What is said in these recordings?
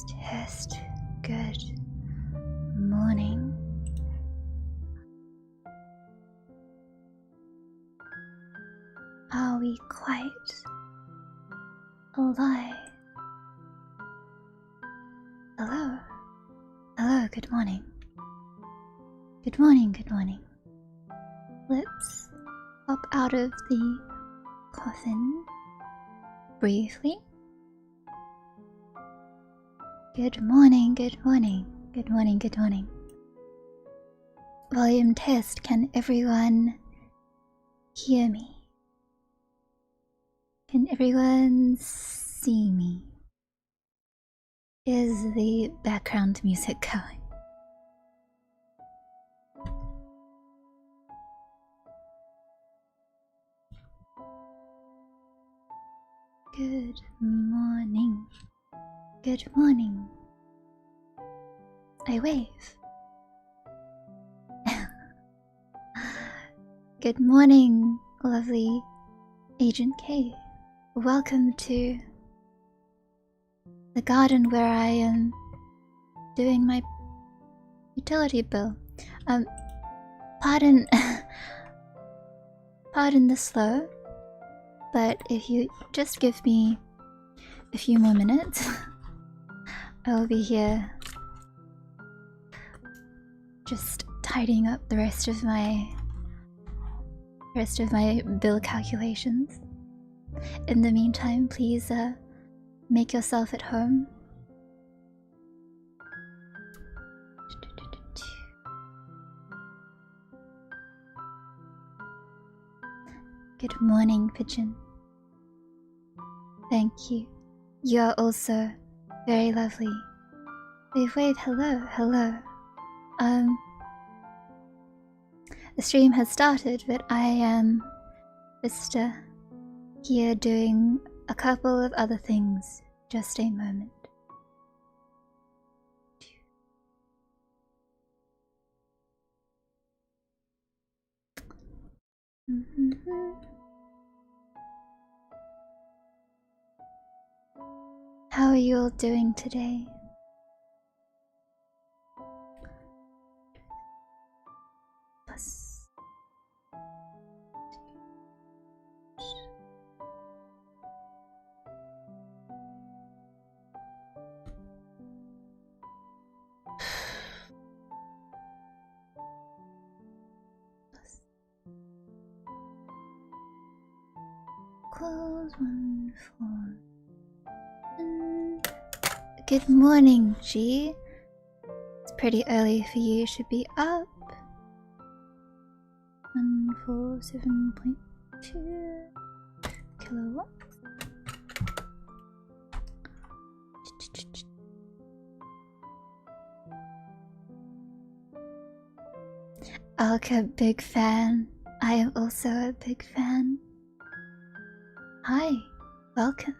Test. Good morning. Are we quite alive? Hello, good morning. Good morning. Let's hop out of the coffin briefly. Good morning. Volume test, can everyone hear me? Can everyone see me? Is the background music going? Good morning. I wave. Good morning, lovely Agent K. Welcome to the garden where I am doing my utility bill. Pardon the slow, but if you just give me a few more minutes, I will be here just tidying up the rest of my bill calculations. In the meantime, please make yourself at home. Good morning, Pigeon. Thank you. You are also very lovely. Wave, hello. The stream has started, but I am just here doing a couple of other things. Just a moment. How are you all doing today? Equals 1, 4. Good morning, G. It's pretty early for you. You should be up. 147.2 kilowatts. Alka, big fan. I am also a big fan. Hi, welcome.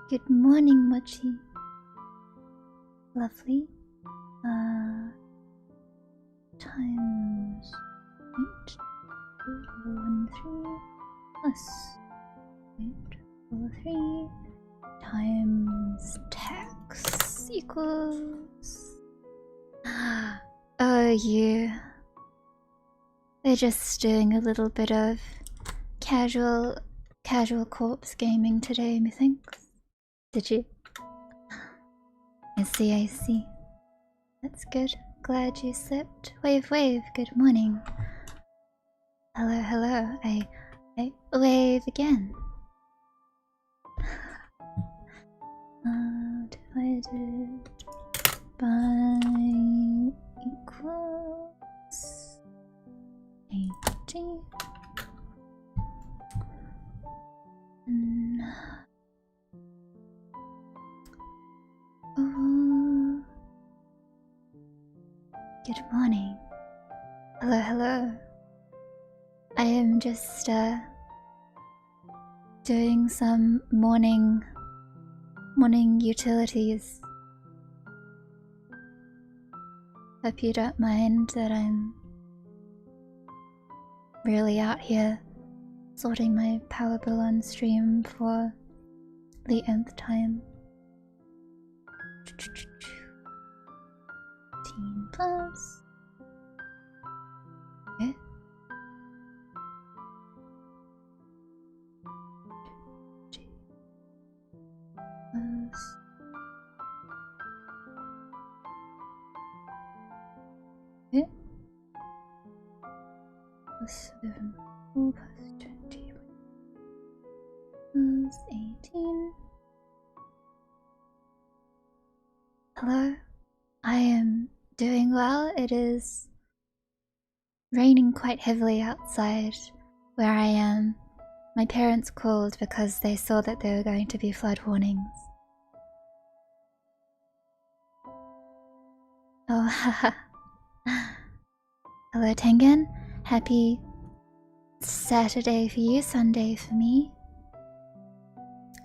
Good morning, Mochi. Lovely. Times 0.213 plus 0.43 times tax equals. Oh, you. They're just doing a little bit of casual corpse gaming today, methinks. Did you? I see. That's good. Glad you slept. Wave, good morning. Hello. I wave again. Divided by equals 80. Oh. Good morning. Hello. I am just doing some morning utilities. Hope you don't mind that I'm really out here sorting my power bill on stream for the nth time. 15 plus. Okay. Plus. Okay. Plus 7 plus 20 plus 18. Hello, I am doing well. It is raining quite heavily outside where I am. My parents called because they saw that there were going to be flood warnings. Oh, haha. Hello, Tengen. Happy Saturday for you, Sunday for me.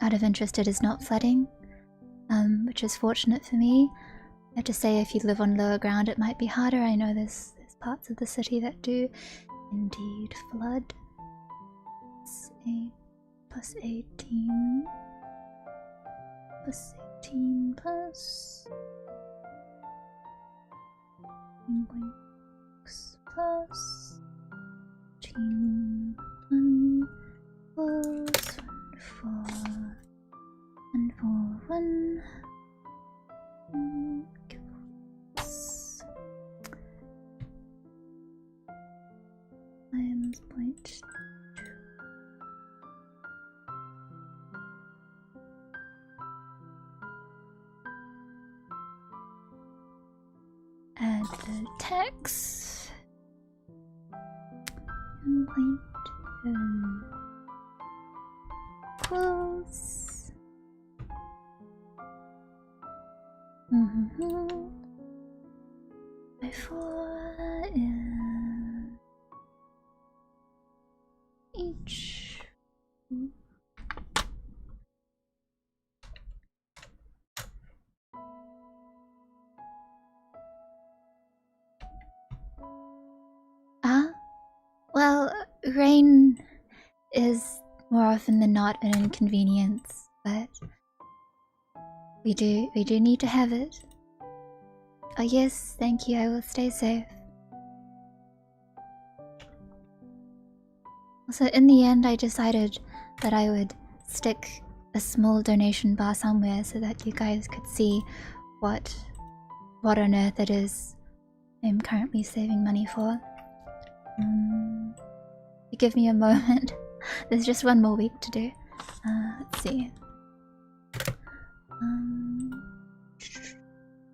Out of interest, it is not flooding, which is fortunate for me. I have to say, if you live on lower ground, it might be harder. I know there's parts of the city that do indeed flood. It's 8 plus 18 plus 18 plus 18.6 plus 18 1 plus 1 4 1 times 0.2. Add the tax. 1.7 equals. By 4 in each. Well, rain is more often than not an inconvenience, but we do need to have it. Oh yes, thank you, I will stay safe. Also, in the end, I decided that I would stick a small donation bar somewhere so that you guys could see what on earth it is I'm currently saving money for. Give me a moment. There's just one more week to do. Let's see.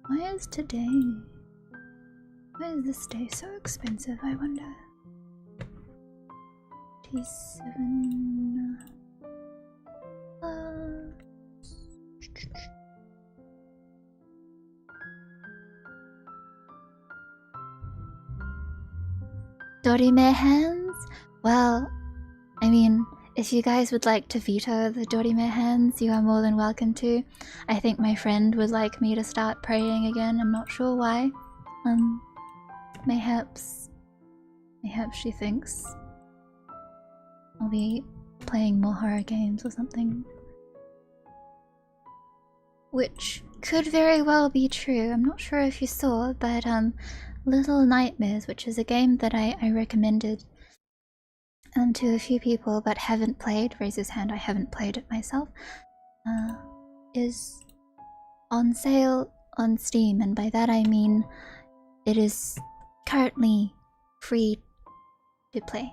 Why is today? Why is this day so expensive, I wonder? T7. Dorime hands? Well, I mean, if you guys would like to veto the Dorime hands, you are more than welcome to. I think my friend would like me to start praying again. I'm not sure why. Mayhaps she thinks I'll be playing more horror games or something. Which could very well be true. I'm not sure if you saw, but Little Nightmares, which is a game that I recommended to a few people but haven't played, raise his hand, I haven't played it myself, is on sale on Steam, and by that I mean it is currently free to play.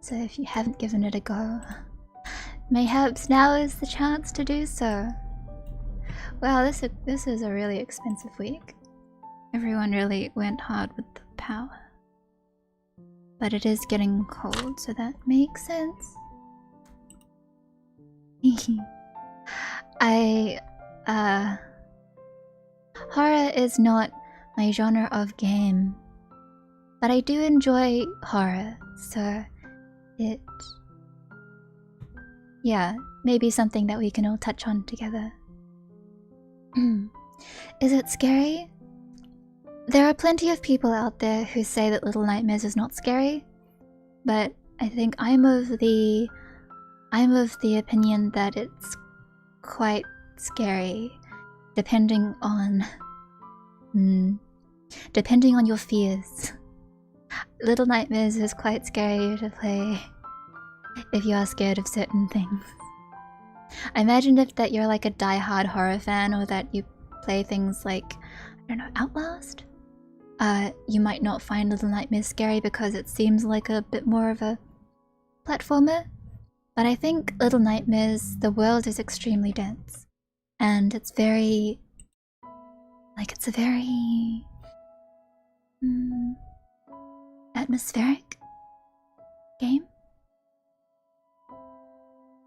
So if you haven't given it a go, mayhaps now is the chance to do so. Wow, this is a really expensive week. Everyone really went hard with the power. But it is getting cold, so that makes sense. Horror is not my genre of game, but I do enjoy horror, so yeah, maybe something that we can all touch on together. Is it scary? There are plenty of people out there who say that Little Nightmares is not scary, but I think I'm of the opinion that it's quite scary, depending on your fears. Little Nightmares is quite scary to play if you are scared of certain things. I imagine that you're like a die-hard horror fan, or that you play things like, I don't know, Outlast? You might not find Little Nightmares scary because it seems like a bit more of a platformer. But I think Little Nightmares, the world is extremely dense. And it's very... it's a very... atmospheric game.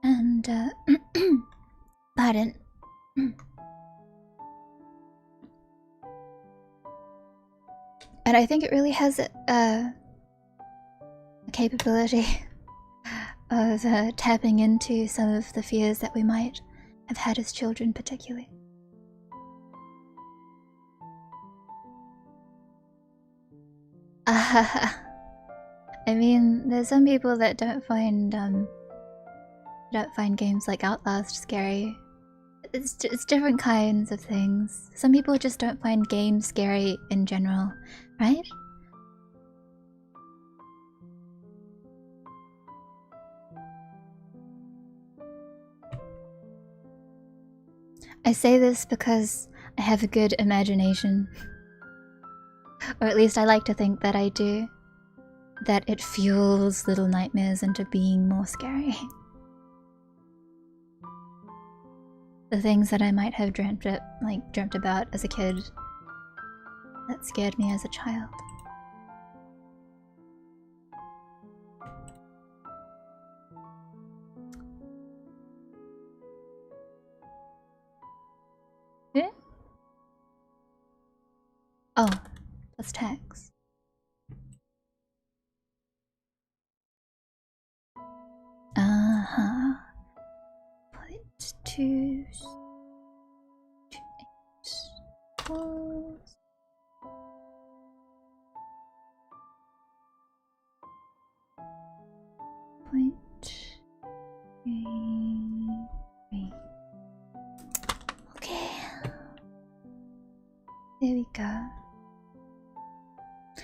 And, pardon. And I think it really has a capability of tapping into some of the fears that we might have had as children, particularly. I mean, there's some people that don't find games like Outlast scary. It's different kinds of things. Some people just don't find games scary in general, right? I say this because I have a good imagination. Or at least I like to think that I do. That it fuels Little Nightmares into being more scary. The things that I might have dreamt about as a kid that scared me as a child. Yeah? Oh, plus tax. Uh-huh. 0.2 equals... 0.33. Okay. There we go.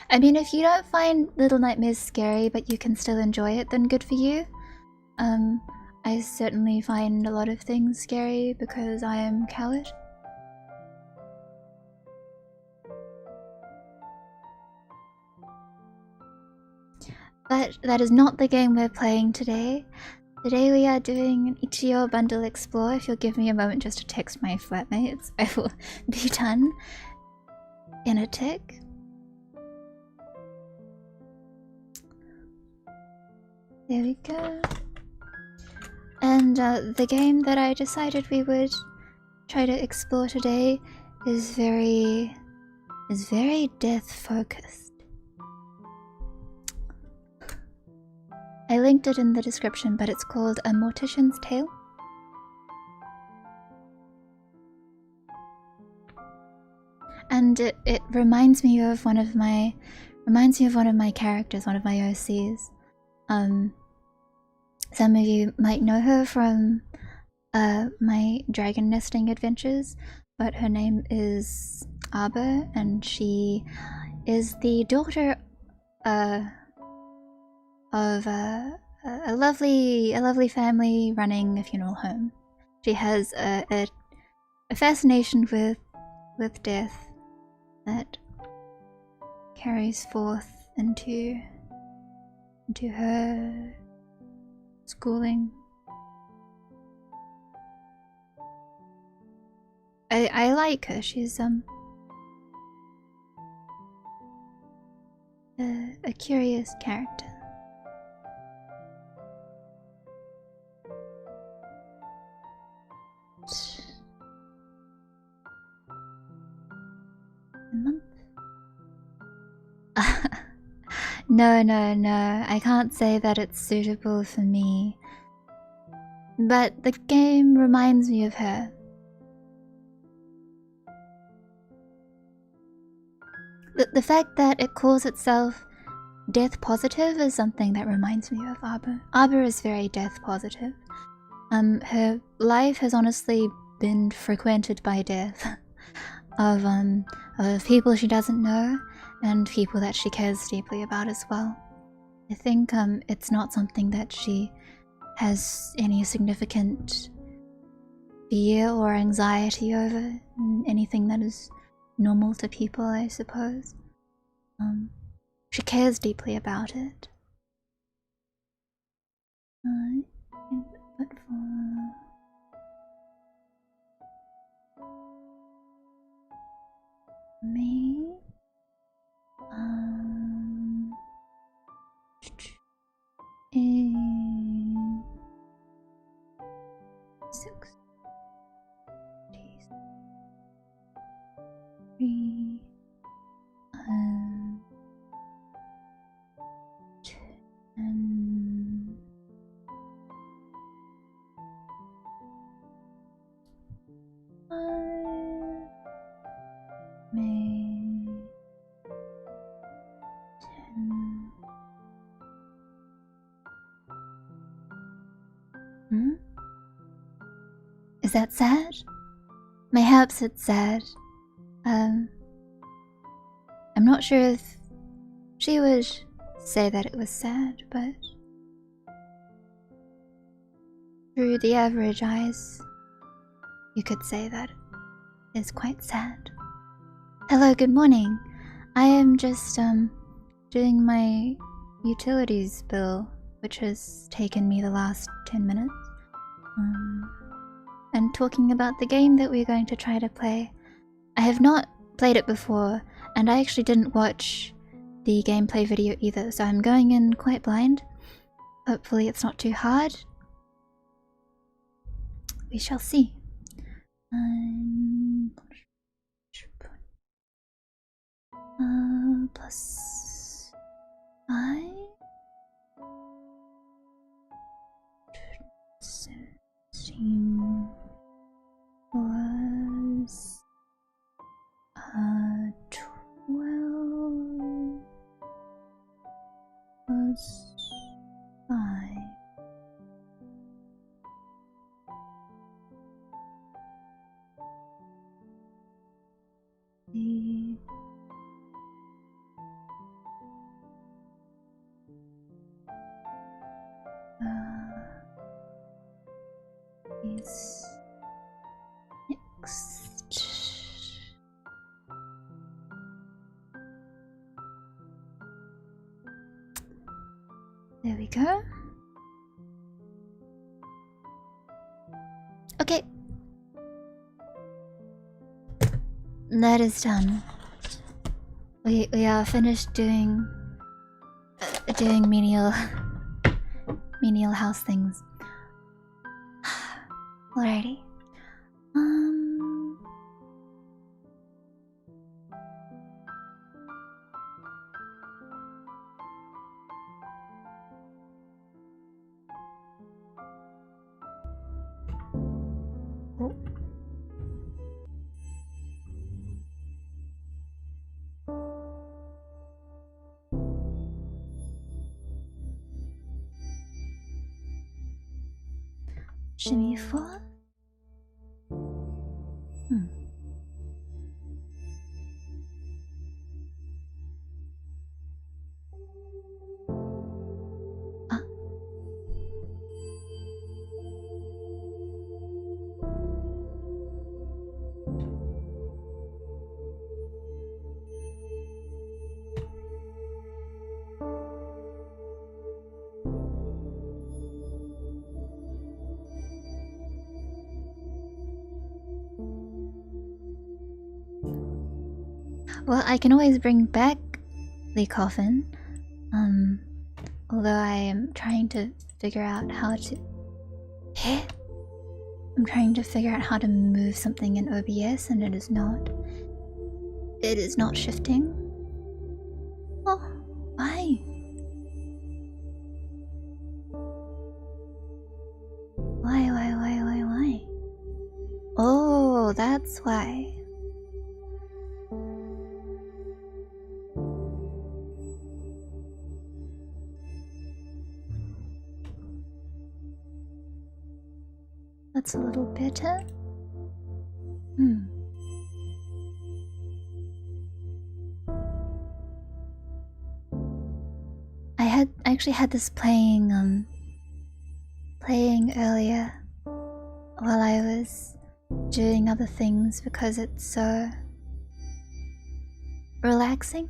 I mean, if you don't find Little Nightmares scary, but you can still enjoy it, then good for you. I certainly find a lot of things scary because I am a coward. But that is not the game we're playing today. Today we are doing an Ichigo Bundle Explore. If you'll give me a moment just to text my flatmates, I will be done in a tick. There we go. And the game that I decided we would try to explore today is very death focused. I linked it in the description, but it's called A Mortician's Tale. And it reminds me of one of my characters, one of my OCs. Some of you might know her from my dragon nesting adventures, but her name is Arbor, and she is the daughter of a lovely family running a funeral home. She has a fascination with death that carries forth into her schooling. I like her. She's a curious character. A month? No, I can't say that it's suitable for me. But the game reminds me of her. The fact that it calls itself death positive is something that reminds me of Arbor. Arbor is very death positive. Her life has honestly been frequented by death of people she doesn't know and people that she cares deeply about as well. I think it's not something that she has any significant fear or anxiety over, anything that is normal to people, I suppose. She cares deeply about it. But for me, six, 3, 10. May 10. Is that sad? Mayhaps it's sad. I'm not sure if she would say that it was sad, but through the average eyes, you could say that it is quite sad. Hello, good morning. I am just doing my utilities bill, which has taken me the last 10 minutes. And talking about the game that we're going to try to play. I have not played it before, and I actually didn't watch the gameplay video either, so I'm going in quite blind. Hopefully it's not too hard. We shall see. Plus 5. 17 was 12 plus 5. Next. There we go. Okay. That is done. We are finished doing menial house things. Alrighty. Shimmy 4. Well, I can always bring back the coffin, although I am trying to figure out how to... I'm trying to figure out how to move something in OBS and it is not shifting. Oh, why? Why? Oh, that's why. That's a little better. I actually had this playing earlier while I was doing other things because it's so relaxing.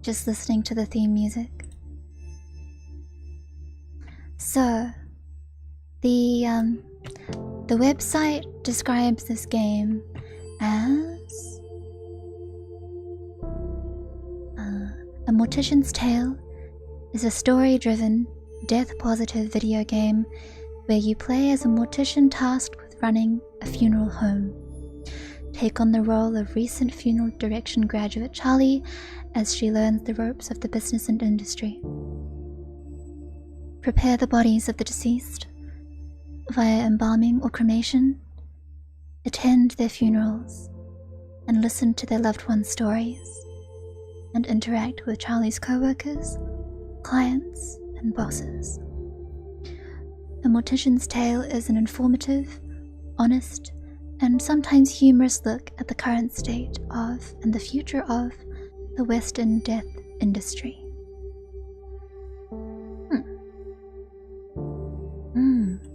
Just listening to the theme music. So, the website describes this game as A Mortician's Tale is a story-driven, death-positive video game where you play as a mortician tasked with running a funeral home. Take on the role of recent funeral direction graduate Charlie as she learns the ropes of the business and industry. Prepare the bodies of the deceased via embalming or cremation, attend their funerals, and listen to their loved ones' stories, and interact with Charlie's co-workers, clients, and bosses. A Mortician's Tale is an informative, honest, and sometimes humorous look at the current state of and the future of the Western death industry.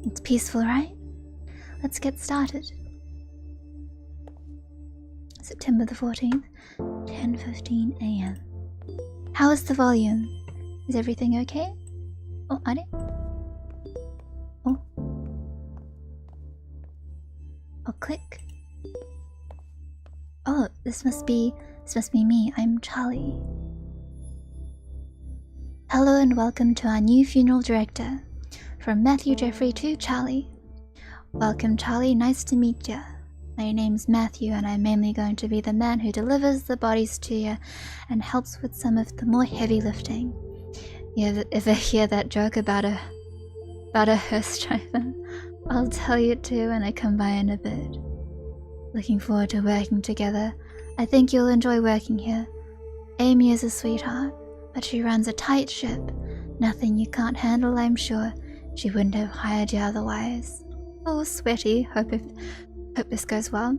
It's peaceful, right? Let's get started. September the 14th, 10:15 AM. How is the volume? Is everything okay? Oh, are they? Oh. Oh, click. Oh, this must be me. I'm Charlie. Hello and welcome to our new funeral director. From Matthew Jeffrey to Charlie. Welcome, Charlie. Nice to meet ya. My name's Matthew and I'm mainly going to be the man who delivers the bodies to you and helps with some of the more heavy lifting. You ever hear that joke about a hearse driver? I'll tell you too when I come by in a bit. Looking forward to working together. I think you'll enjoy working here. Amy is a sweetheart, but she runs a tight ship. Nothing you can't handle, I'm sure. She wouldn't have hired you otherwise. Oh, sweaty. Hope this goes well.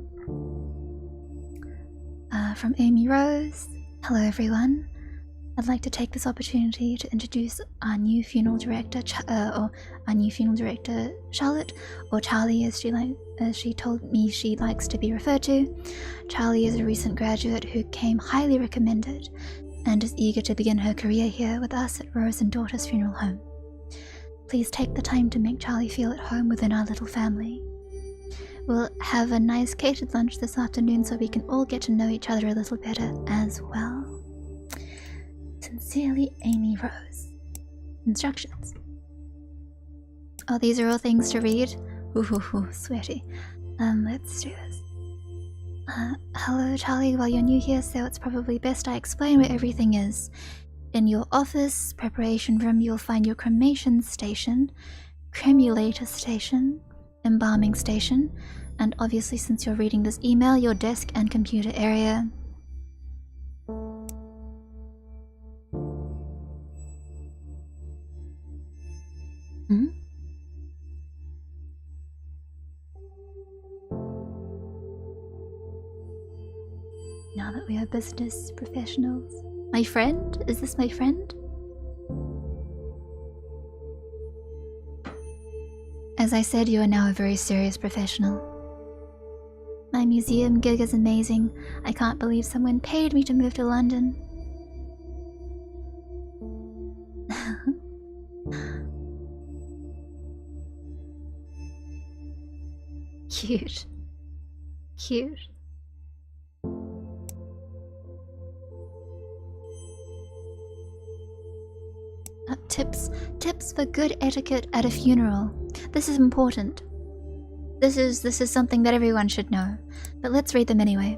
From Amy Rose. Hello, everyone. I'd like to take this opportunity to introduce our new funeral director, Charlotte, or Charlie as she told me she likes to be referred to. Charlie is a recent graduate who came highly recommended and is eager to begin her career here with us at Rose and Daughter's Funeral Home. Please take the time to make Charlie feel at home within our little family. We'll have a nice catered lunch this afternoon so we can all get to know each other a little better as well. Sincerely, Amy Rose. Instructions. Oh, these are all things to read? Ooh, sweaty. Let's do this. Hello, Charlie. Well, you're new here, so it's probably best I explain where everything is. In your office preparation room, you'll find your cremation station, cremulator station, embalming station, and obviously, since you're reading this email, your desk and computer area. Now that we are business professionals. My friend? Is this my friend? As I said, you are now a very serious professional. My museum gig is amazing. I can't believe someone paid me to move to London. Cute. Cute. Tips for good etiquette at a funeral. This is important. This is something that everyone should know, but let's read them anyway.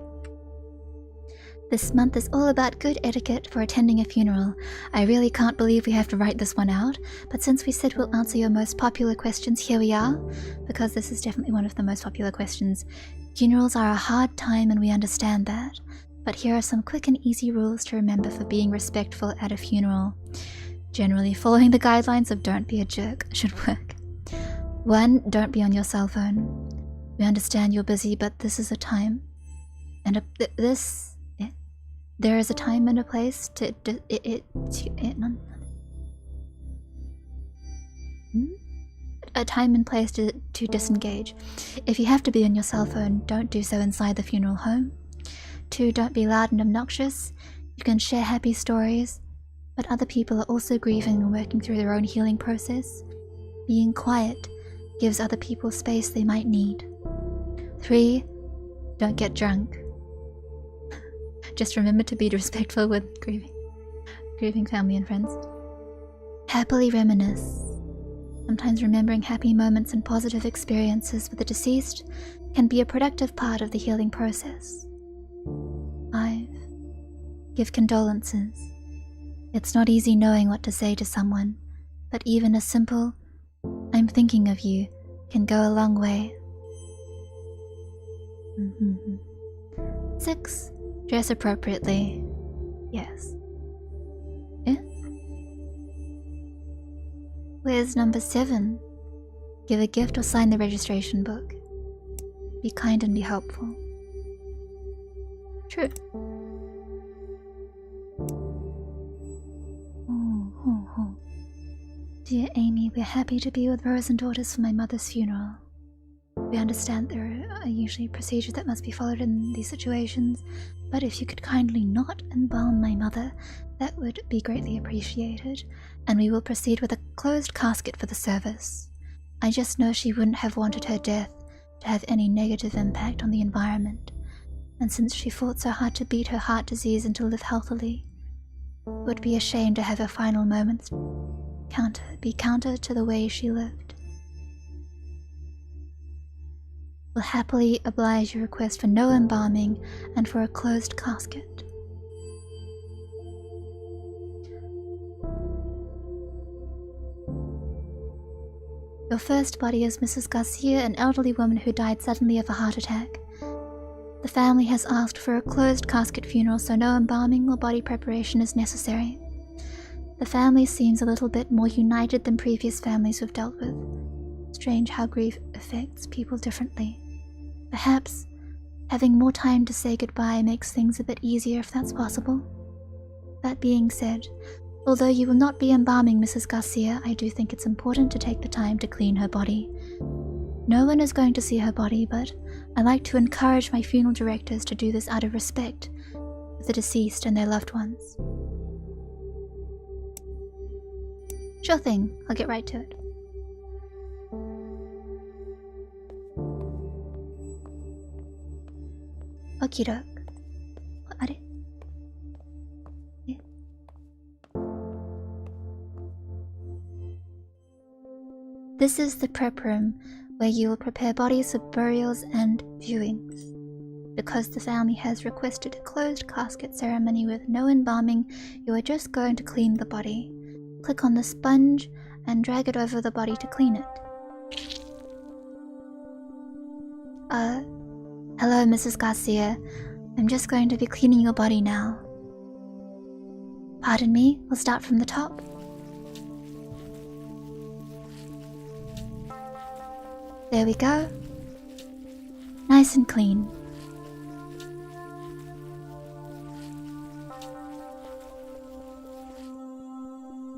This month is all about good etiquette for attending a funeral. I really can't believe we have to write this one out, but since we said we'll answer your most popular questions, here we are, because this is definitely one of the most popular questions. Funerals are a hard time and we understand that, but here are some quick and easy rules to remember for being respectful at a funeral. Generally, following the guidelines of don't be a jerk should work. 1. Don't be on your cell phone. We understand you're busy, but this is a time. And there is a time and a place a time and place to disengage. If you have to be on your cell phone, don't do so inside the funeral home. 2. Don't be loud and obnoxious. You can share happy stories, but other people are also grieving and working through their own healing process. Being quiet gives other people space they might need. 3. Don't get drunk. Just remember to be respectful with grieving family and friends. Happily reminisce. Sometimes remembering happy moments and positive experiences with the deceased can be a productive part of the healing process. 5. Give condolences. It's not easy knowing what to say to someone, but even a simple, "I'm thinking of you," can go a long way. 6. Dress appropriately. Yes. Where's number 7? Give a gift or sign the registration book. Be kind and be helpful. True. Dear Amy, we're happy to be with Rose and Daughters for my mother's funeral. We understand there are usually procedures that must be followed in these situations, but if you could kindly not embalm my mother, that would be greatly appreciated, and we will proceed with a closed casket for the service. I just know she wouldn't have wanted her death to have any negative impact on the environment, and since she fought so hard to beat her heart disease and to live healthily, it would be a shame to have her final moments be counter to the way she lived. Will happily oblige your request for no embalming and for a closed casket. Your first body is Mrs. Garcia, an elderly woman who died suddenly of a heart attack. The family has asked for a closed casket funeral, so no embalming or body preparation is necessary. The family seems a little bit more united than previous families we've dealt with. Strange how grief affects people differently. Perhaps having more time to say goodbye makes things a bit easier if that's possible. That being said, although you will not be embalming Mrs. Garcia, I do think it's important to take the time to clean her body. No one is going to see her body, but I like to encourage my funeral directors to do this out of respect for the deceased and their loved ones. Sure thing, I'll get right to it. Okie doke. Are? Yeah. This is the prep room where you will prepare bodies for burials and viewings. Because the family has requested a closed casket ceremony with no embalming, you are just going to clean the body. Click on the sponge and drag it over the body to clean it. Hello, Mrs. Garcia. I'm just going to be cleaning your body now. Pardon me, we'll start from the top. There we go. Nice and clean.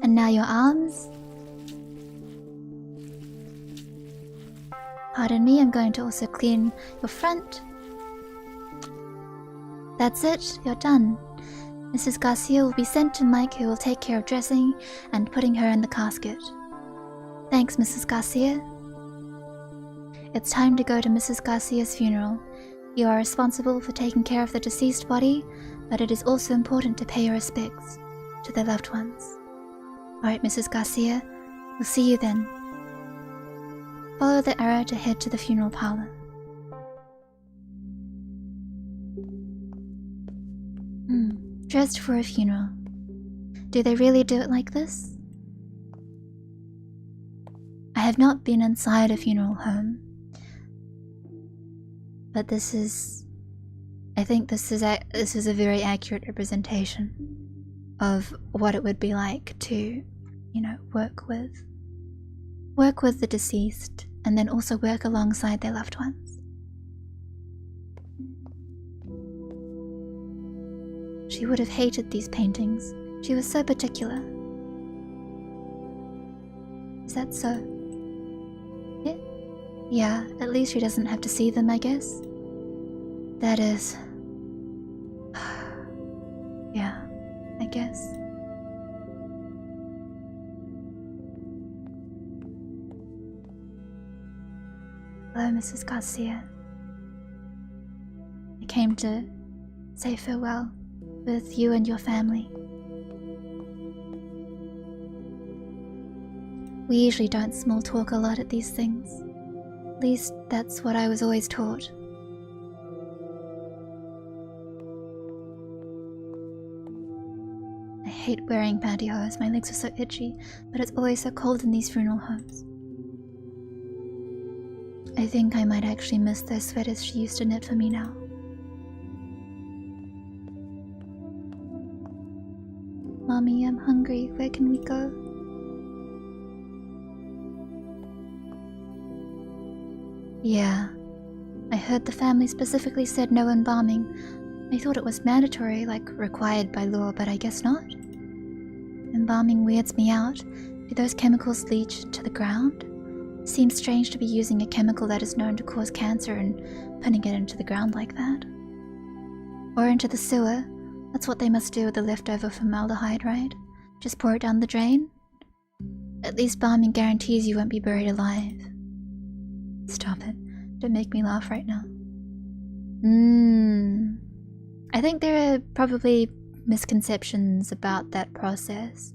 And now your arms. Pardon me, I'm going to also clean your front. That's it, you're done. Mrs. Garcia will be sent to Mike, who will take care of dressing and putting her in the casket. Thanks, Mrs. Garcia. It's time to go to Mrs. Garcia's funeral. You are responsible for taking care of the deceased body, but it is also important to pay your respects to their loved ones. Alright, Mrs. Garcia, we'll see you then. Follow the arrow to head to the funeral parlor. Dressed for a funeral. Do they really do it like this? I have not been inside a funeral home, but this is... I think this is a very accurate representation of what it would be like to, you know, work with the deceased and then also work alongside their loved ones. She would have hated these paintings. She was so particular. Is that so? Yeah? Yeah, at least she doesn't have to see them, I guess. That is... yeah, I guess. Hello, Mrs. Garcia. I came to say farewell with you and your family. We usually don't small talk a lot at these things. At least that's what I was always taught. I hate wearing pantyhose, my legs are so itchy, but it's always so cold in these funeral homes. I think I might actually miss those sweaters she used to knit for me now. Mommy, I'm hungry. Where can we go? Yeah, I heard the family specifically said no embalming. I thought it was mandatory, like required by law, but I guess not. Embalming weirds me out. Do those chemicals leach to the ground? Seems strange to be using a chemical that is known to cause cancer and putting it into the ground like that. Or into the sewer. That's what they must do with the leftover formaldehyde, right? Just pour it down the drain? At least embalming guarantees you won't be buried alive. Stop it. Don't make me laugh right now. I think there are probably misconceptions about that process.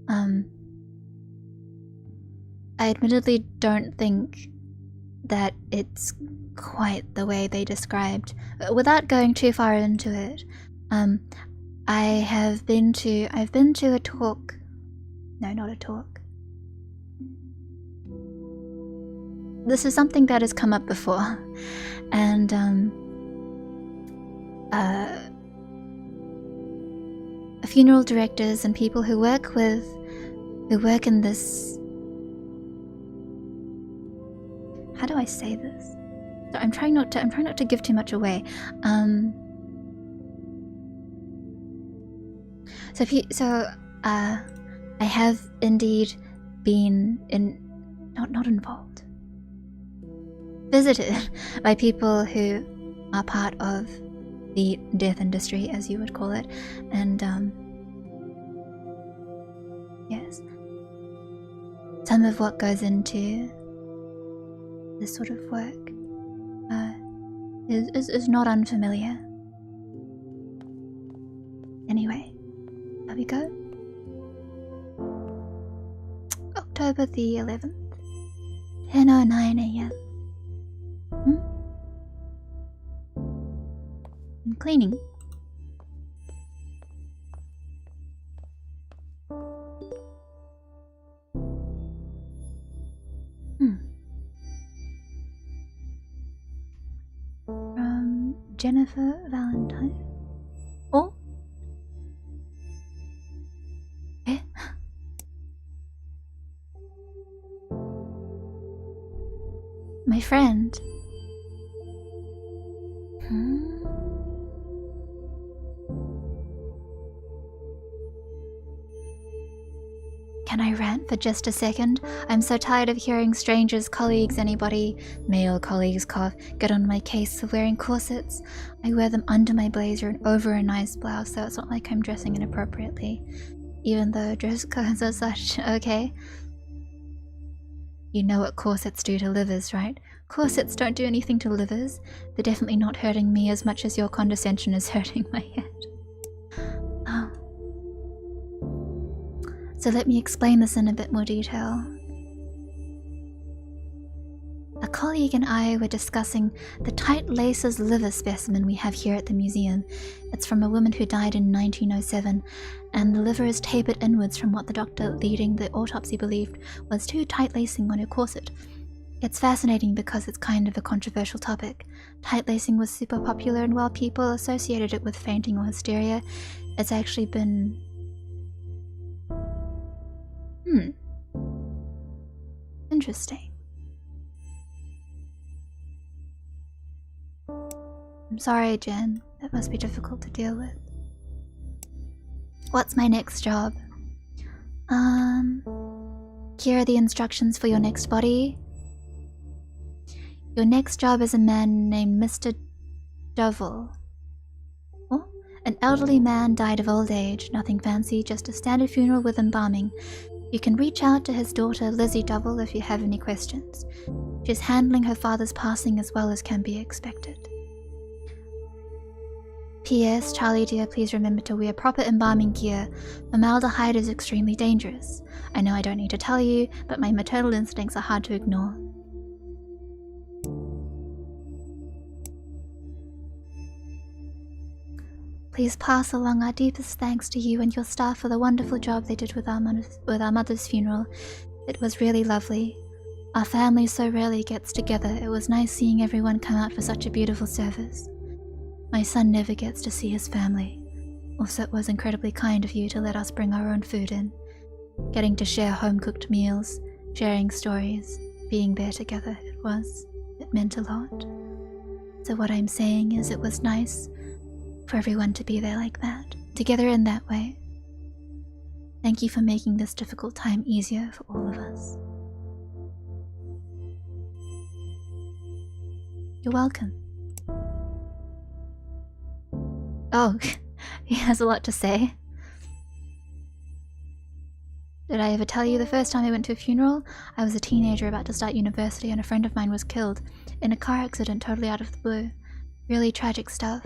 I admittedly don't think that it's quite the way they described. Without going too far into it, I've been to a talk. No, not a talk. This is something that has come up before, and funeral directors and people who work in this. How do I say this? So I'm trying not to give too much away. I have indeed been not involved, visited by people who are part of the death industry, as you would call it, and yes, some of what goes into this sort of work is not unfamiliar. Anyway, shall we go? October the 11th, 10:09 a.m. I'm cleaning. From Jennifer Valentine. Oh. Eh? My friend. Can I rant for just a second? I'm so tired of hearing strangers, colleagues, anybody, male colleagues cough, get on my case for wearing corsets. I wear them under my blazer and over a nice blouse, so it's not like I'm dressing inappropriately. Even though dress codes are such, okay? You know what corsets do to livers, right? Corsets don't do anything to livers. They're definitely not hurting me as much as your condescension is hurting my head. Oh. So let me explain this in a bit more detail. A colleague and I were discussing the tight laces liver specimen we have here at the museum. It's from a woman who died in 1907, and the liver is tapered inwards from what the doctor leading the autopsy believed was too tight lacing on her corset. It's fascinating because it's kind of a controversial topic. Tight lacing was super popular, and while people associated it with fainting or hysteria, it's actually been... Interesting. I'm sorry, Jen. That must be difficult to deal with. What's my next job? Here are the instructions for your next body. Your next job is a man named Mr. Dovell. Oh, an elderly man died of old age. Nothing fancy, just a standard funeral with embalming. You can reach out to his daughter, Lizzie Dovell, if you have any questions. She's handling her father's passing as well as can be expected. P.S. Charlie dear, please remember to wear proper embalming gear. Formaldehyde is extremely dangerous. I know I don't need to tell you, but my maternal instincts are hard to ignore. Please pass along our deepest thanks to you and your staff for the wonderful job they did with our mother's funeral. It was really lovely. Our family so rarely gets together. It was nice seeing everyone come out for such a beautiful service. My son never gets to see his family. Also, it was incredibly kind of you to let us bring our own food in. Getting to share home-cooked meals, sharing stories, being there together, it meant a lot. So what I'm saying is it was nice for everyone to be there like that, together in that way. Thank you for making this difficult time easier for all of us. You're welcome. Oh, he has a lot to say. Did I ever tell you the first time I went to a funeral? I was a teenager about to start university and a friend of mine was killed in a car accident totally out of the blue. Really tragic stuff.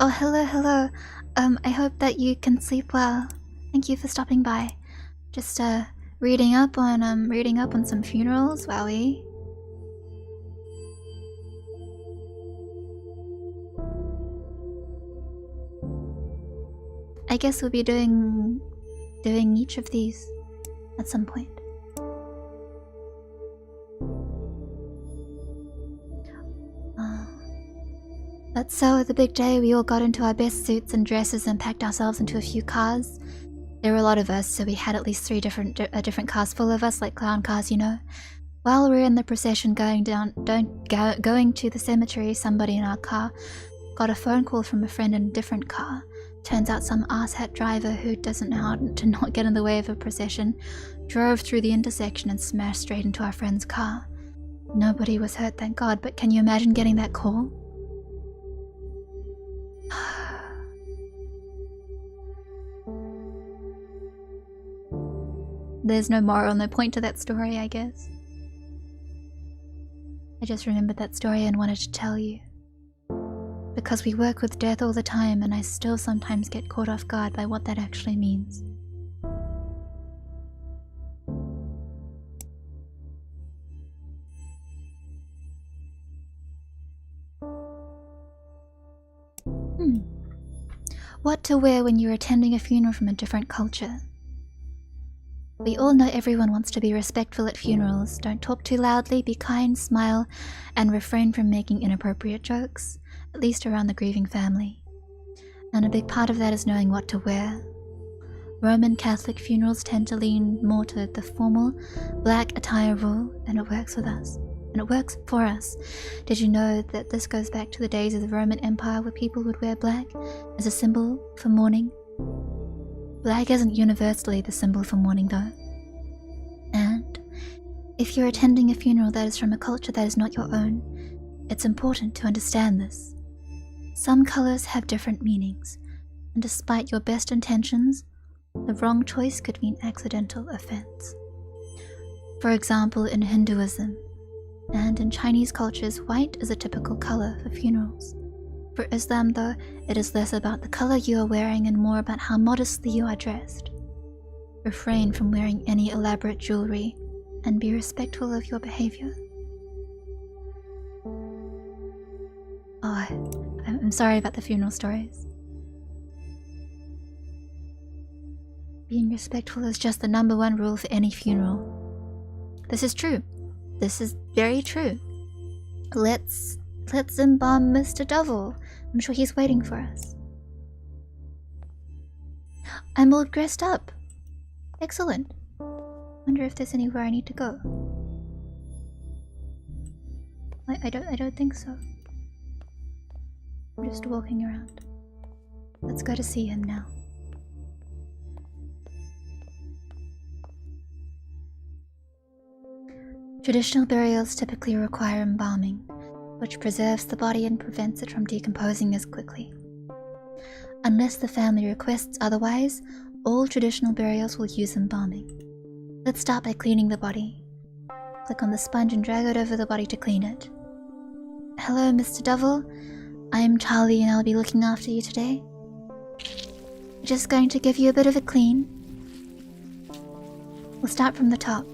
Oh, hello. I hope that you can sleep well. Thank you for stopping by. Just reading up on some funerals, wowie. I guess we'll be doing each of these at some point. But so, the big day, we all got into our best suits and dresses and packed ourselves into a few cars. There were a lot of us, so we had at least 3 different cars full of us, like clown cars, you know. While we were in the procession going to the cemetery, somebody in our car got a phone call from a friend in a different car. Turns out some asshat driver who doesn't know how to not get in the way of a procession drove through the intersection and smashed straight into our friend's car. Nobody was hurt, thank God, but can you imagine getting that call? There's no moral, no point to that story, I guess. I just remembered that story and wanted to tell you. Because we work with death all the time, and I still sometimes get caught off guard by what that actually means. What to wear when you're attending a funeral from a different culture? We all know everyone wants to be respectful at funerals. Don't talk too loudly, be kind, smile, and refrain from making inappropriate jokes, at least around the grieving family. And a big part of that is knowing what to wear. Roman Catholic funerals tend to lean more to the formal, black attire rule, and it works with us. And it works for us. Did you know that this goes back to the days of the Roman Empire where people would wear black as a symbol for mourning? Black isn't universally the symbol for mourning though. And if you're attending a funeral that is from a culture that is not your own, it's important to understand this. Some colors have different meanings, and despite your best intentions, the wrong choice could mean accidental offense. For example, in Hinduism and in Chinese cultures, white is a typical color for funerals. For Islam though, it is less about the color you are wearing and more about how modestly you are dressed. Refrain from wearing any elaborate jewelry and be respectful of your behavior. Oh, I'm sorry about the funeral stories. Being respectful is just the #1 rule for any funeral. This is true. This is very true. Let's embalm Mr. Devil. I'm sure he's waiting for us. I'm all dressed up. Excellent. Wonder if there's anywhere I need to go. I don't think so. I'm just walking around. Let's go to see him now. Traditional burials typically require embalming, which preserves the body and prevents it from decomposing as quickly. Unless the family requests otherwise, all traditional burials will use embalming. Let's start by cleaning the body. Click on the sponge and drag it over the body to clean it. Hello, Mr. Devil. I'm Charlie and I'll be looking after you today. Just going to give you a bit of a clean. We'll start from the top.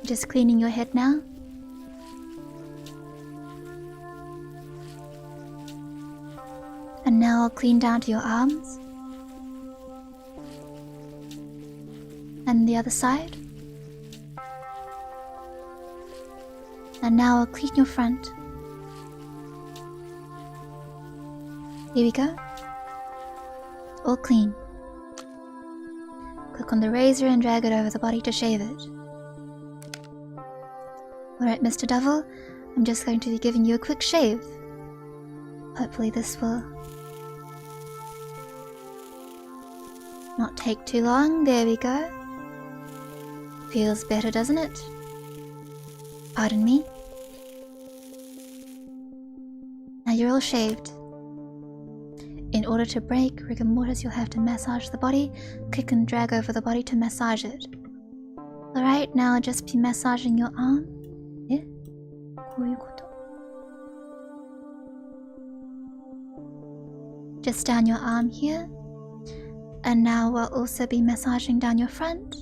Just cleaning your head now. And now I'll clean down to your arms. And the other side. And now I'll clean your front. Here we go. All clean. Click on the razor and drag it over the body to shave it. Alright, Mr. Devil, I'm just going to be giving you a quick shave. Hopefully this will not take too long. There we go. Feels better, doesn't it? Pardon me. Now you're all shaved. In order to break rigor mortis, you'll have to massage the body. Click and drag over the body to massage it. Alright, now I'll just be massaging your arm. Just down your arm here. And now we'll also be massaging down your front.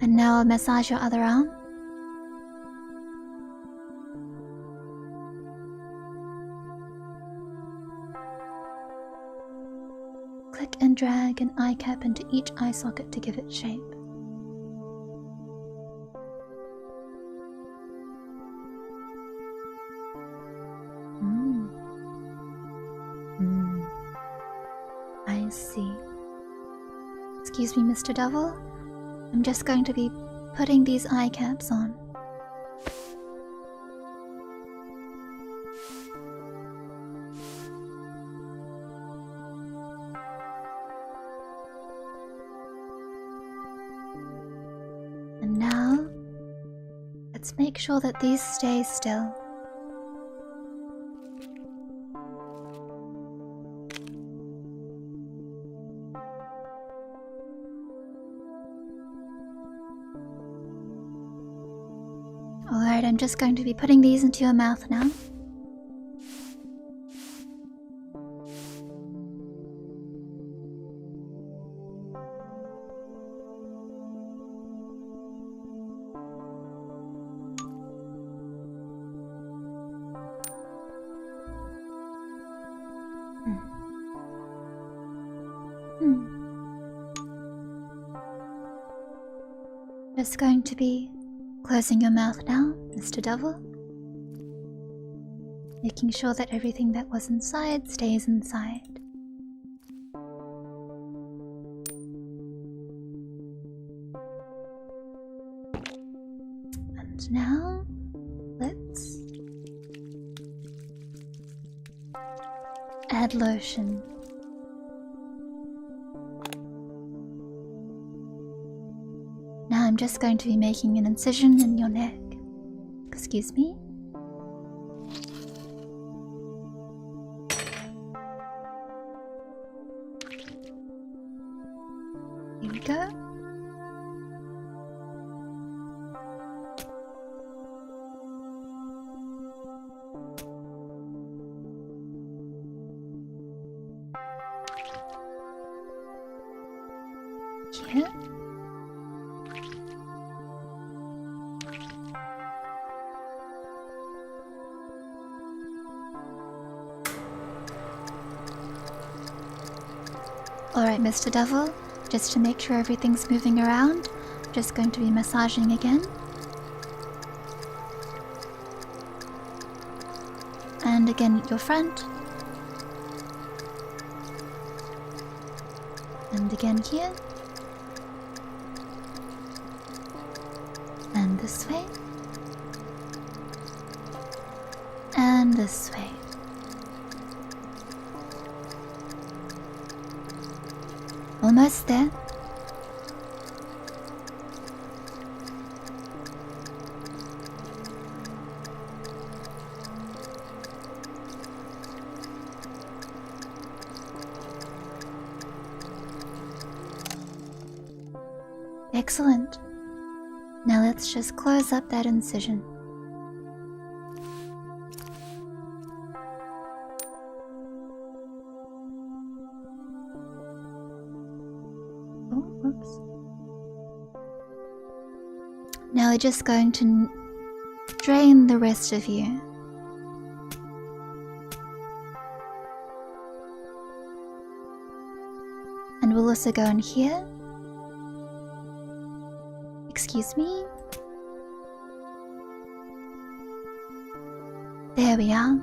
And now I'll massage your other arm. Click and drag an eye cap into each eye socket to give it shape. I see. Excuse me, Mr. Devil. I'm just going to be putting these eye caps on. let's make sure that these stay still. Alright, I'm just going to be putting these into your mouth now. Just going to be closing your mouth now, Mr. Devil. Making sure that everything that was inside stays inside. And now, let's add lotion. Now I'm just going to be making an incision in your neck. Excuse me. Here we go. Here. Alright, Mr. Devil, just to make sure everything's moving around, I'm just going to be massaging again. And again at your front. And again here. And this way. And this way. Almost there. Excellent. Now let's just close up that incision. Now we're just going to drain the rest of you. And we'll also go in here. Excuse me. There we are.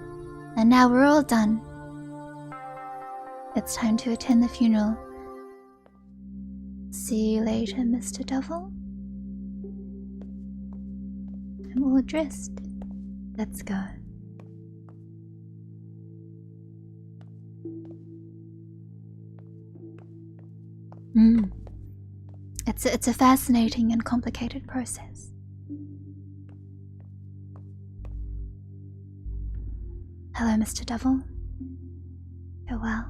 And now we're all done. It's time to attend the funeral. See you later, Mr. Devil. I'm all dressed. Let's go. It's a fascinating and complicated process. Hello, Mr. Devil. Farewell.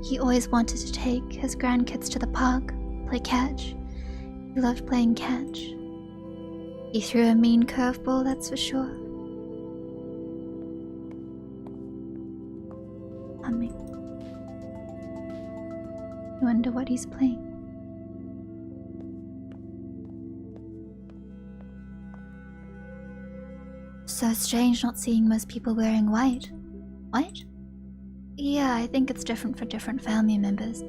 He always wanted to take his grandkids to the park, play catch. He loved playing catch. He threw a mean curveball, that's for sure. Humming. I wonder what he's playing. So strange not seeing most people wearing white. White? Yeah, I think it's different for different family members.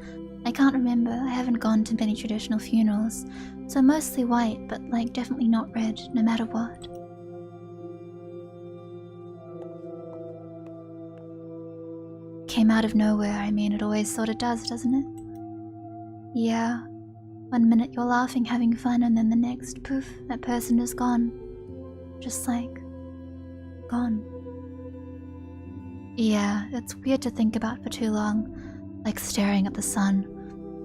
I can't remember, I haven't gone to many traditional funerals, so mostly white, but like definitely not red, no matter what. Came out of nowhere, I mean, it always sort of does, doesn't it? Yeah, one minute you're laughing, having fun, and then the next, poof, that person is gone. Just like, gone. Yeah, it's weird to think about for too long. like staring at the sun.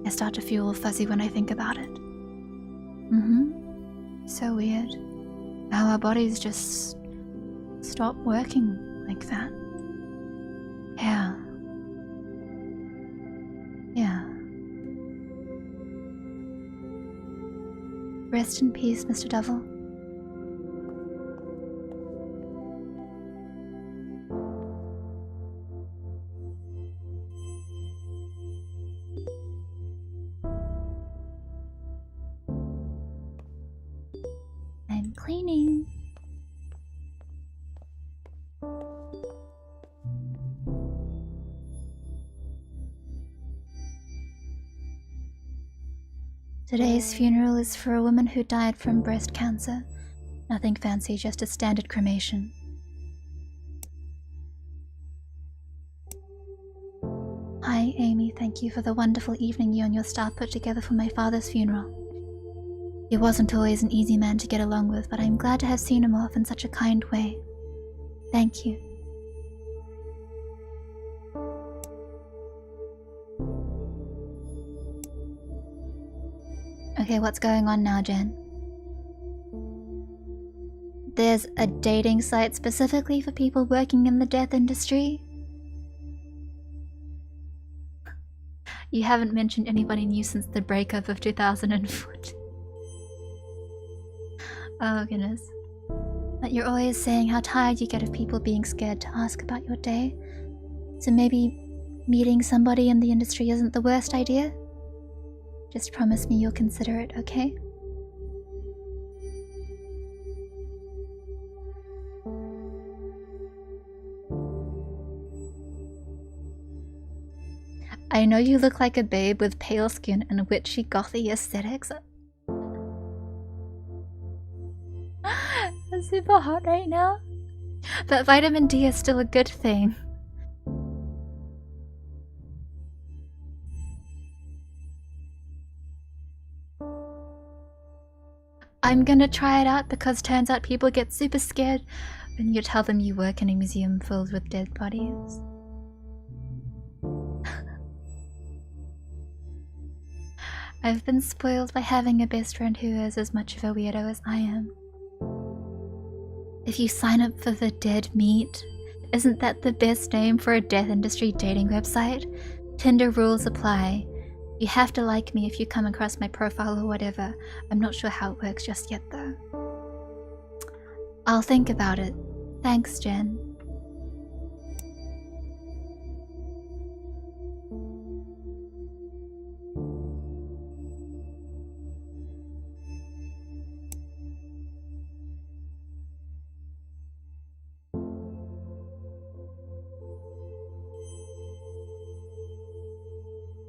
I start to feel all fuzzy when I think about it. So weird. How our bodies just stop working like that. Yeah. Rest in peace, Mr. Devil. I'm cleaning. Today's funeral is for a woman who died from breast cancer. Nothing fancy, just a standard cremation. Hi, Amy. Thank you for the wonderful evening you and your staff put together for my father's funeral. He wasn't always an easy man to get along with, but I'm glad to have seen him off in such a kind way. Thank you. Okay, what's going on now, Jen? There's a dating site specifically for people working in the death industry? You haven't mentioned anybody new since the breakup of 2014. Oh goodness. But you're always saying how tired you get of people being scared to ask about your day. So maybe meeting somebody in the industry isn't the worst idea? Just promise me you'll consider it, okay? I know you look like a babe with pale skin and witchy gothy aesthetics. I'm super hot right now. But vitamin D is still a good thing. I'm gonna try it out because turns out people get super scared when you tell them you work in a museum filled with dead bodies. I've been spoiled by having a best friend who is as much of a weirdo as I am. If you sign up for the Dead Meat, isn't that the best name for a death industry dating website? Tinder rules apply. You have to like me if you come across my profile or whatever. I'm not sure how it works just yet though. I'll think about it. Thanks, Jen.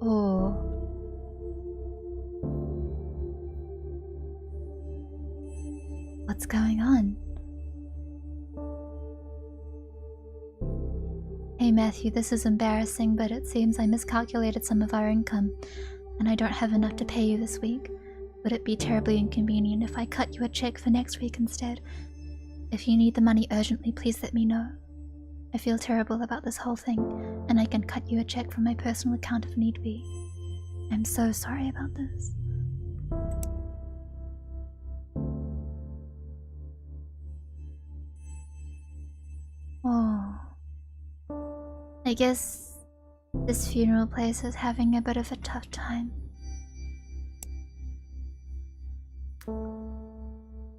Oh. What's going on? Hey Matthew, this is embarrassing, but it seems I miscalculated some of our income, and I don't have enough to pay you this week. Would it be terribly inconvenient if I cut you a check for next week instead? If you need the money urgently, please let me know. I feel terrible about this whole thing, and I can cut you a check from my personal account if need be. I'm so sorry about this. Oh. I guess this funeral place is having a bit of a tough time.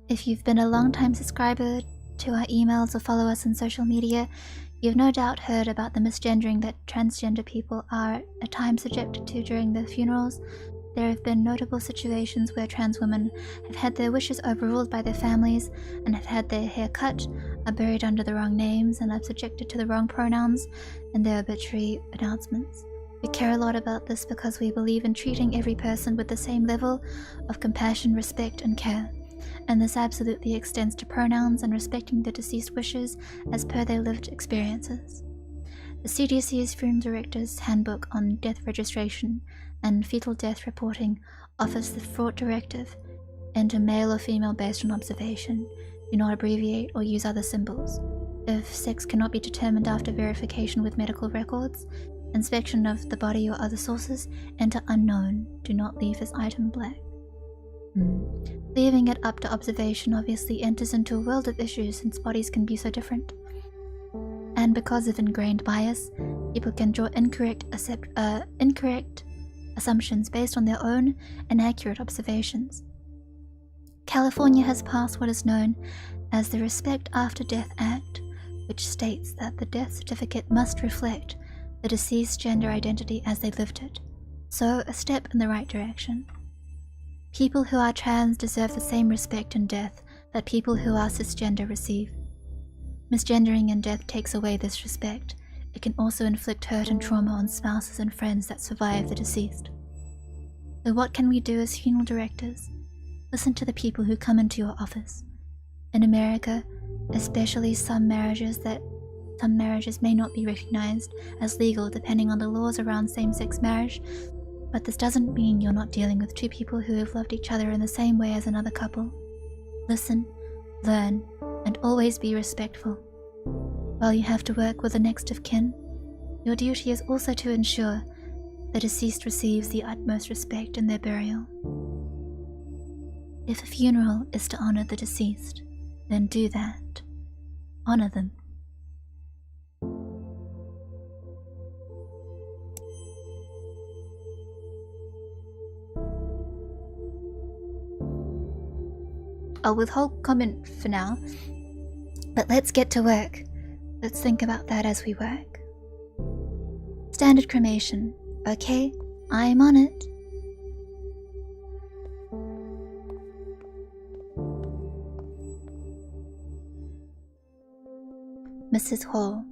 If you've been a long-time subscriber to our emails or follow us on social media, you've no doubt heard about the misgendering that transgender people are at times subjected to during their funerals. There have been notable situations where trans women have had their wishes overruled by their families and have had their hair cut, are buried under the wrong names, and are subjected to the wrong pronouns in their obituary announcements. We care a lot about this because we believe in treating every person with the same level of compassion, respect, and care. And this absolutely extends to pronouns and respecting the deceased wishes as per their lived experiences. The CDC's Funeral Director's Handbook on Death Registration and Fetal Death Reporting offers the fraught directive: enter male or female based on observation. Do not abbreviate or use other symbols. If sex cannot be determined after verification with medical records, Inspection of the body or other sources. Enter unknown. Do not leave this item black. Leaving it up to observation obviously enters into a world of issues since bodies can be so different. And because of ingrained bias, people can draw incorrect assumptions based on their own inaccurate observations. California has passed what is known as the Respect After Death Act, which states that the death certificate must reflect the deceased's gender identity as they lived it. So, a step in the right direction. People who are trans deserve the same respect in death that people who are cisgender receive. Misgendering in death takes away this respect. It can also inflict hurt and trauma on spouses and friends that survive the deceased. So what can we do as funeral directors? Listen to the people who come into your office. In America, especially some marriages may not be recognized as legal depending on the laws around same-sex marriage, but this doesn't mean you're not dealing with two people who have loved each other in the same way as another couple. Listen, learn, and always be respectful. While you have to work with the next of kin, your duty is also to ensure the deceased receives the utmost respect in their burial. If a funeral is to honor the deceased, then do that. Honor them. I'll withhold comment for now, but let's get to work. Let's think about that as we work. Standard cremation. Okay, I'm on it. Mrs. Hall.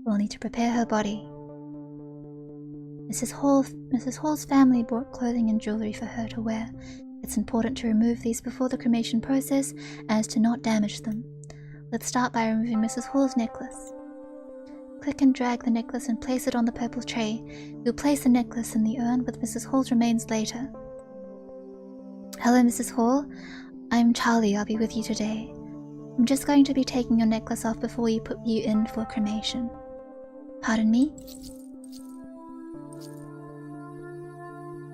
We'll need to prepare her body. Mrs. Hall's family brought clothing and jewelry for her to wear. It's important to remove these before the cremation process as to not damage them. Let's start by removing Mrs. Hall's necklace. Click and drag the necklace and place it on the purple tray. You'll place the necklace in the urn with Mrs. Hall's remains later. Hello, Mrs. Hall. I'm Charlie. I'll be with you today. I'm just going to be taking your necklace off before we put you in for cremation. Pardon me?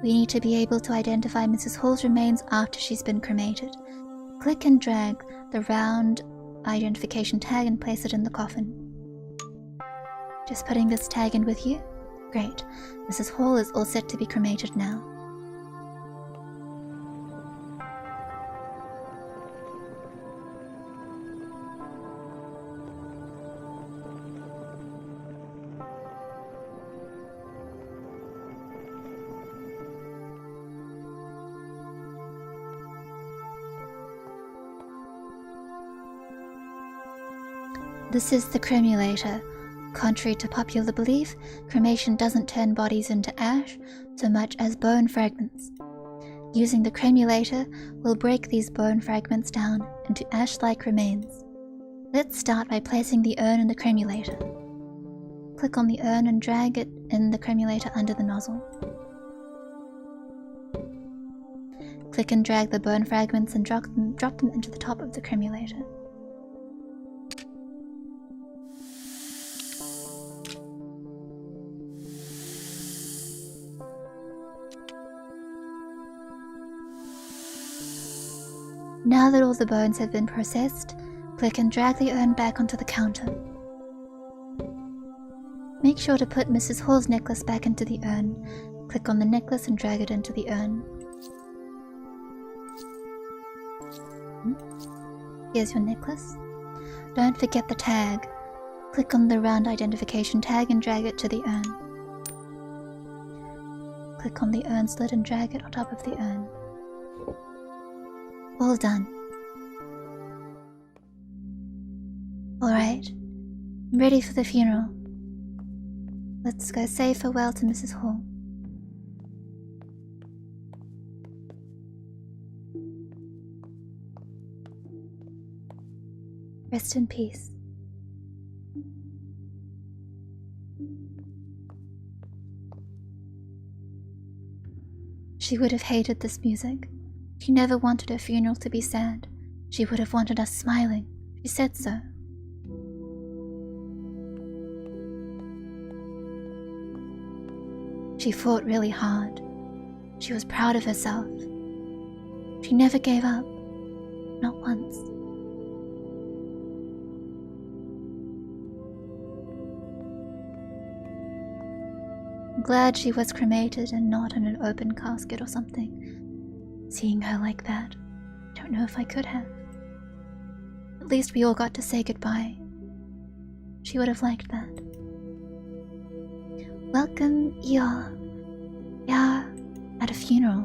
We need to be able to identify Mrs. Hall's remains after she's been cremated. Click and drag the round identification tag and place it in the coffin. Just putting this tag in with you? Great. Mrs. Hall is all set to be cremated now. This is the cremulator. Contrary to popular belief, cremation doesn't turn bodies into ash so much as bone fragments. Using the cremulator, we'll break these bone fragments down into ash-like remains. Let's start by placing the urn in the cremulator. Click on the urn and drag it in the cremulator under the nozzle. Click and drag the bone fragments and drop them into the top of the cremulator. Now that all the bones have been processed, click and drag the urn back onto the counter. Make sure to put Mrs. Hall's necklace back into the urn. Click on the necklace and drag it into the urn. Here's your necklace. Don't forget the tag. Click on the round identification tag and drag it to the urn. Click on the urn slit and drag it on top of the urn. All done. Alright, I'm ready for the funeral. Let's go say farewell to Mrs. Hall. Rest in peace. She would have hated this music. She never wanted her funeral to be sad. She would have wanted us smiling. She said so. She fought really hard. She was proud of herself. She never gave up. Not once. I'm glad she was cremated and not in an open casket or something. Seeing her like that, I don't know if I could have. At least we all got to say goodbye. She would have liked that. Welcome, y'all. We are at a funeral.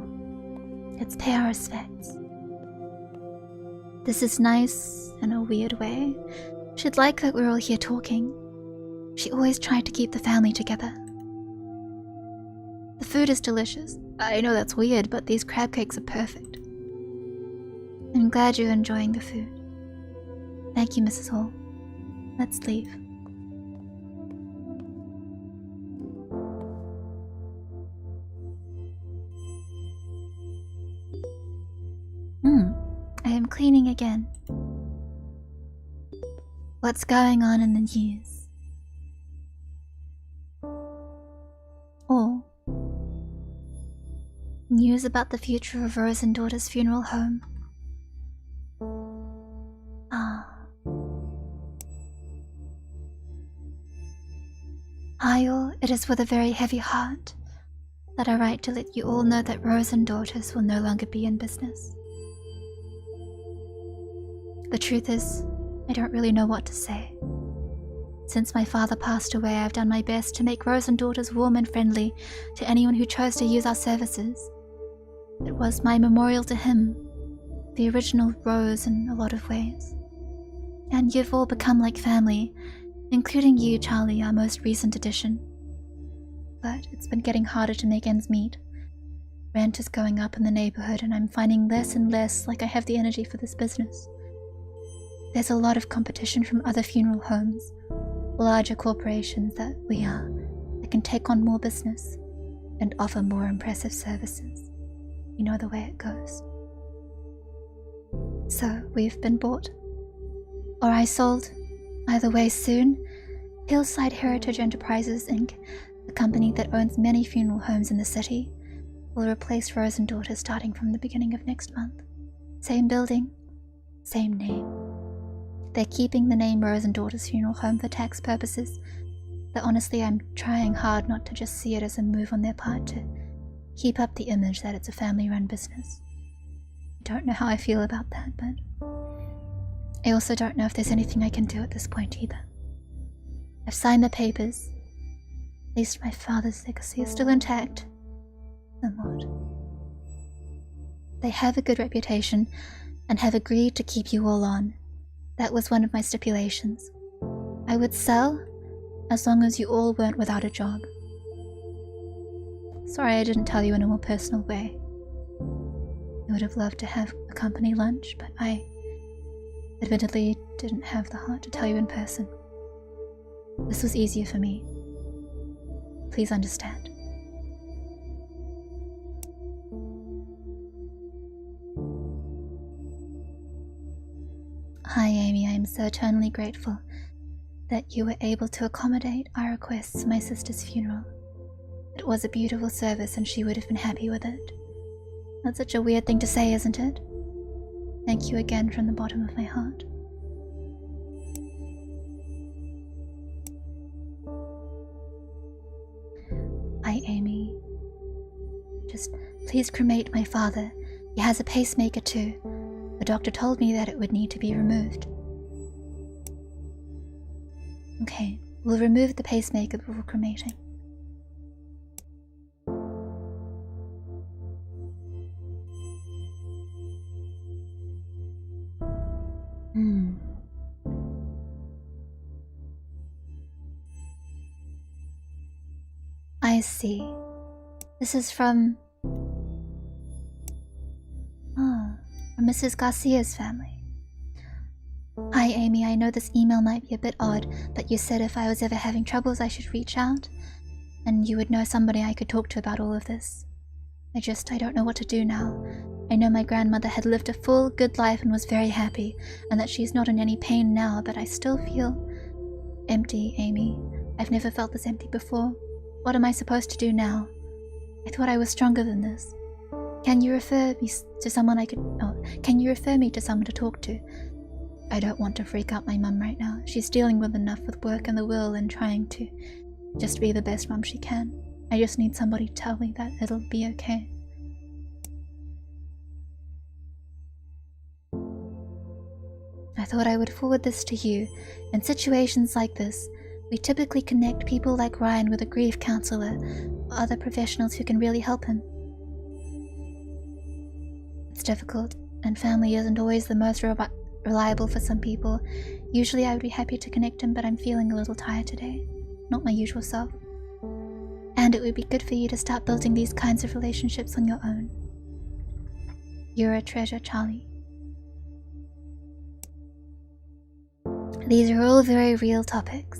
Let's pay our respects. This is nice in a weird way. She'd like that we're all here talking. She always tried to keep the family together. The food is delicious. I know that's weird, but these crab cakes are perfect. I'm glad you're enjoying the food. Thank you, Mrs. Hall. Let's leave. I am cleaning again. What's going on in the news? Oh. News about the future of Rose and Daughter's funeral home. Ayol, it is with a very heavy heart that I write to let you all know that Rose and Daughters will no longer be in business. The truth is, I don't really know what to say. Since my father passed away, I've done my best to make Rose and Daughters warm and friendly to anyone who chose to use our services. It was my memorial to him, the original Rose in a lot of ways. And you've all become like family, including you, Charlie, our most recent addition. But it's been getting harder to make ends meet. Rent is going up in the neighborhood and I'm finding less and less like I have the energy for this business. There's a lot of competition from other funeral homes, larger corporations that can take on more business and offer more impressive services. You know the way it goes. So we've been bought. Or I sold. Either way, soon, Hillside Heritage Enterprises, Inc., a company that owns many funeral homes in the city, will replace Rose and Daughter starting from the beginning of next month. Same building, same name. They're keeping the name Rose and Daughter's Funeral Home for tax purposes, but honestly I'm trying hard not to just see it as a move on their part to keep up the image that it's a family-run business. I don't know how I feel about that, but I also don't know if there's anything I can do at this point either. I've signed the papers. At least my father's legacy is still intact. Somewhat. They have a good reputation and have agreed to keep you all on. That was one of my stipulations. I would sell as long as you all weren't without a job. Sorry I didn't tell you in a more personal way. I would have loved to have a company lunch, but I admittedly didn't have the heart to tell you in person. This was easier for me. Please understand. Hi Amy, I am so eternally grateful that you were able to accommodate our requests for my sister's funeral. It was a beautiful service and she would have been happy with it. That's such a weird thing to say, isn't it? Thank you again from the bottom of my heart. Hi Amy. Just please cremate my father. He has a pacemaker too. The doctor told me that it would need to be removed. Okay, we'll remove the pacemaker before cremating. I see. This is from Mrs. Garcia's family. Hi Amy, I know this email might be a bit odd, but you said if I was ever having troubles I should reach out, and you would know somebody I could talk to about all of this. I don't know what to do now. I know my grandmother had lived a full, good life and was very happy, and that she's not in any pain now, but I still feel empty, Amy. I've never felt this empty before. What am I supposed to do now? I thought I was stronger than this. Can you refer me to someone can you refer me to someone to talk to? I don't want to freak out my mum right now. She's dealing with enough with work and the will and trying to just be the best mum she can. I just need somebody to tell me that it'll be okay. I thought I would forward this to you. In situations like this, we typically connect people like Ryan with a grief counselor or other professionals who can really help him. It's difficult, and family isn't always the most reliable for some people. Usually I would be happy to connect him, but I'm feeling a little tired today. Not my usual self. And it would be good for you to start building these kinds of relationships on your own. You're a treasure, Charlie. These are all very real topics.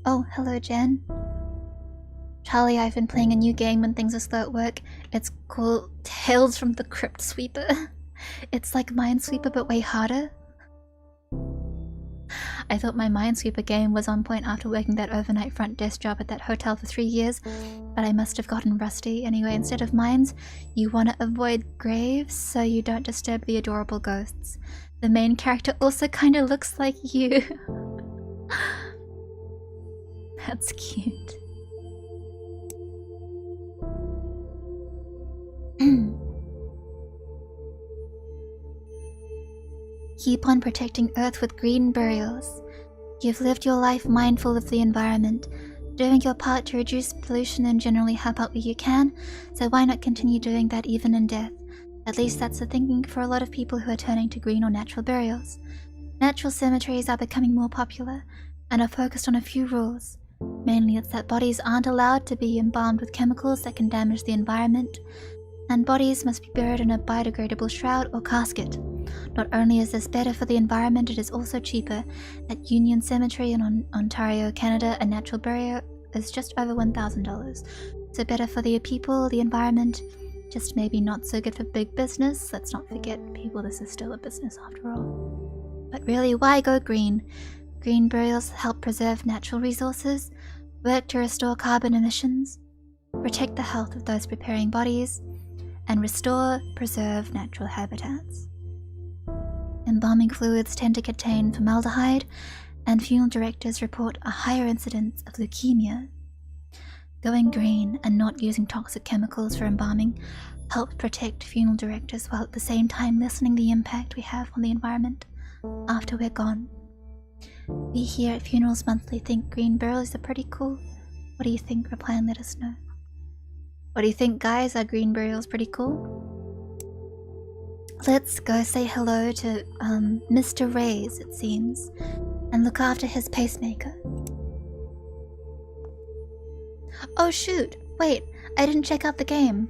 Oh, hello, Jen. Charlie, I've been playing a new game when things are slow at work. It's called Tales from the Crypt Sweeper. It's like Minesweeper, but way harder. I thought my Minesweeper game was on point after working that overnight front desk job at that hotel for 3 years, but I must have gotten rusty. Anyway, instead of mines, you want to avoid graves so you don't disturb the adorable ghosts. The main character also kind of looks like you. That's cute. Keep on protecting Earth with green burials. You've lived your life mindful of the environment, doing your part to reduce pollution and generally help out where you can, so why not continue doing that even in death? At least that's the thinking for a lot of people who are turning to green or natural burials. Natural cemeteries are becoming more popular, and are focused on a few rules. Mainly it's that bodies aren't allowed to be embalmed with chemicals that can damage the environment, and bodies must be buried in a biodegradable shroud or casket. Not only is this better for the environment, it is also cheaper. At Union Cemetery in Ontario, Canada, a natural burial is just over $1,000. So better for the people, the environment, just maybe not so good for big business. Let's not forget, people, this is still a business after all. But really, why go green? Green burials help preserve natural resources, work to restore carbon emissions, protect the health of those preparing bodies, and restore, preserve natural habitats. Embalming fluids tend to contain formaldehyde, and funeral directors report a higher incidence of leukemia. Going green and not using toxic chemicals for embalming helps protect funeral directors while at the same time lessening the impact we have on the environment after we're gone. We here at Funerals Monthly think green burials are pretty cool. What do you think? Reply and let us know. What do you think, guys? Are green burials pretty cool? Let's go say hello to Mr. Reyes, it seems, and look after his pacemaker. Oh shoot! Wait, I didn't check out the game.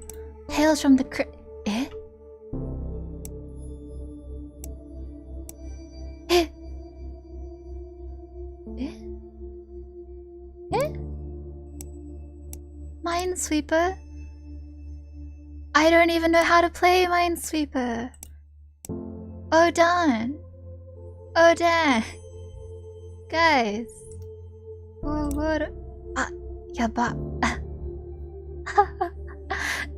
Tales from the Crypt. Eh? Eh? Eh? Eh? Minesweeper? I don't even know how to play Minesweeper. Oh darn. Oh dang. Guys. What? Yeah, but.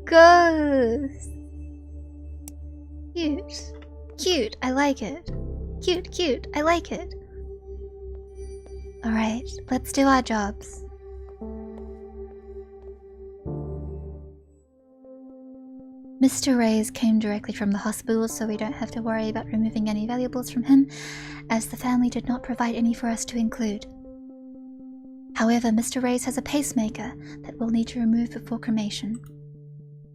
Ghost. Cute. Cute, I like it. Cute, I like it. Alright, let's do our jobs. Mr. Reyes came directly from the hospital, so we don't have to worry about removing any valuables from him, as the family did not provide any for us to include. However, Mr. Reyes has a pacemaker that we'll need to remove before cremation.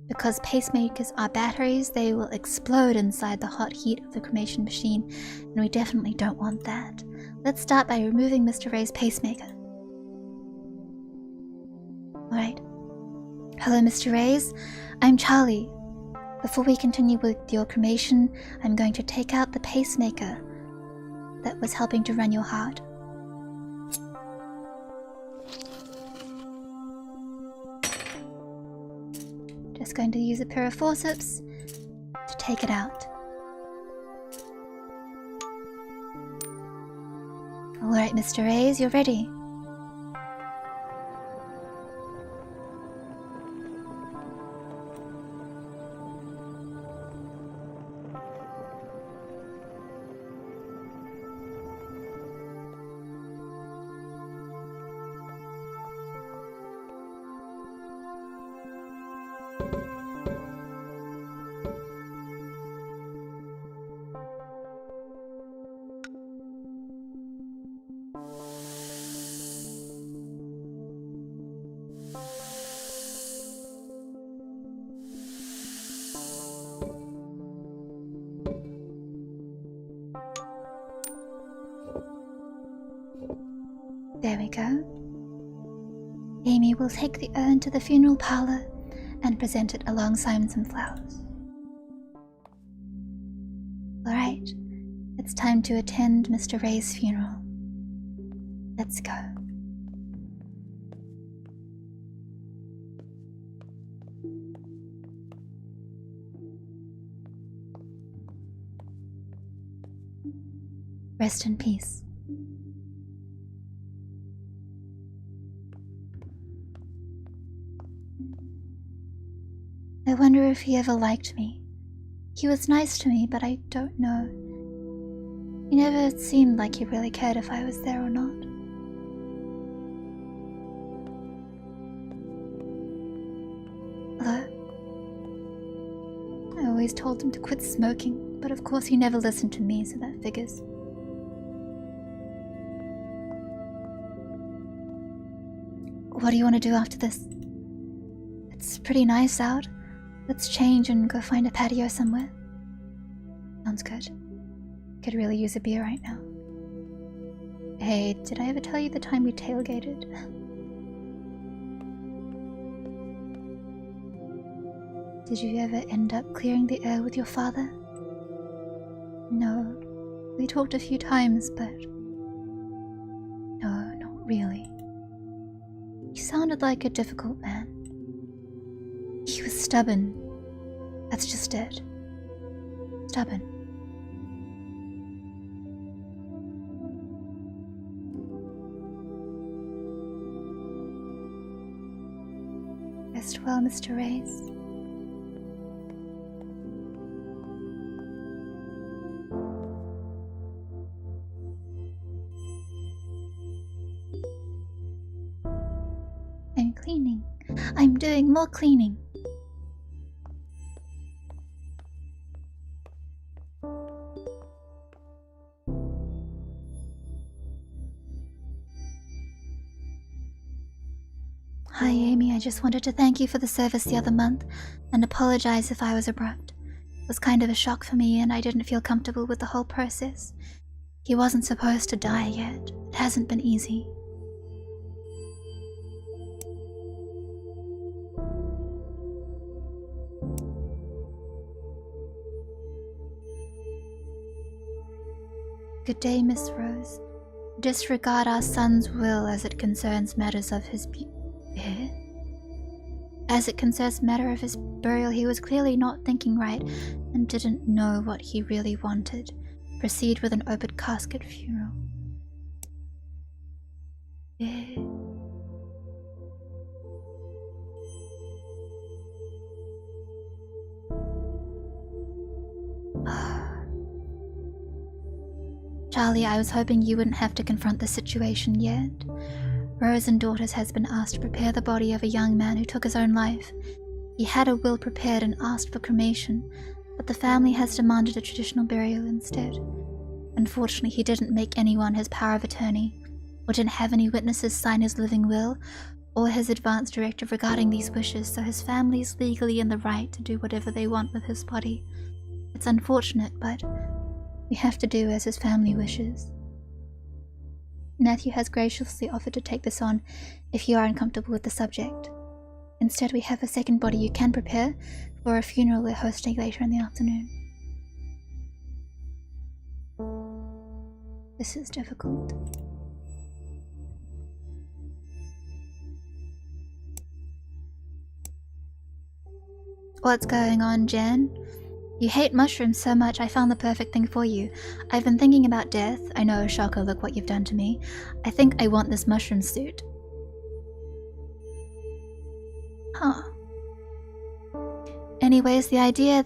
Because pacemakers are batteries, they will explode inside the hot heat of the cremation machine, and we definitely don't want that. Let's start by removing Mr. Reyes' pacemaker. Alright. Hello, Mr. Reyes. I'm Charlie. Before we continue with your cremation, I'm going to take out the pacemaker that was helping to run your heart. Just going to use a pair of forceps to take it out. Alright, Mr. Reyes, you're ready. go. Amy will take the urn to the funeral parlor and present it alongside some flowers. Alright, it's time to attend Mr. Ray's funeral. Let's go. Rest in peace. I wonder if he ever liked me. He was nice to me, but I don't know. He never seemed like he really cared if I was there or not. Hello? I always told him to quit smoking, but of course he never listened to me, so that figures. What do you want to do after this? It's pretty nice out. Let's change and go find a patio somewhere. Sounds good. Could really use a beer right now. Hey, did I ever tell you the time we tailgated? Did you ever end up clearing the air with your father? No. We talked a few times, but... no, not really. He sounded like a difficult man. He was stubborn. That's just it. Stubborn. Rest well, Mr. Reyes. I'm cleaning. I'm doing more cleaning. Hi Amy, I just wanted to thank you for the service the other month and apologize if I was abrupt. It was kind of a shock for me and I didn't feel comfortable with the whole process. He wasn't supposed to die yet. It hasn't been easy. Good day, Miss Rose. Disregard our son's will as it concerns matters of his As it concerns matter of his burial, he was clearly not thinking right and didn't know what he really wanted. Proceed with an open casket funeral. Charlie, I was hoping you wouldn't have to confront the situation yet. Rose and Daughters has been asked to prepare the body of a young man who took his own life. He had a will prepared and asked for cremation, but the family has demanded a traditional burial instead. Unfortunately, he didn't make anyone his power of attorney, or didn't have any witnesses sign his living will, or his advance directive regarding these wishes, so his family is legally in the right to do whatever they want with his body. It's unfortunate, but we have to do as his family wishes. Matthew has graciously offered to take this on if you are uncomfortable with the subject. Instead, we have a second body you can prepare for a funeral we're hosting later in the afternoon. This is difficult. What's going on, Jen? You hate mushrooms so much, I found the perfect thing for you. I've been thinking about death. I know, shocker, look what you've done to me. I think I want this mushroom suit. Huh. Anyways, the idea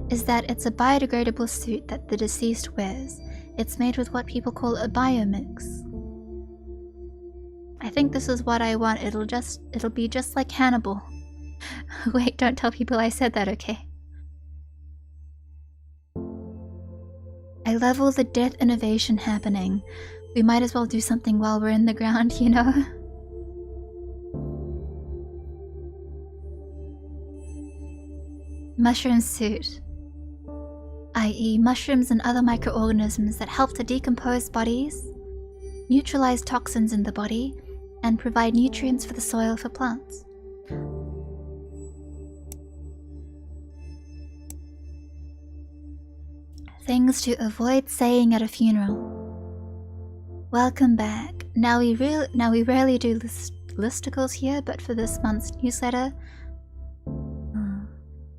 is that it's a biodegradable suit that the deceased wears. It's made with what people call a biomix. I think this is what I want. It'll be just like Hannibal. Wait, don't tell people I said that, okay? I love all the death innovation happening. We might as well do something while we're in the ground, you know? Mushroom suit. I.e. mushrooms and other microorganisms that help to decompose bodies, neutralize toxins in the body, and provide nutrients for the soil for plants. Things to avoid saying at a funeral. Welcome back. Now we rarely do listicles here, but for this month's newsletter,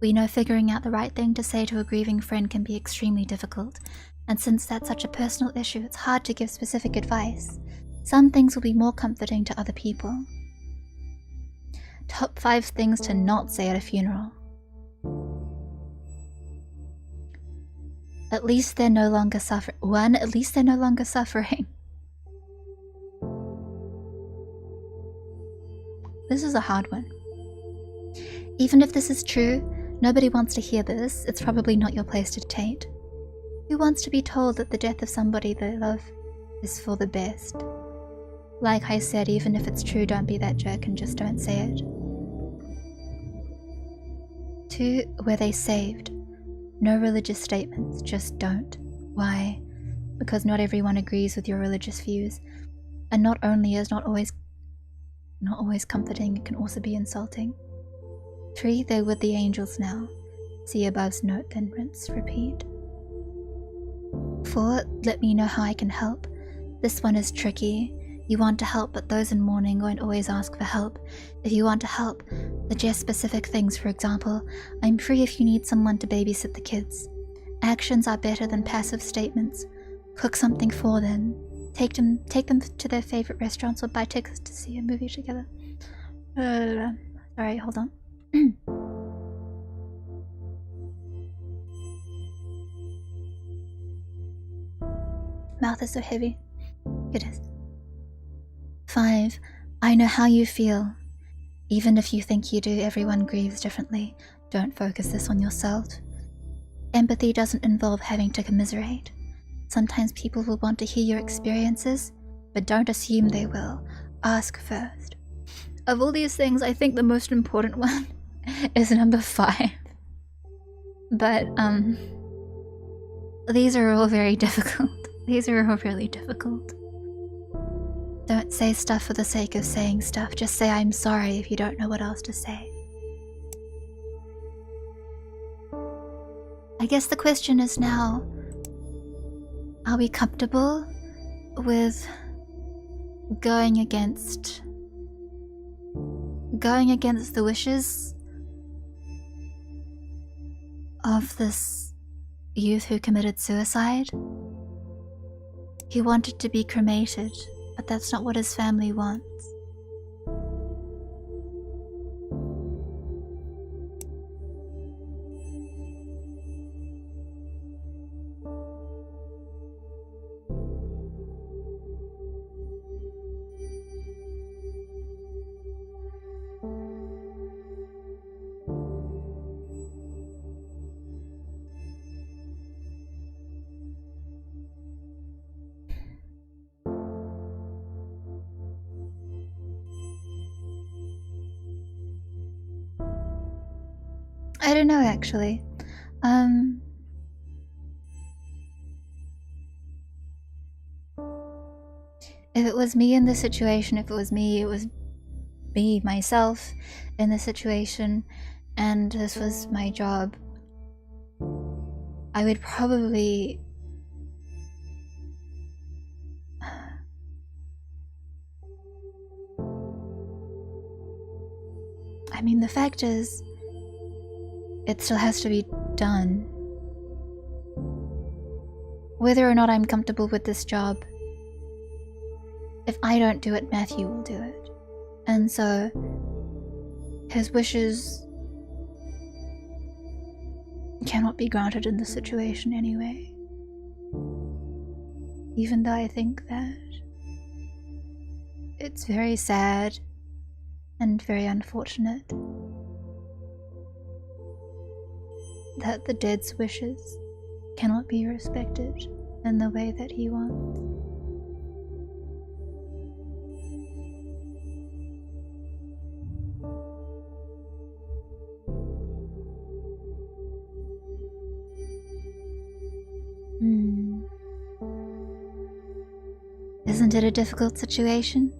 we know figuring out the right thing to say to a grieving friend can be extremely difficult, and since that's such a personal issue, it's hard to give specific advice. Some things will be more comforting to other people. Top 5 things to not say at a funeral. At least they're no longer suffering. At least they're no longer suffering. This is a hard one. Even if this is true, nobody wants to hear this. It's probably not your place to dictate. Who wants to be told that the death of somebody they love is for the best? Like I said, even if it's true, don't be that jerk and just don't say it. 2. Were they saved? No religious statements, just don't. Why? Because not everyone agrees with your religious views, and not only is not always comforting, it can also be insulting. 3. They're with the angels now. See above's note, then rinse, repeat. 4. Let me know how I can help. This one is tricky. You want to help, but those in mourning won't always ask for help. If you want to help, suggest specific things. For example, I'm free if you need someone to babysit the kids. Actions are better than passive statements. Cook something for them. Take them to their favorite restaurants or buy tickets to see a movie together. Sorry, hold on. Mouth is so heavy. It is. 5. I know how you feel. Even if you think you do, everyone grieves differently. Don't focus this on yourself. Empathy doesn't involve having to commiserate. Sometimes people will want to hear your experiences, but don't assume they will. Ask first. Of all these things, I think the most important one is number 5. But, these are all very difficult. These are all really difficult. Don't say stuff for the sake of saying stuff. Just say I'm sorry if you don't know what else to say. I guess the question is now, are we comfortable with going against the wishes of this youth who committed suicide? He wanted to be cremated, but that's not what his family wants. I don't know, actually. If it was me in this situation, it was me myself in this situation, and this was my job, I would probably... I mean, the fact is, it still has to be done. Whether or not I'm comfortable with this job, if I don't do it, Matthew will do it. And so, his wishes cannot be granted in this situation anyway. Even though I think that it's very sad and very unfortunate that the dead's wishes cannot be respected in the way that he wants. Isn't it a difficult situation?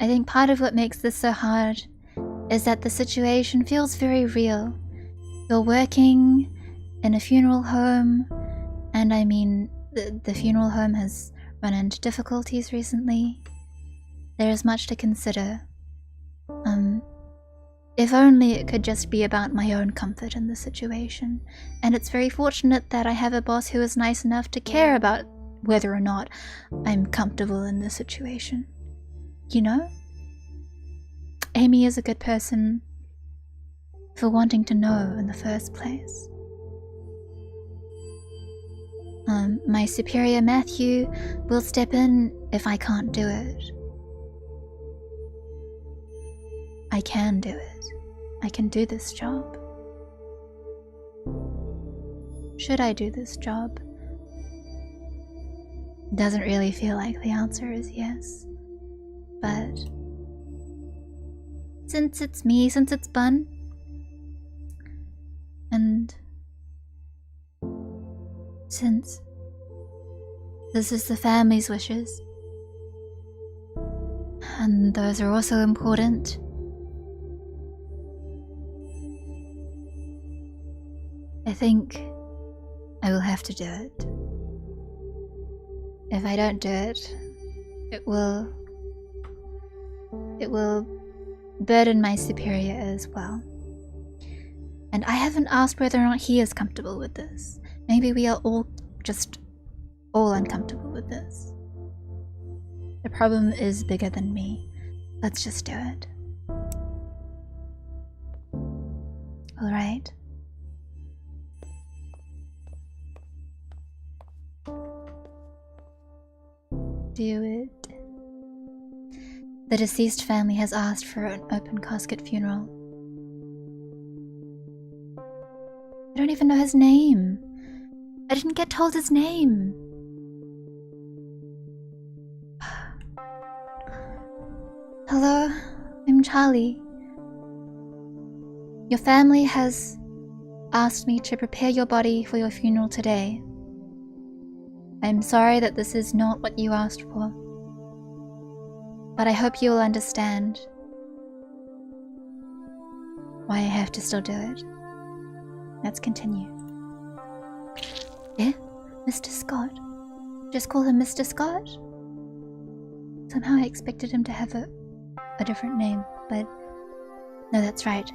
I think part of what makes this so hard is that the situation feels very real. You're working in a funeral home, and I mean, the funeral home has run into difficulties recently. There is much to consider. If only it could just be about my own comfort in the situation. And it's very fortunate that I have a boss who is nice enough to care about whether or not I'm comfortable in the situation. You know? Amy is a good person for wanting to know in the first place. My superior Matthew will step in if I can't do it. I can do it. I can do this job. Should I do this job? Doesn't really feel like the answer is yes. But since it's me, since it's Bun, and since this is the family's wishes, and those are also important, I think I will have to do it. If I don't do it, it will burden my superior as well. And I haven't asked whether or not he is comfortable with this. Maybe we are all uncomfortable with this. The problem is bigger than me. Let's just do it. Alright. Do it. The deceased family has asked for an open casket funeral. I don't even know his name. I didn't get told his name. Hello, I'm Charlie. Your family has asked me to prepare your body for your funeral today. I'm sorry that this is not what you asked for, but I hope you will understand why I have to still do it. Let's continue. Yeah? Mr. Scott? Just call him Mr. Scott? Somehow I expected him to have a different name, but no, that's right.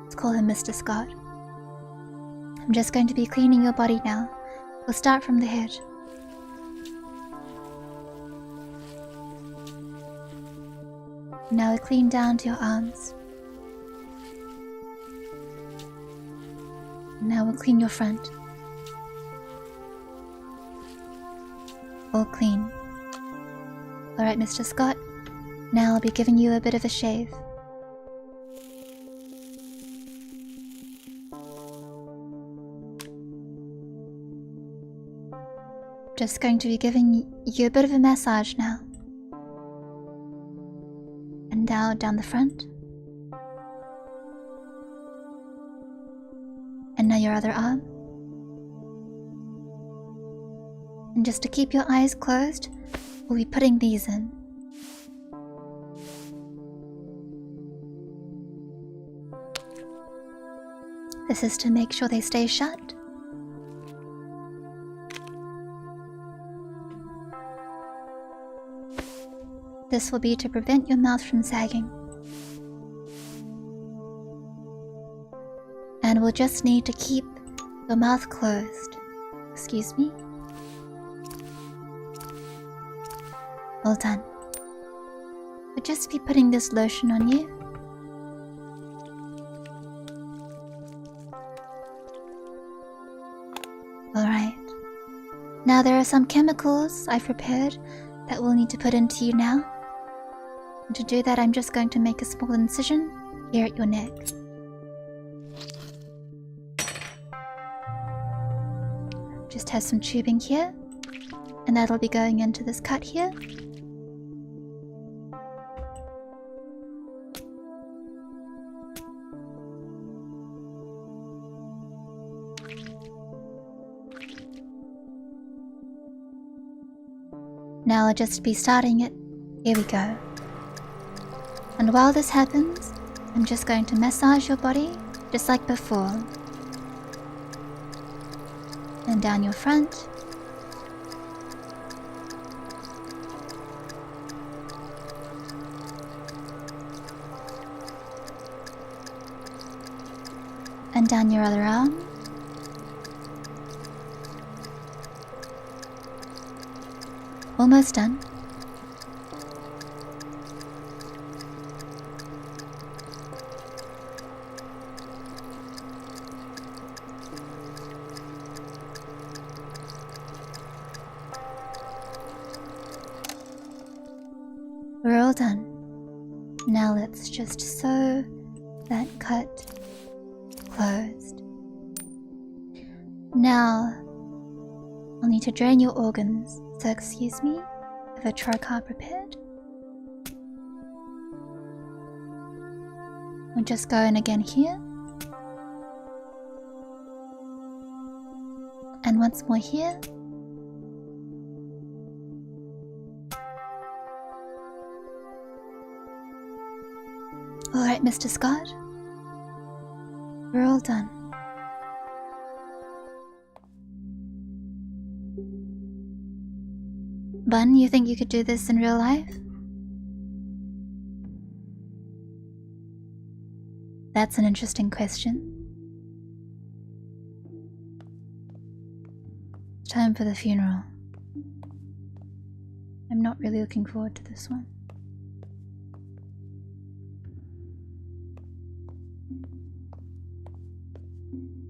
Let's call him Mr. Scott. I'm just going to be cleaning your body now. We'll start from the head. Now we'll clean down to your arms. Now we'll clean your front. All clean. Alright, Mr. Scott. Now I'll be giving you a bit of a shave. Just going to be giving you a bit of a massage now. And now down the front. And now your other arm. And just to keep your eyes closed, we'll be putting these in. This is to make sure they stay shut. This will be to prevent your mouth from sagging. And we'll just need to keep your mouth closed. Excuse me? Well done. We'll just be putting this lotion on you. Alright. Now there are some chemicals I've prepared that we'll need to put into you now. And to do that, I'm just going to make a small incision here at your neck. Just have some tubing here, and that'll be going into this cut here. Now I'll just be starting it Here we go. And while this happens, I'm just going to massage your body just like before. And down your front. And down your other arm. Almost done. We're all done. Now let's just sew that cut closed. Now, I'll need to drain your organs, so excuse me if a trocar prepared. We'll just go in again here. And once more here. Alright, Mr. Scott. We're all done. Bun, you think you could do this in real life? That's an interesting question. It's time for the funeral. I'm not really looking forward to this one.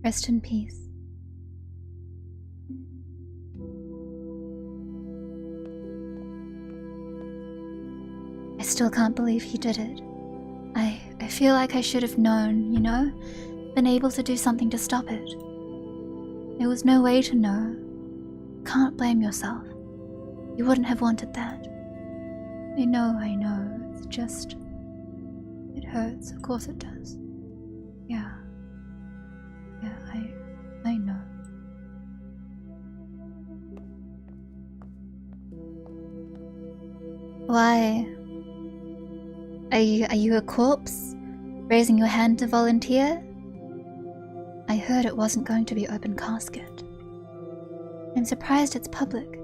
Rest in peace. I still can't believe he did it. I feel like I should have known, you know? Been able to do something to stop it. There was no way to know. Can't blame yourself. You wouldn't have wanted that. I know. It's just... It hurts, of course it does. Yeah, I know. Why? Are you a corpse? Raising your hand to volunteer? I heard it wasn't going to be open casket. I'm surprised it's public.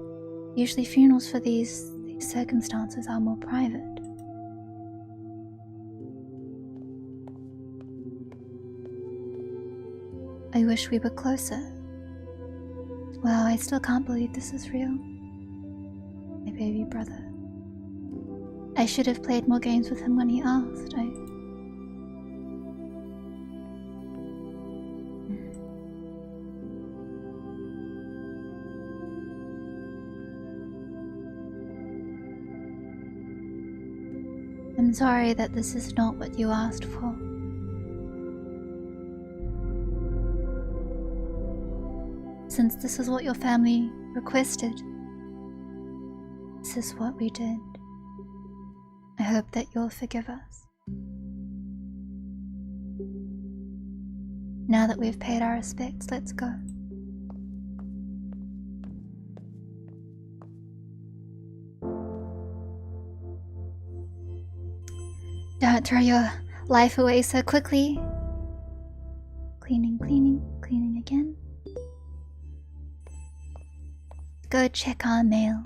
Usually funerals for these circumstances are more private. I wish we were closer. Wow, I still can't believe this is real. My baby brother. I should have played more games with him when he asked. I'm sorry that this is not what you asked for. Since this is what your family requested, this is what we did. I hope that you'll forgive us. Now that we've paid our respects, let's go. Don't throw your life away so quickly. Cleaning again. Go check our mail.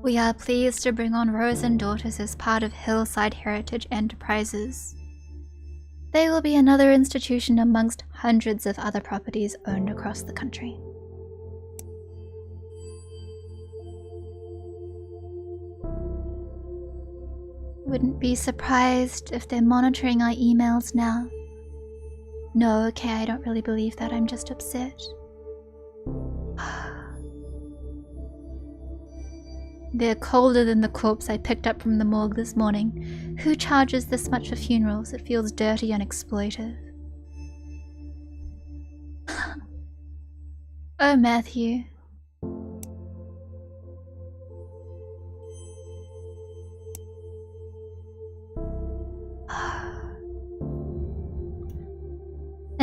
We are pleased to bring on Rose and Daughters as part of Hillside Heritage Enterprises. They will be another institution amongst hundreds of other properties owned across the country. Wouldn't be surprised if they're monitoring our emails now. No, okay, I don't really believe that, I'm just upset. They're colder than the corpse I picked up from the morgue this morning. Who charges this much for funerals? It feels dirty and exploitive. Oh, Matthew.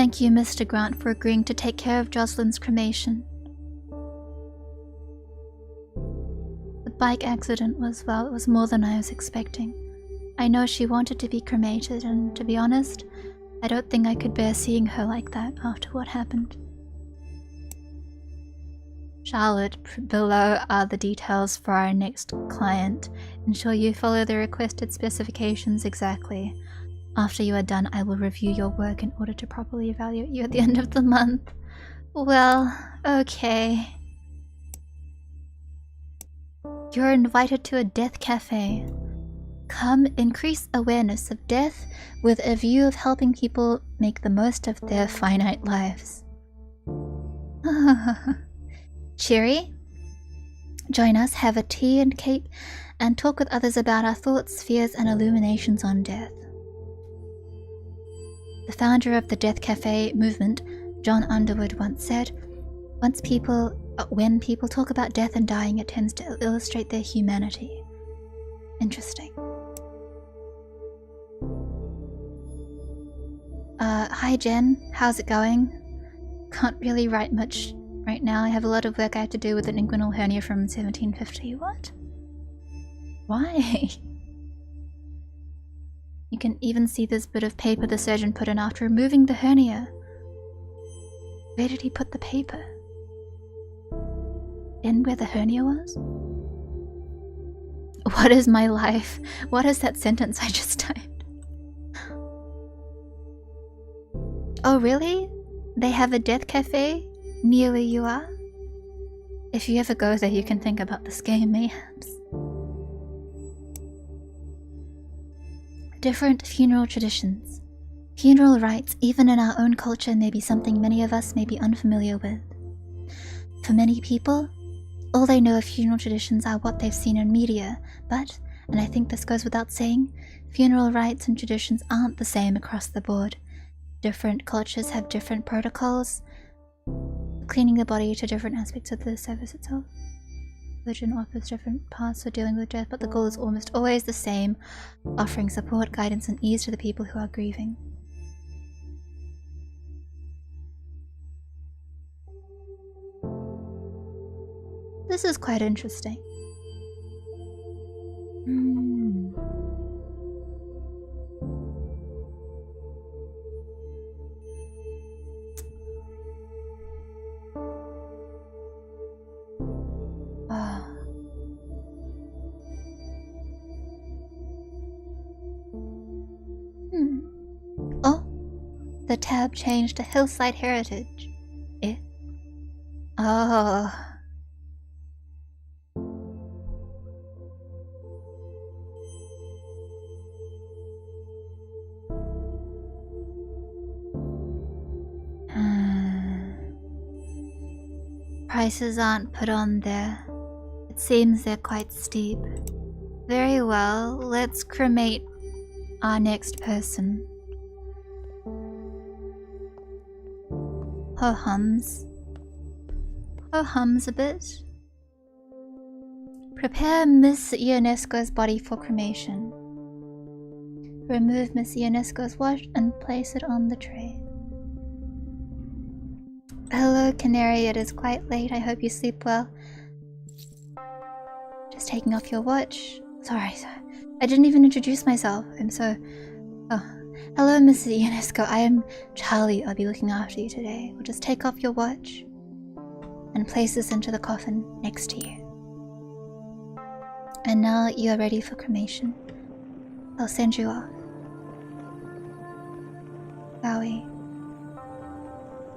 Thank you, Mr. Grant, for agreeing to take care of Jocelyn's cremation. The bike accident was, well, it was more than I was expecting. I know she wanted to be cremated, and to be honest, I don't think I could bear seeing her like that after what happened. Charlotte, below are the details for our next client. Ensure you follow the requested specifications exactly. After you are done, I will review your work in order to properly evaluate you at the end of the month. Well, okay. You're invited to a death cafe. Come increase awareness of death with a view of helping people make the most of their finite lives. Cheery? Join us, have a tea and cake, and talk with others about our thoughts, fears, and illuminations on death. The founder of the Death Cafe movement, John Underwood, once said, when people talk about death and dying, it tends to illustrate their humanity. Interesting. Hi Jen, how's it going? Can't really write much right now. I have a lot of work I have to do with an inguinal hernia from 1750. What? Why? You can even see this bit of paper the surgeon put in after removing the hernia. Where did he put the paper? In where the hernia was? What is my life? What is that sentence I just typed? Oh really? They have a death cafe near where you are? If you ever go there, you can think about this game, mayhaps. Different funeral traditions. Funeral rites, even in our own culture, may be something many of us may be unfamiliar with. For many people, all they know of funeral traditions are what they've seen in media, but, and I think this goes without saying, funeral rites and traditions aren't the same across the board. Different cultures have different protocols, cleaning the body to different aspects of the service itself. Religion offers different paths for dealing with death, but the goal is almost always the same, offering support, guidance, and ease to the people who are grieving. This is quite interesting. Oh, the tab changed to Hillside Heritage. Eh? Oh. Prices aren't put on there. It seems they're quite steep. Very well, let's cremate our next person. Ho-hums. Ho-hums a bit. Prepare Miss Ionesco's body for cremation. Remove Miss Ionesco's watch and place it on the tray. Hello, Canary. It is quite late. I hope you sleep well. Just taking off your watch. Sorry. I didn't even introduce myself. I'm so... Oh. Hello, Mrs. Ionesco. I am Charlie. I'll be looking after you today. We'll just take off your watch and place this into the coffin next to you. And now you are ready for cremation. I'll send you off. Bowie.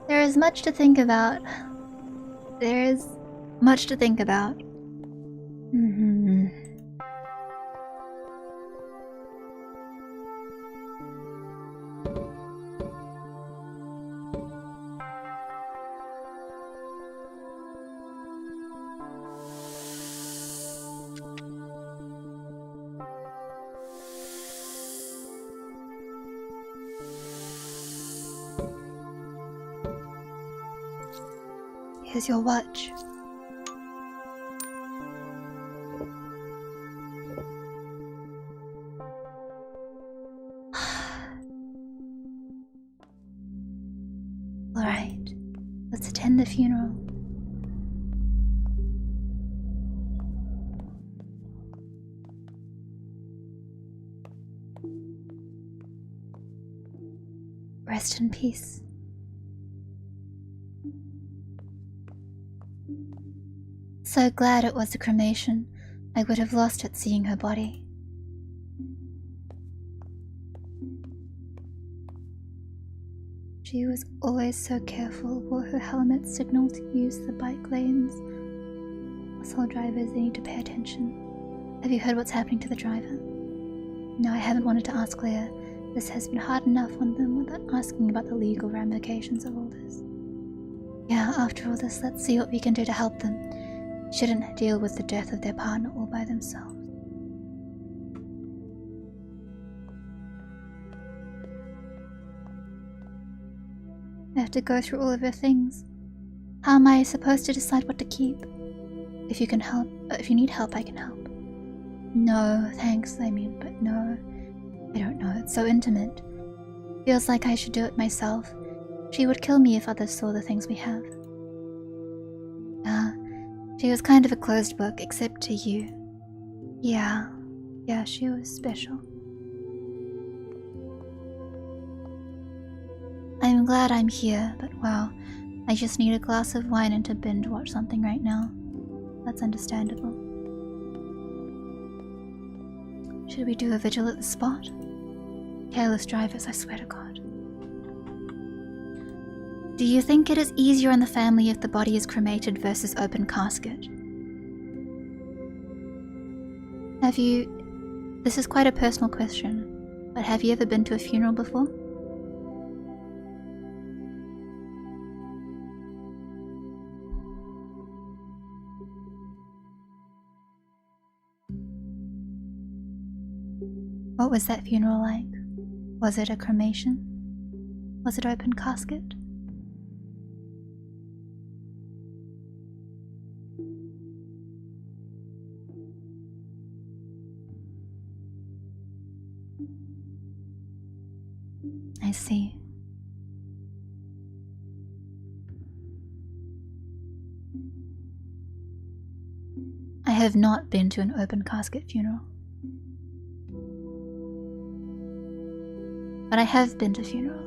There is much to think about. There is much to think about. Here's your watch. Alright, let's attend the funeral. Rest in peace. So glad it was a cremation. I would have lost it seeing her body. She was always so careful, wore her helmet, signaled to use the bike lanes. Asshole drivers, they need to pay attention. Have you heard what's happening to the driver? No, I haven't wanted to ask Leah. This has been hard enough on them without asking about the legal ramifications of all this. Yeah, after all this, let's see what we can do to help them. Shouldn't deal with the death of their partner all by themselves. I have to go through all of her things. How am I supposed to decide what to keep? If you need help, I can help. No, thanks, but no. I don't know, it's so intimate. Feels like I should do it myself. She would kill me if others saw the things we have. She was kind of a closed book, except to you. Yeah, she was special. I'm glad I'm here, but wow, I just need a glass of wine and to binge watch something right now. That's understandable. Should we do a vigil at the spot? Careless drivers, I swear to God. Do you think it is easier on the family if the body is cremated versus open casket? This is quite a personal question, but have you ever been to a funeral before? What was that funeral like? Was it a cremation? Was it open casket? I see. I have not been to an open casket funeral. But I have been to funerals.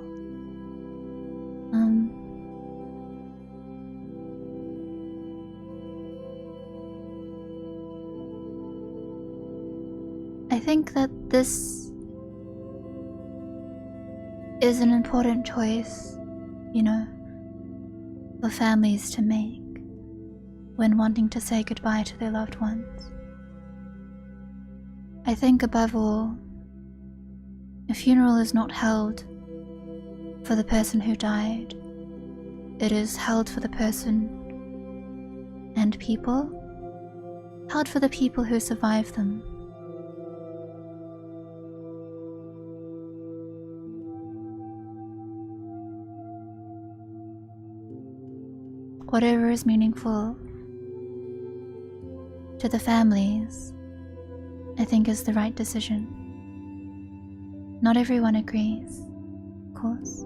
I think that this is an important choice, for families to make when wanting to say goodbye to their loved ones. I think above all, a funeral is not held for the person who died. It is held for the person and people, held for the people who survived them. Whatever is meaningful to the families, I think is the right decision. Not everyone agrees, of course.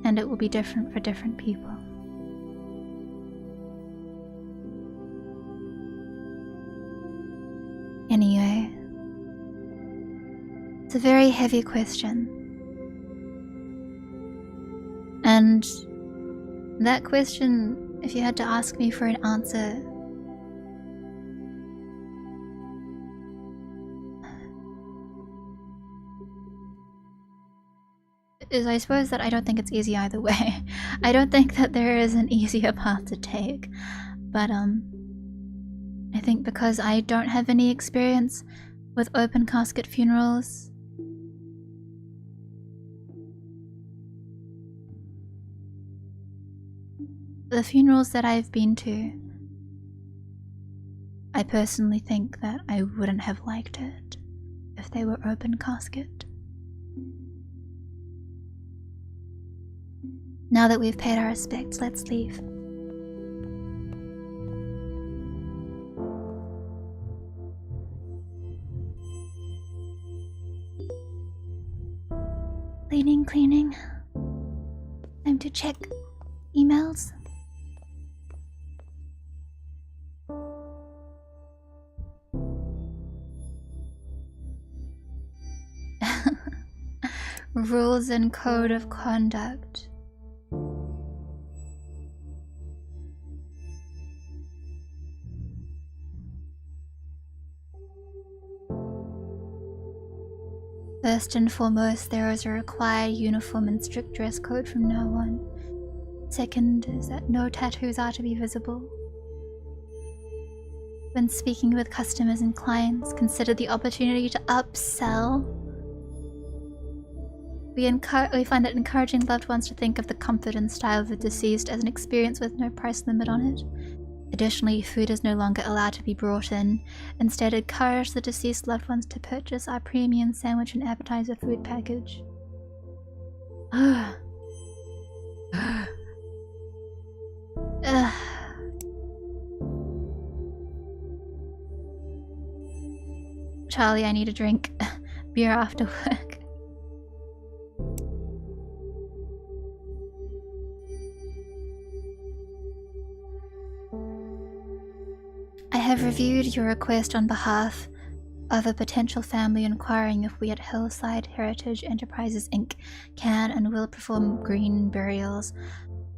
And it will be different for different people. Anyway, it's a very heavy question. And that question, if you had to ask me for an answer, is I suppose that I don't think it's easy either way. I don't think that there is an easier path to take. But I think because I don't have any experience with open casket funerals, the funerals that I've been to, I personally think that I wouldn't have liked it if they were open casket. Now that we've paid our respects, let's leave. Cleaning, cleaning. Time to check emails. Rules and code of conduct. First and foremost, there is a required uniform and strict dress code from now on. Second is that no tattoos are to be visible. When speaking with customers and clients, consider the opportunity to upsell. We find that encouraging loved ones to think of the comfort and style of the deceased as an experience with no price limit on it. Additionally, food is no longer allowed to be brought in. Instead, encourage the deceased loved ones to purchase our premium sandwich and appetizer food package. Charlie, I need a drink. Beer after work. I have reviewed your request on behalf of a potential family inquiring if we at Hillside Heritage Enterprises Inc. can and will perform green burials.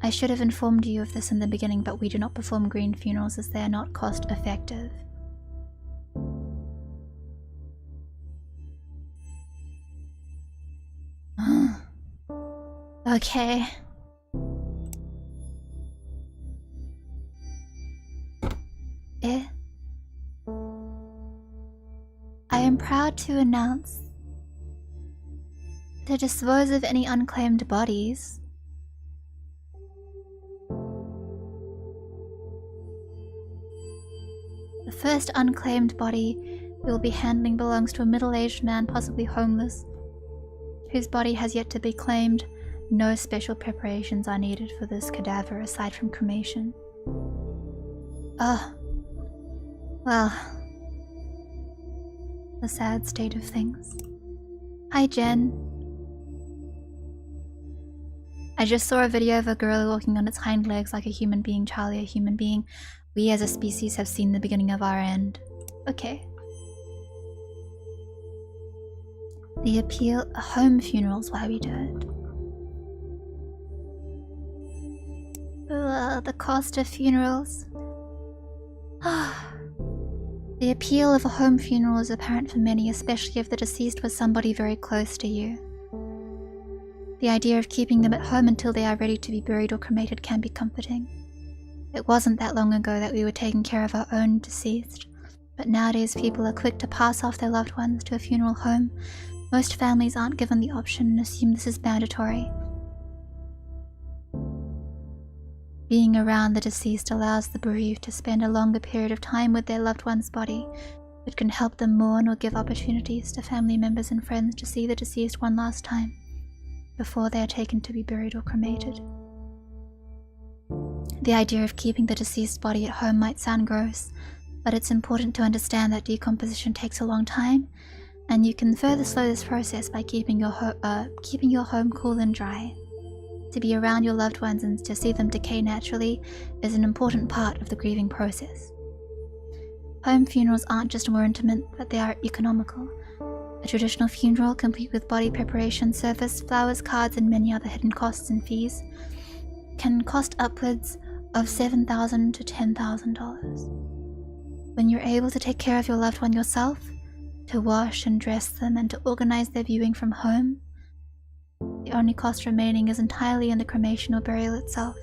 I should have informed you of this in the beginning, but we do not perform green funerals as they are not cost effective. Okay. I am proud to announce to dispose of any unclaimed bodies. The first unclaimed body we will be handling belongs to a middle-aged man, possibly homeless, whose body has yet to be claimed. No special preparations are needed for this cadaver aside from cremation. Oh. Well. The sad state of things. Hi, Jen. I just saw a video of a gorilla walking on its hind legs like a human being. Charlie, a human being. We as a species have seen the beginning of our end. Okay. The appeal... home funerals, why we do it. The cost of funerals. The appeal of a home funeral is apparent for many, especially if the deceased was somebody very close to you. The idea of keeping them at home until they are ready to be buried or cremated can be comforting. It wasn't that long ago that we were taking care of our own deceased, but nowadays people are quick to pass off their loved ones to a funeral home. Most families aren't given the option and assume this is mandatory. Being around the deceased allows the bereaved to spend a longer period of time with their loved one's body, which can help them mourn or give opportunities to family members and friends to see the deceased one last time before they are taken to be buried or cremated. The idea of keeping the deceased body at home might sound gross, but it's important to understand that decomposition takes a long time, and you can further slow this process by keeping your home cool and dry. To be around your loved ones and to see them decay naturally is an important part of the grieving process. Home funerals aren't just more intimate, but they are economical. A traditional funeral, complete with body preparation, service, flowers, cards, and many other hidden costs and fees, can cost upwards of $7,000 to $10,000. When you're able to take care of your loved one yourself, to wash and dress them, and to organize their viewing from home, the only cost remaining is entirely in the cremation or burial itself.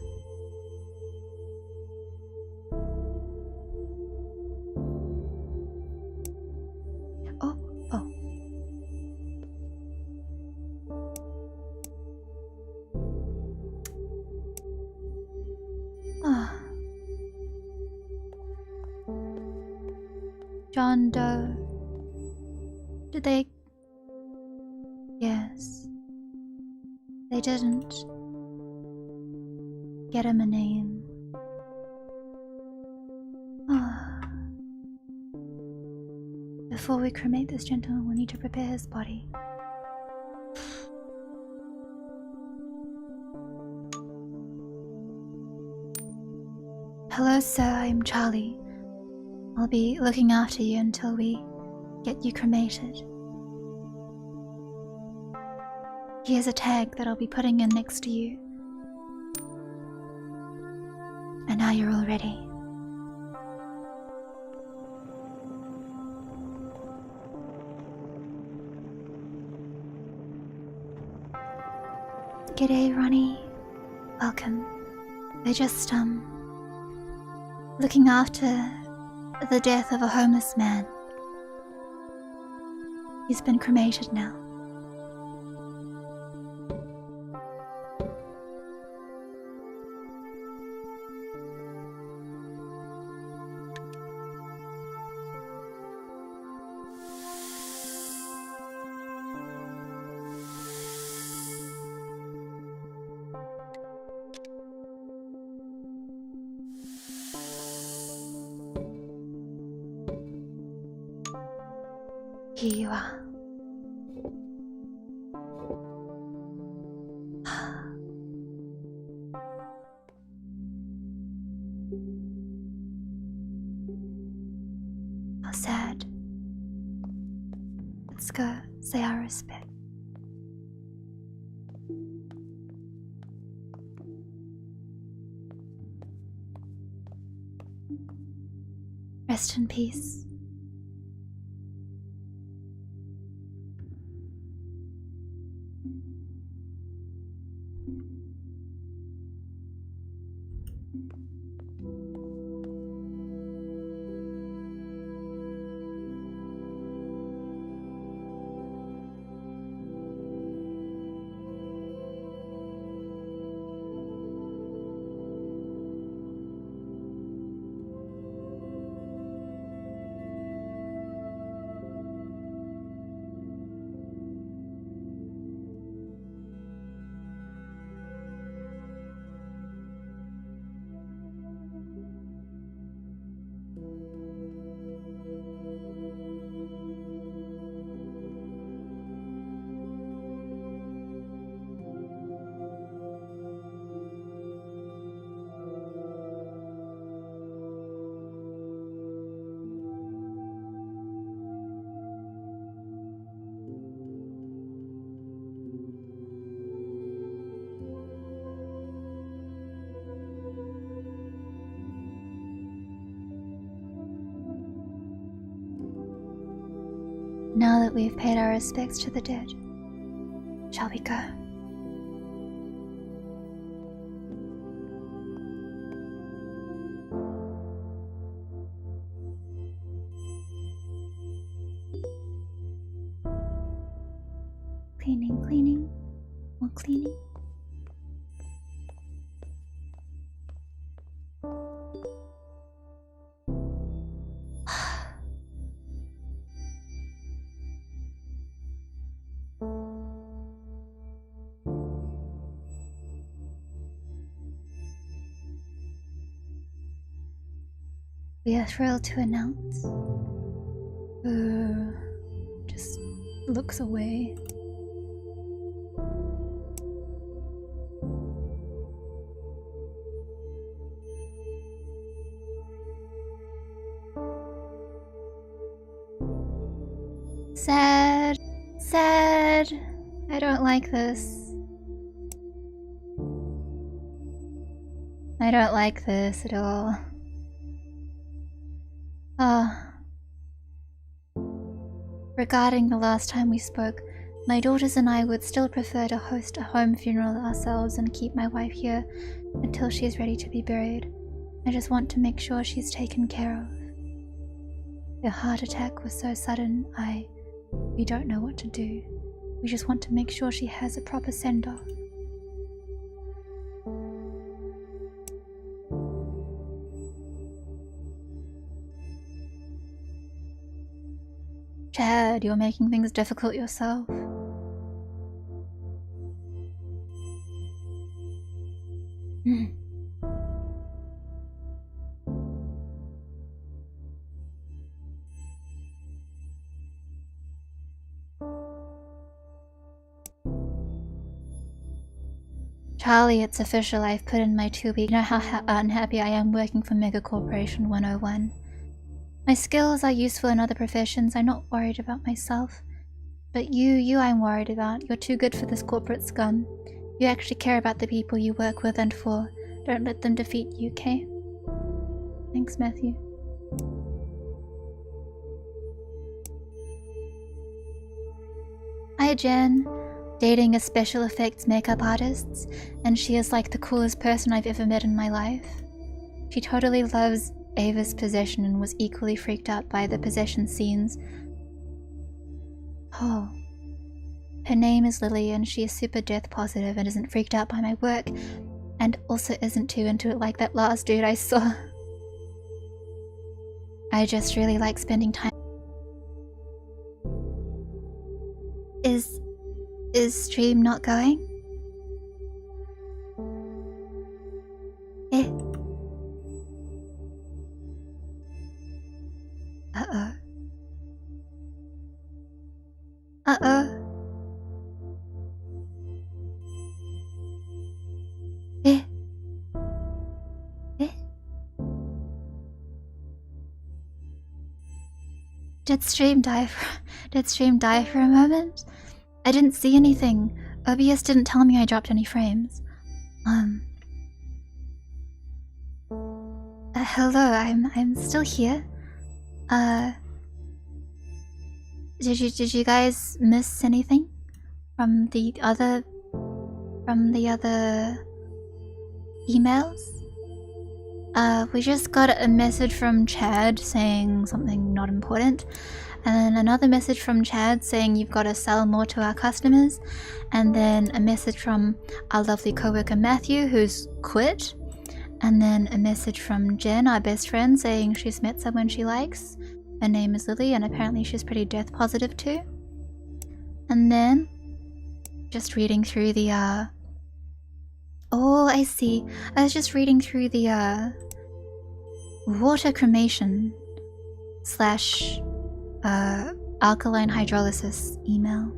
John Doe. Did they... Yes. They didn't get him a name. Before we cremate this gentleman, we'll need to prepare his body. Hello, sir, I'm Charlie. I'll be looking after you until we get you cremated. Here's a tag that I'll be putting in next to you. And now you're all ready. G'day, Ronnie. Welcome. We're just, looking after the death of a homeless man. He's been cremated now. Here you are. How sad. Let's go say our respect. Rest in peace. Now that we've paid our respects to the dead, shall we go? Cleaning, cleaning, more cleaning. We are thrilled to announce, just looks away. Sad, sad. I don't like this. I don't like this at all. Regarding the last time we spoke, my daughters and I would still prefer to host a home funeral ourselves and keep my wife here until she is ready to be buried. I just want to make sure she's taken care of. Her heart attack was so sudden, we don't know what to do. We just want to make sure she has a proper send-off. Chad, you're making things difficult yourself. Charlie, it's official. I've put in my 2 weeks. You know how unhappy I am working for Mega Corporation 101. My skills are useful in other professions. I'm not worried about myself. But you I'm worried about. You're too good for this corporate scum. You actually care about the people you work with and for. Don't let them defeat you, okay? Thanks, Matthew. Hi, Jen. Dating a special effects makeup artist, and she is like the coolest person I've ever met in my life. She totally loves Ava's possession and was equally freaked out by the possession scenes. Oh. Her name is Lily and she is super death positive and isn't freaked out by my work, and also isn't too into it like that last dude I saw. I just really like spending time. Is stream not going? Eh? Uh-oh. Uh-oh. Eh? Eh? Did stream die for a moment? I didn't see anything. OBS didn't tell me I dropped any frames. Hello, I'm still here. Did you guys miss anything from the other emails? We just got a message from Chad saying something not important, and then another message from Chad saying you've got to sell more to our customers, and then a message from our lovely coworker Matthew who's quit, and then a message from Jen, our best friend, saying she's met someone she likes. Her name is Lily, and apparently she's pretty death positive too. And then just reading through the oh, I see. I was just reading through the water cremation / alkaline hydrolysis email.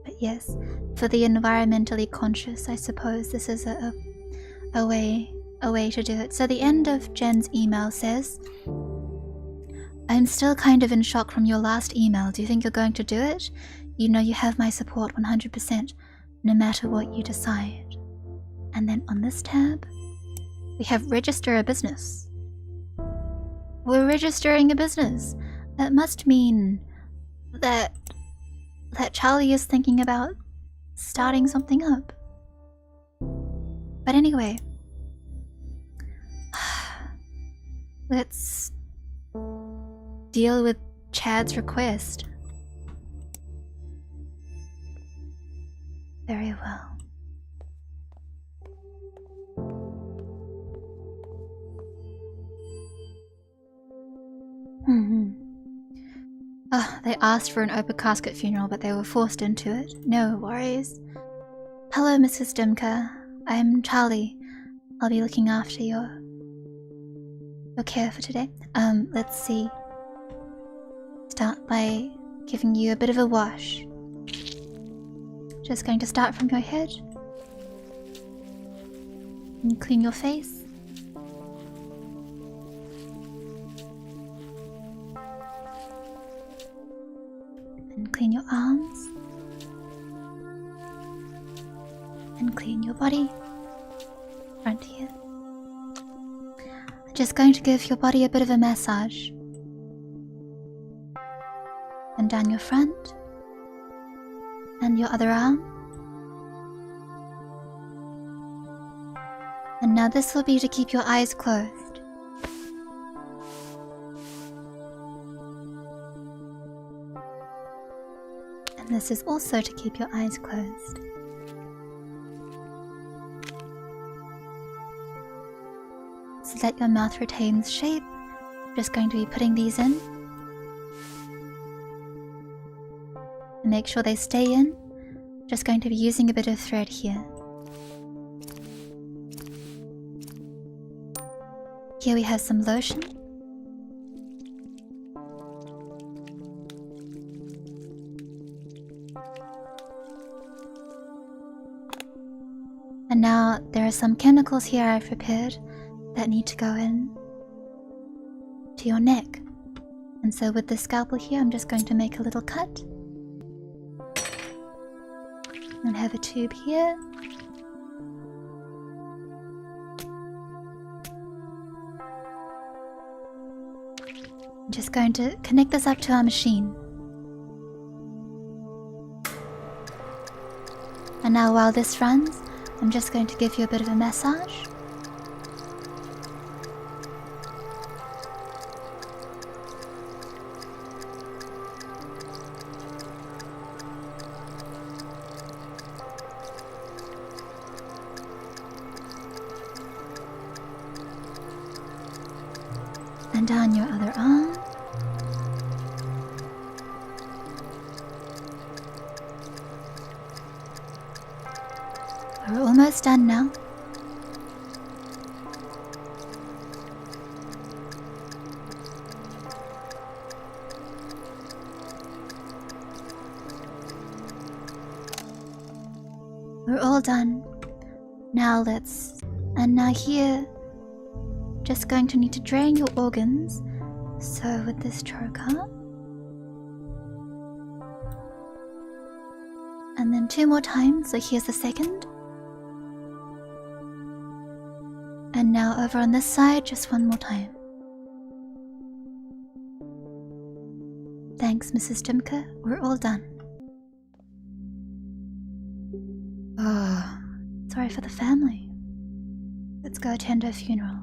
But yes, for the environmentally conscious, I suppose this is a way to do it. So the end of Jen's email says, I'm still kind of in shock from your last email. Do you think you're going to do it? You know you have my support 100%, no matter what you decide. And then on this tab, we have register a business. We're registering a business. That must mean that Charlie is thinking about starting something up. But anyway, let's deal with Chad's request. Very well. Oh, they asked for an open casket funeral, but they were forced into it. No worries. Hello, Mrs. Dimka. I'm Charlie. I'll be looking after your care for today. Let's see. Start by giving you a bit of a wash. Just going to start from your head. And clean your face. And clean your arms. And clean your body. Front here. I'm just going to give your body a bit of a massage. And down your front. And your other arm. And now this will be to keep your eyes closed. And this is also to keep your eyes closed. So that your mouth retains shape. I'm just going to be putting these in. And make sure they stay in. Just going to be using a bit of thread here. Here we have some lotion. And now there are some chemicals here I've prepared that need to go in to your neck. And so with this scalpel here, I'm just going to make a little cut. And have a tube here. I'm just going to connect this up to our machine. And now while this runs, I'm just going to give you a bit of a massage. And down your other arm. We're almost done now. We're all done. Now let's... And now here, just going to need to drain your organs. So with this trocar. And then 2 more times, so here's the second. And now over on this side, just 1 more time. Thanks, Mrs. Timka. We're all done. Oh, sorry for the family. Let's go attend her funeral.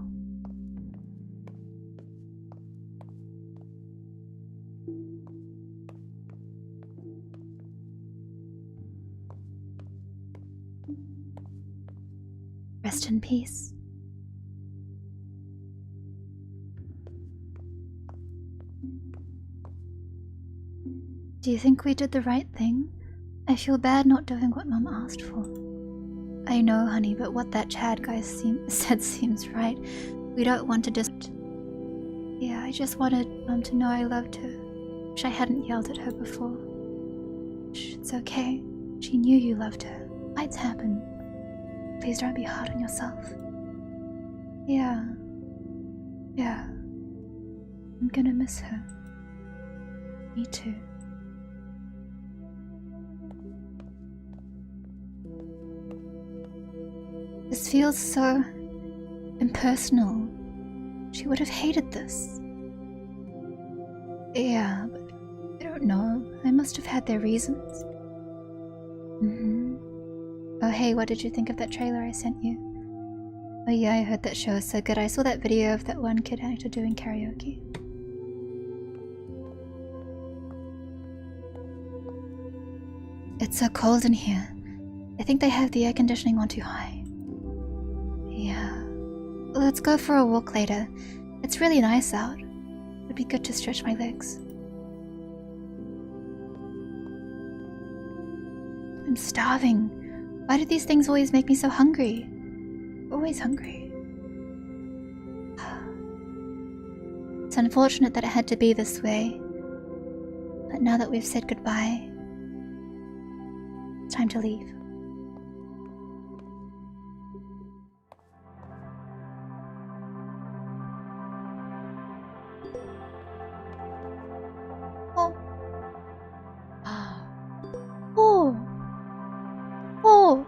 Rest in peace. Do you think we did the right thing? I feel bad not doing what Mom asked for. I know, honey, but what that Chad guy said seems right. We don't want to just... Yeah, I just wanted Mom to know I loved her. Wish I hadn't yelled at her before. Shh, it's okay. She knew you loved her. Fights happen. Please don't be hard on yourself. Yeah. Yeah. I'm gonna miss her. Me too. This feels so impersonal. She would have hated this. Yeah, but I don't know. They must have had their reasons. Oh hey, what did you think of that trailer I sent you? Oh yeah, I heard that show was so good. I saw that video of that one kid actor doing karaoke. It's so cold in here. I think they have the air conditioning on too high. Yeah. Let's go for a walk later. It's really nice out. It'd be good to stretch my legs. I'm starving. Why do these things always make me so hungry? Always hungry. It's unfortunate that it had to be this way. But now that we've said goodbye, it's time to leave. Oh. Oh. Oh.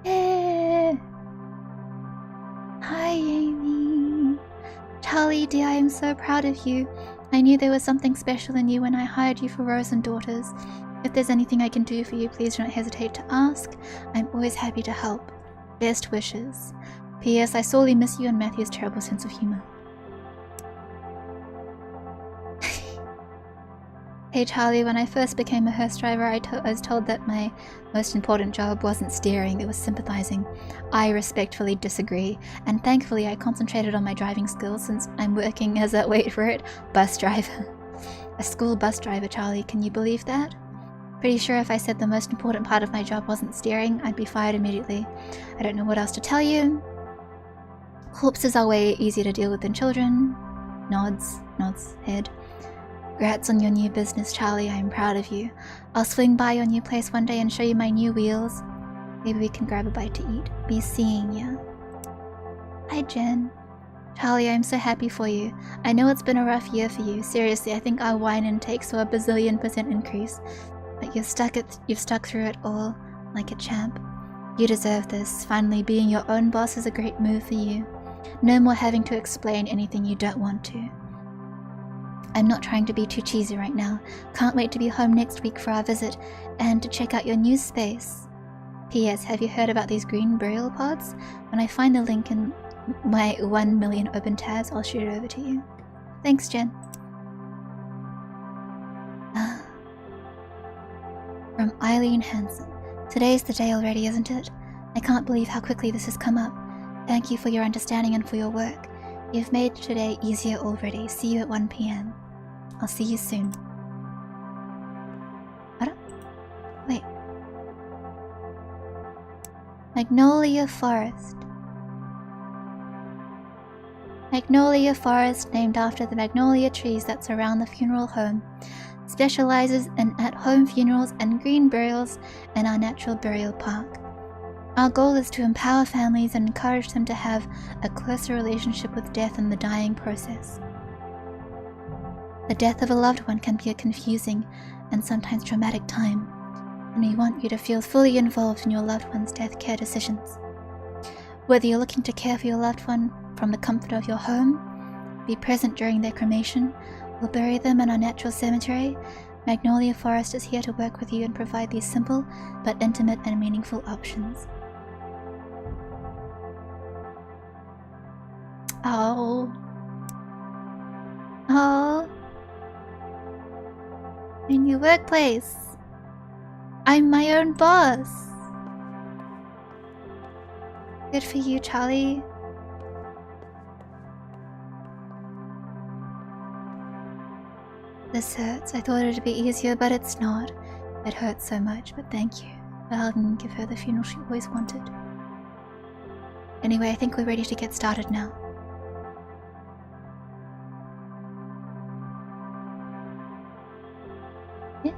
Hey. Hi, Amy. Charlie, dear, I am so proud of you. I knew there was something special in you when I hired you for Rose and Daughters. If there's anything I can do for you, please don't hesitate to ask. I'm always happy to help. Best wishes. P.S. I sorely miss you and Matthew's terrible sense of humor. Hey Charlie, when I first became a hearse driver, I was told that my most important job wasn't steering, it was sympathizing. I respectfully disagree, and thankfully I concentrated on my driving skills since I'm working as a, wait for it, bus driver. A school bus driver, Charlie, can you believe that? Pretty sure if I said the most important part of my job wasn't steering, I'd be fired immediately. I don't know what else to tell you. Corpses are way easier to deal with than children. Nods, head. Congrats on your new business, Charlie. I'm proud of you. I'll swing by your new place one day and show you my new wheels. Maybe we can grab a bite to eat. Be seeing ya. Hi, Jen. Charlie, I'm so happy for you. I know it's been a rough year for you. Seriously, I think our wine intake saw a bazillion% increase. But you've stuck through it all like a champ. You deserve this. Finally, being your own boss is a great move for you. No more having to explain anything you don't want to. I'm not trying to be too cheesy right now. Can't wait to be home next week for our visit and to check out your new space. P.S. Have you heard about these green burial pods? When I find the link in my 1 million open tabs, I'll shoot it over to you. Thanks, Jen. From Eileen Hansen. Today's the day already, isn't it? I can't believe how quickly this has come up. Thank you for your understanding and for your work. You've made today easier already. See you at 1 p.m. I'll see you soon. Wait. Magnolia Forest. Magnolia Forest, named after the magnolia trees that surround the funeral home, specializes in at-home funerals and green burials in our natural burial park. Our goal is to empower families and encourage them to have a closer relationship with death and the dying process. The death of a loved one can be a confusing and sometimes traumatic time, and we want you to feel fully involved in your loved one's death care decisions. Whether you're looking to care for your loved one from the comfort of your home, be present during their cremation, or bury them in our natural cemetery, Magnolia Forest is here to work with you and provide these simple but intimate and meaningful options. Oh. My new workplace. I'm my own boss. Good for you, Charlie. This hurts. I thought it'd be easier, but it's not. It hurts so much, but thank you for helping give her the funeral she always wanted. Anyway, I think we're ready to get started now. Yeah.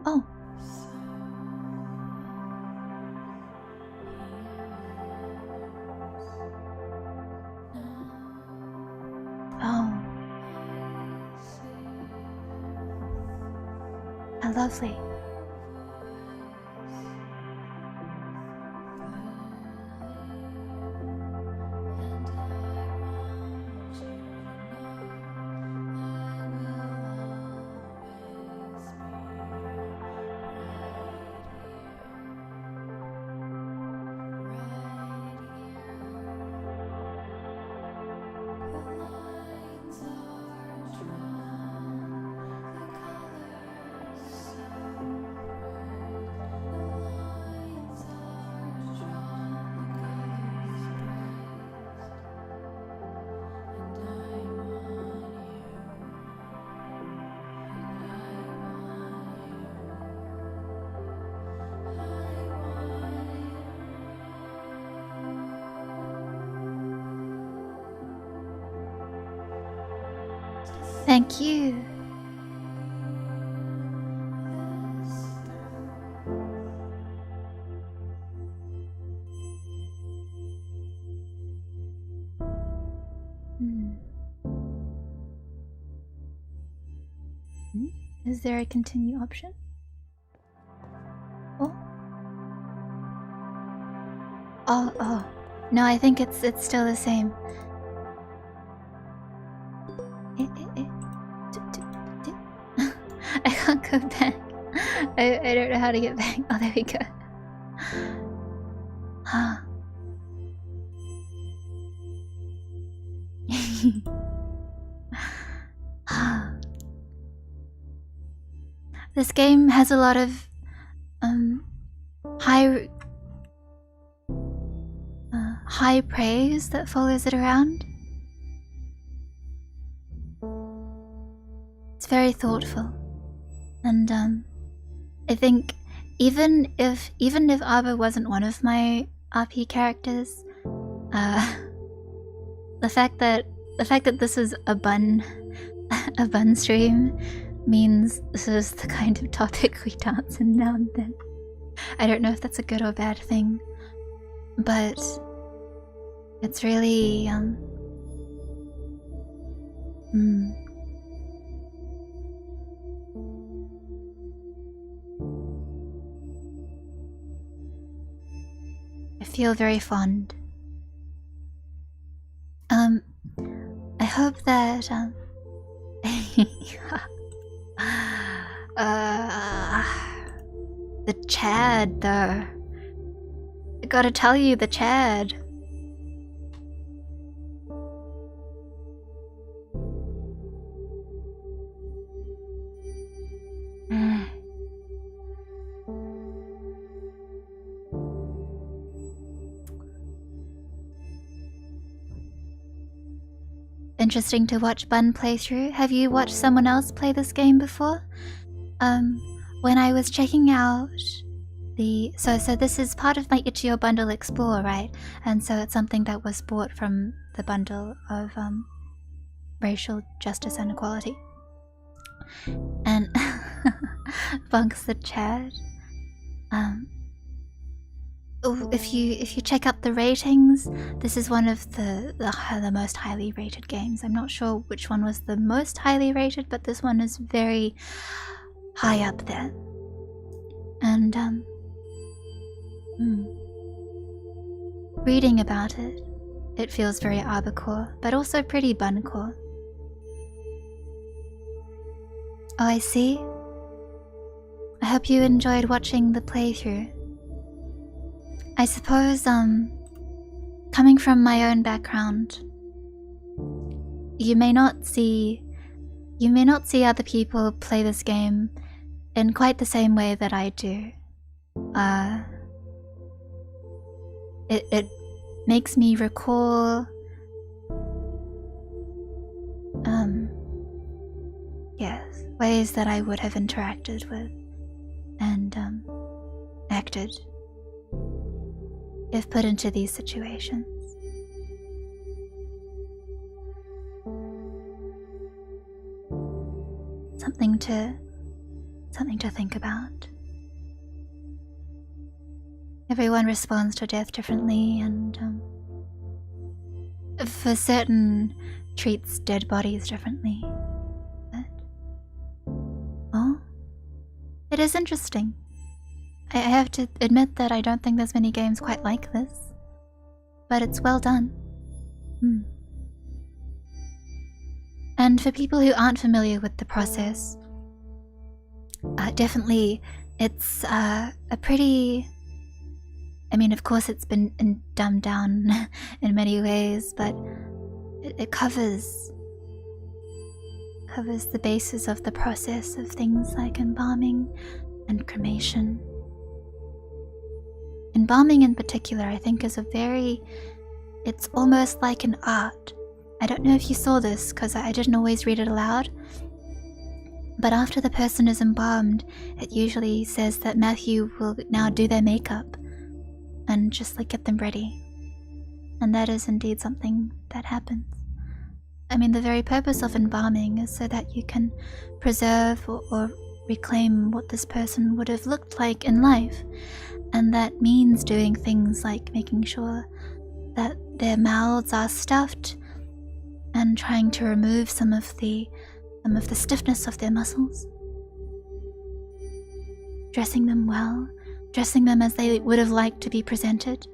Oh. Oh. How lovely. Thank you. Is there a continue option? Oh. Oh. No, I think it's still the same. I can't go back. I don't know how to get back. Oh, there we go. This game has a lot of high praise that follows it around. It's very thoughtful, and I think even if Arbor wasn't one of my RP characters, the fact that The fact that this is a bun stream means this is the kind of topic we dance in now and then. I don't know if that's a good or bad thing, but it's really I feel very fond. I hope that the Chad though. I gotta tell you, the Chad. Interesting to watch Bun play through. Have you watched someone else play this game before? When I was checking out the... So this is part of my Itch.io bundle Explore, right? And so it's something that was bought from the bundle of racial justice and equality. And Bunks the Chad. If you check up the ratings, this is one of the most highly rated games. I'm not sure which one was the most highly rated, but this one is very high up there. And reading about it, it feels very Arbor-core, but also pretty Bun-core. Oh, I see. I hope you enjoyed watching the playthrough. I suppose, coming from my own background, you may not see other people play this game in quite the same way that I do. It makes me recall, yes, ways that I would have interacted with and acted if put into these situations. Something to think about. Everyone responds to death differently, and for certain treats dead bodies differently. But oh, it is interesting. I have to admit that I don't think there's many games quite like this, but it's well done. And for people who aren't familiar with the process, definitely it's a pretty... I mean, of course it's been dumbed down in many ways, but it covers the basis of the process of things like embalming and cremation. Embalming in particular, I think, is it's almost like an art. I don't know if you saw this, because I didn't always read it aloud, but after the person is embalmed, it usually says that Matthew will now do their makeup and just like get them ready. And that is indeed something that happens. I mean, the very purpose of embalming is so that you can preserve or reclaim what this person would have looked like in life. And that means doing things like making sure that their mouths are stuffed and trying to remove some of the stiffness of their muscles. Dressing them well, dressing them as they would have liked to be presented.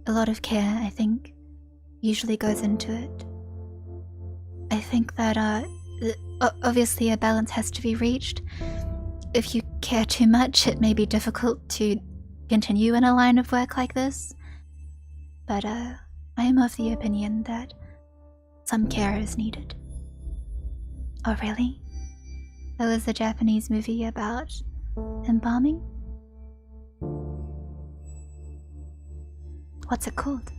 A lot of care, I think, usually goes into it. I think that obviously a balance has to be reached. If you care too much, it may be difficult to continue in a line of work like this. But I am of the opinion that some care is needed. Oh, really? There was a Japanese movie about embalming? What's it called?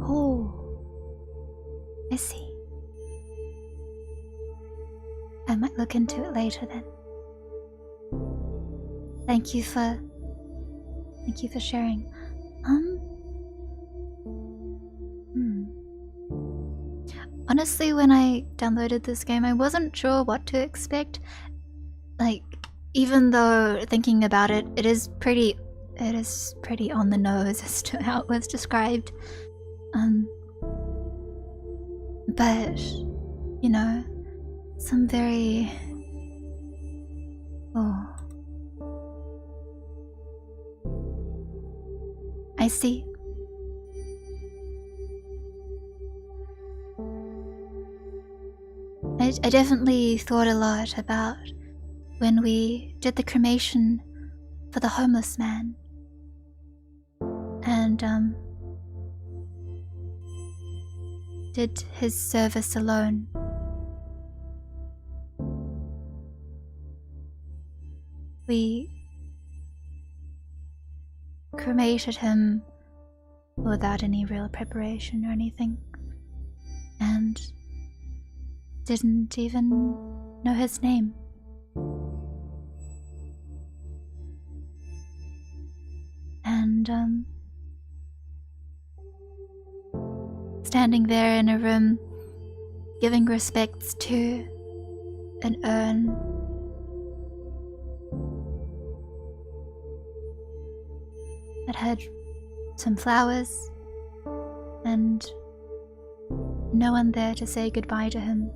Oh, see. I might look into it later then. Thank you for sharing. Honestly, when I downloaded this game, I wasn't sure what to expect. Like, even though thinking about it, it is pretty on the nose as to how it was described. But you know, some very I see. I definitely thought a lot about when we did the cremation for the homeless man. And did his service alone. We cremated him without any real preparation or anything, and didn't even know his name. And standing there in a room giving respects to an urn that had some flowers and no one there to say goodbye to him.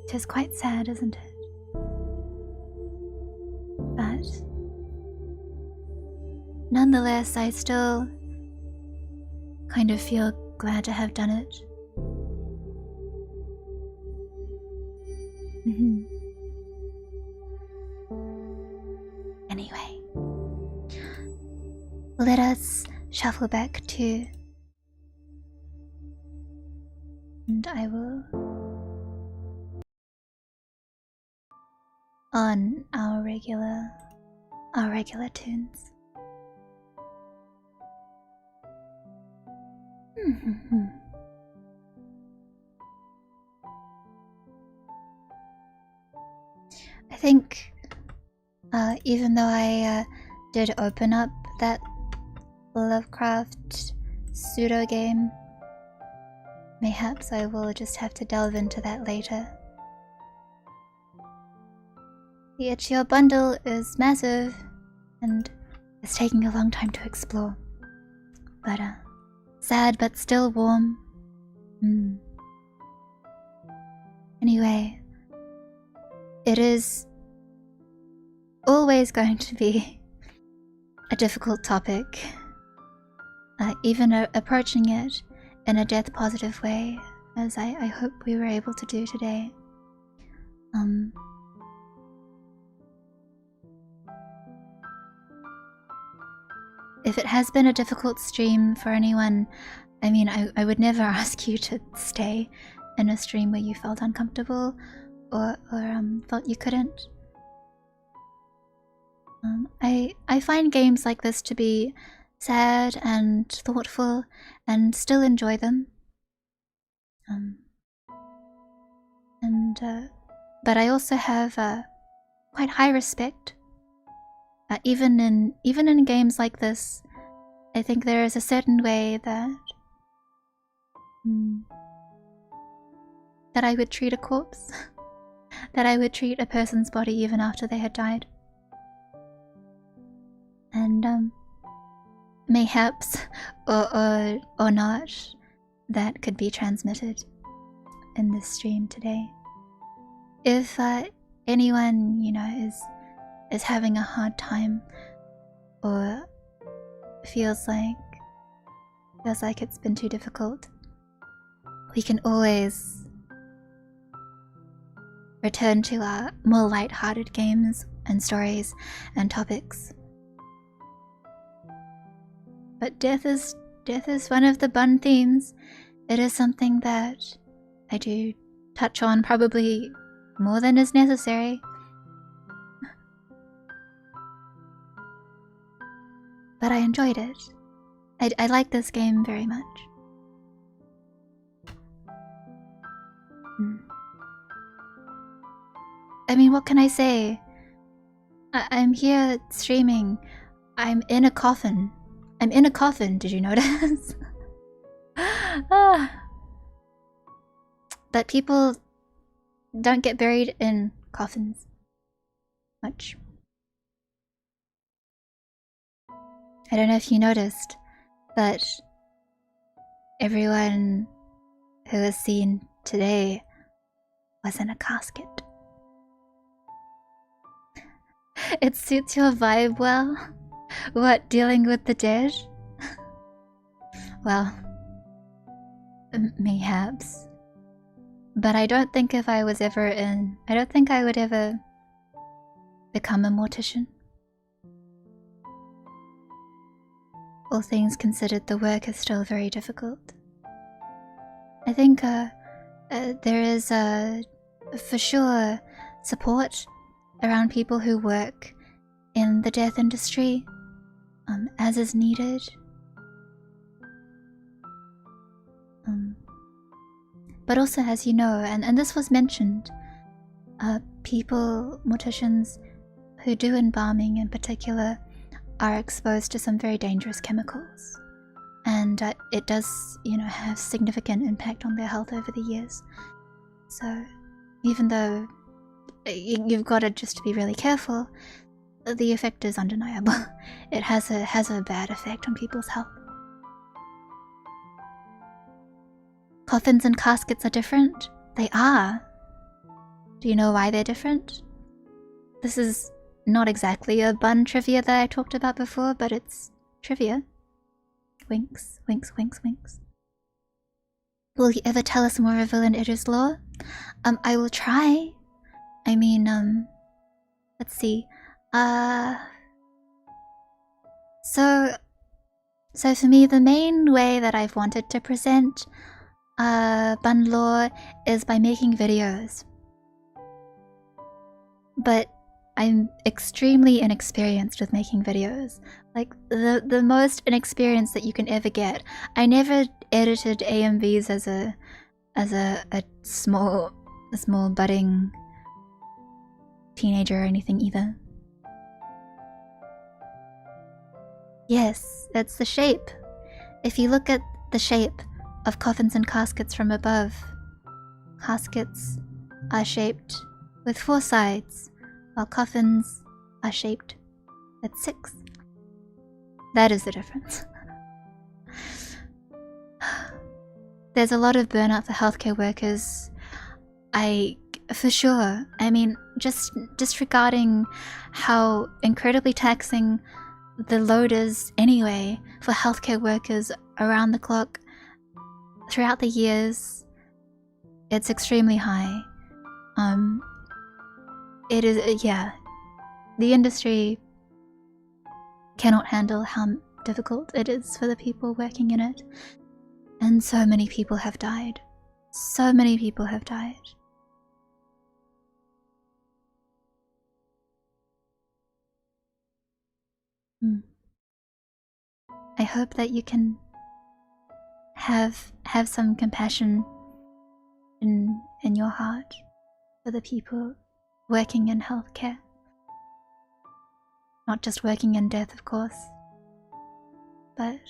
It is quite sad, isn't it? But nonetheless, I still kind of feel glad to have done it. Anyway, let us shuffle back to, and I will on our regular tunes. I think even though I did open up that Lovecraft pseudo game, mayhaps I will just have to delve into that later. The itch.io bundle is massive and it's taking a long time to explore, but sad but still warm. Anyway, it is always going to be a difficult topic, even approaching it in a death positive way, as I hope we were able to do today. If it has been a difficult stream for anyone, I mean, I would never ask you to stay in a stream where you felt uncomfortable or felt you couldn't. I find games like this to be sad and thoughtful and still enjoy them. But I also have quite high respect. Even in games like this, I think there is a certain way that I would treat a corpse, that I would treat a person's body even after they had died. And mayhaps or not, that could be transmitted in this stream today. If anyone, you know, is having a hard time or feels like it's been too difficult, we can always return to our more light-hearted games and stories and topics. But death is death is one of the Bun themes. It is something that I do touch on probably more than is necessary. But I enjoyed it. I like this game very much. I mean, what can I say? I'm here streaming. I'm in a coffin. I'm in a coffin, did you notice? But people don't get buried in coffins much. I don't know if you noticed, but everyone who was seen today was in a casket. It suits your vibe well. What, dealing with the dead? Well, mayhaps. But I don't think if I was ever in... I don't think I would ever become a mortician. All things considered, the work is still very difficult. I think there is for sure support around people who work in the death industry, as is needed. But also, as you know, and this was mentioned, people, morticians who do embalming in particular, are exposed to some very dangerous chemicals, and it does, you know, have significant impact on their health over the years. So even though you've got to just be really careful, the effect is undeniable. It has a bad effect on people's health. Coffins and caskets are different? They are. Do you know why they're different? This is not exactly a Bun trivia that I talked about before, but it's trivia. Winks, winks, winks, winks. Will you ever tell us more of Villain Idris lore? I will try. I mean, let's see. So for me, the main way that I've wanted to present Bun lore is by making videos. But I'm extremely inexperienced with making videos. Like, the most inexperienced that you can ever get. I never edited AMVs as a small budding teenager or anything either. Yes, it's the shape. If you look at the shape of coffins and caskets from above, caskets are shaped with 4 sides, while coffins are shaped with 6. That is the difference. There's a lot of burnout for healthcare workers. For sure. I mean, just disregarding how incredibly taxing the load is anyway for healthcare workers around the clock throughout the years, it's extremely high. It is, yeah. The industry cannot handle how difficult it is for the people working in it. And so many people have died. So many people have died. I hope that you can have some compassion in your heart for the people working in healthcare. Not just working in death, of course, but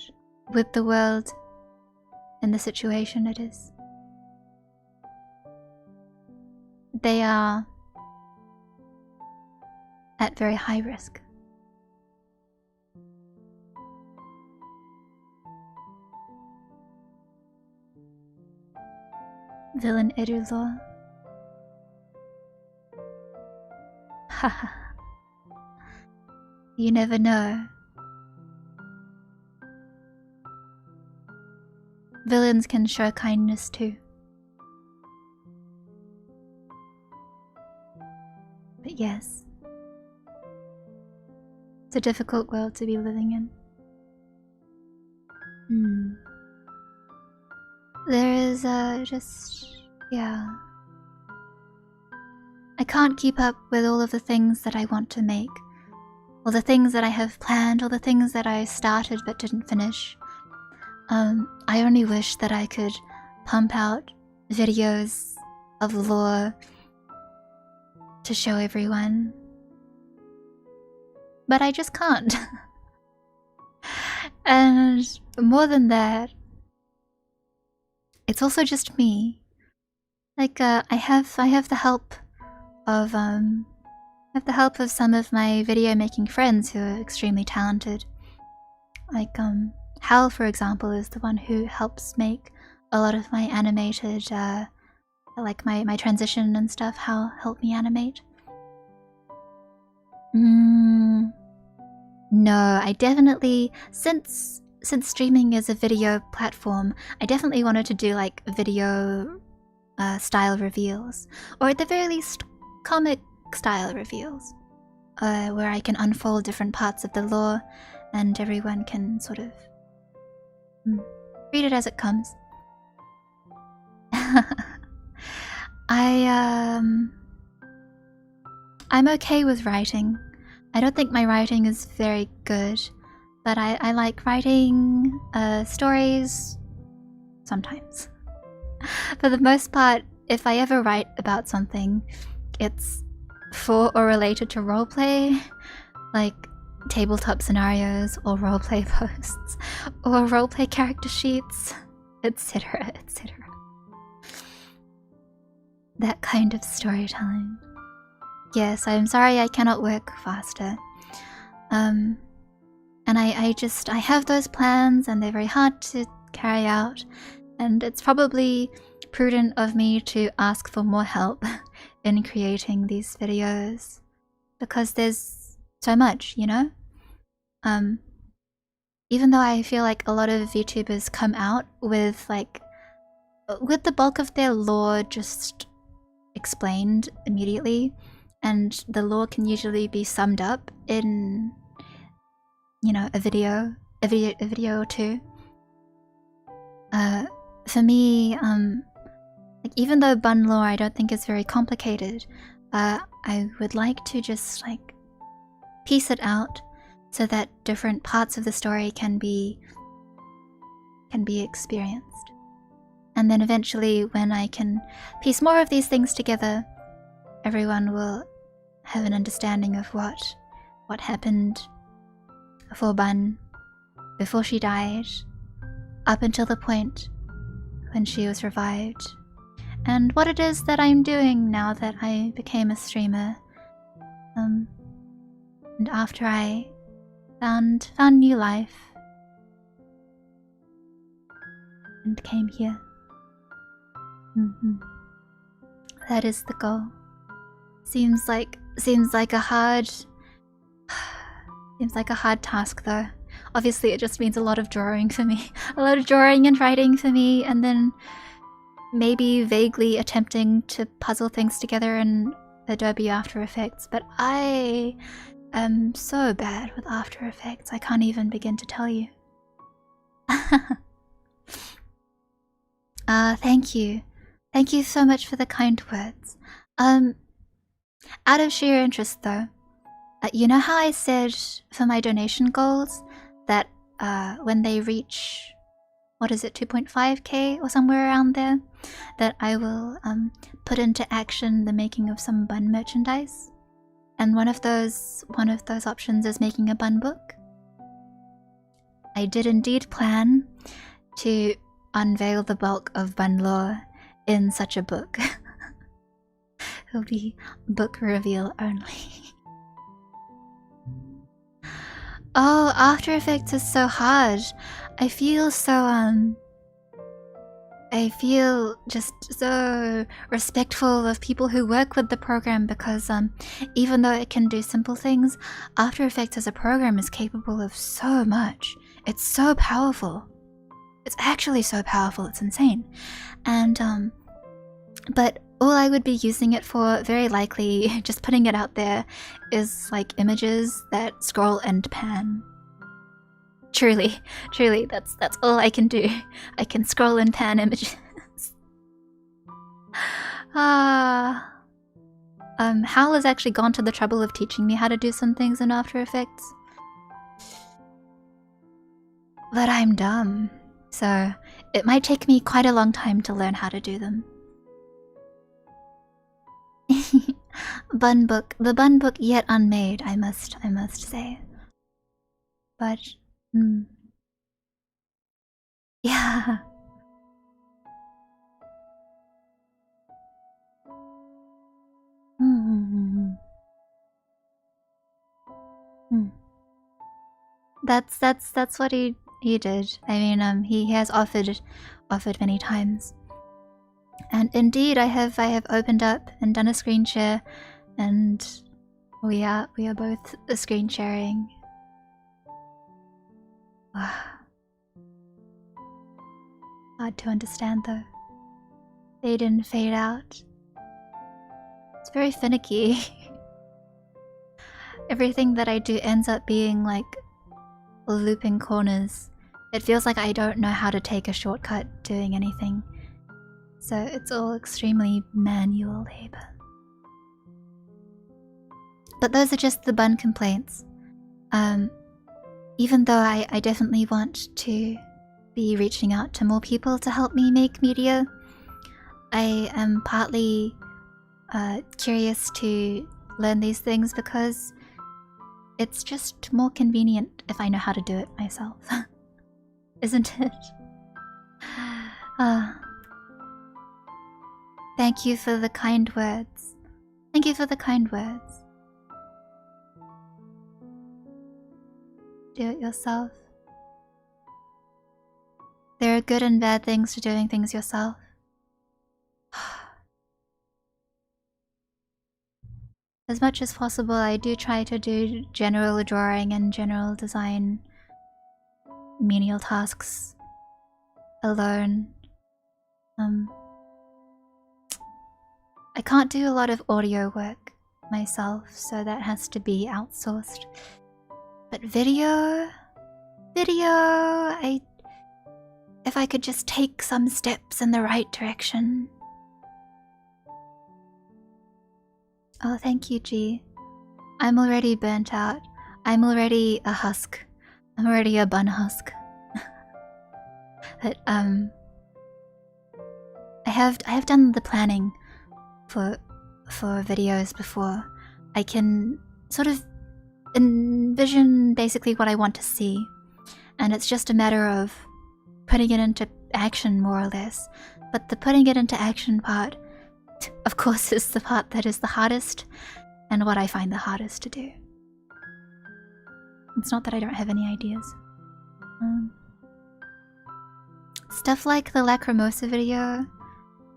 with the world in the situation it is. They are at very high risk. Villain Eduzor. Haha. You never know. Villains can show kindness too. But yes, it's a difficult world to be living in. there is yeah. I can't keep up with all of the things that I want to make, or the things that I have planned, or the things that I started but didn't finish. I only wish that I could pump out videos of lore to show everyone, but I just can't. And more than that, it's also just me. Like, I have the help of some of my video making friends who are extremely talented. Like, Hal, for example, is the one who helps make a lot of my animated, like my transition and stuff. Hal helped me animate. No, I definitely, since streaming is a video platform, I definitely wanted to do like video style reveals, or at the very least comic style reveals, where I can unfold different parts of the lore and everyone can sort of read it as it comes. I'm okay with writing. I don't think my writing is very good, but I like writing stories sometimes. For the most part, if I ever write about something, it's for or related to roleplay, like tabletop scenarios or roleplay posts or roleplay character sheets, etc., etc. That kind of storytelling. Yes, I'm sorry I cannot work faster. And I have those plans and they're very hard to carry out, and it's probably prudent of me to ask for more help in creating these videos, because there's so much, you know? Even though I feel like a lot of VTubers come out with the bulk of their lore just explained immediately, and the lore can usually be summed up in, you know, a video or two. For me, like, even though bun lore I don't think is very complicated, I would like to just like piece it out so that different parts of the story can be experienced. And then eventually, when I can piece more of these things together, everyone will have an understanding of what happened for Bun before she died, up until the point when she was revived, and what it is that I'm doing now that I became a streamer, and after I found new life and came here. That is the goal. Seems like a hard task though. Obviously it just means a lot of drawing for me. A lot of drawing and writing for me, and then maybe vaguely attempting to puzzle things together in Adobe After Effects, but I am so bad with After Effects, I can't even begin to tell you. Thank you. Thank you so much for the kind words. Out of sheer interest though, you know how I said for my donation goals that when they reach, what is it, 2.5k or somewhere around there, that I will put into action the making of some bun merchandise? And one of those options is making a bun book. I did indeed plan to unveil the bulk of bun lore in such a book. It'll be book reveal only. Oh, After Effects is so hard. I feel just so respectful of people who work with the program, because even though it can do simple things, After Effects as a program is capable of so much. It's so powerful. It's actually so powerful, it's insane. And but all I would be using it for, very likely, just putting it out there, is like images that scroll and pan. Truly, truly, that's all I can do. I can scroll and pan images. Hal has actually gone to the trouble of teaching me how to do some things in After Effects. But I'm dumb, so it might take me quite a long time to learn how to do them. Bun book, the bun book yet unmade, I must say. But, yeah. That's what he did. I mean, he has offered many times. And indeed, I have opened up and done a screen share, and we are both screen sharing. Hard to understand though. Fade in, fade out. It's very finicky. Everything that I do ends up being like looping corners. It feels like I don't know how to take a shortcut doing anything. So it's all extremely manual labor. But those are just the bun complaints. Even though I definitely want to be reaching out to more people to help me make media, I am partly curious to learn these things because it's just more convenient if I know how to do it myself. Isn't it? Thank you for the kind words. Thank you for the kind words. Do it yourself. There are good and bad things to doing things yourself. As much as possible, I do try to do general drawing and general design menial tasks alone. I can't do a lot of audio work myself, so that has to be outsourced. But video, if I could just take some steps in the right direction. Oh, thank you, G. I'm already burnt out. I'm already a husk. I'm already a bun husk. But I have done the planning for videos before. I can sort of envision basically what I want to see, and it's just a matter of putting it into action, more or less. But the putting it into action part, of course, is the part that is the hardest, and what I find the hardest to do. It's not that I don't have any ideas. Stuff like the Lacrimosa video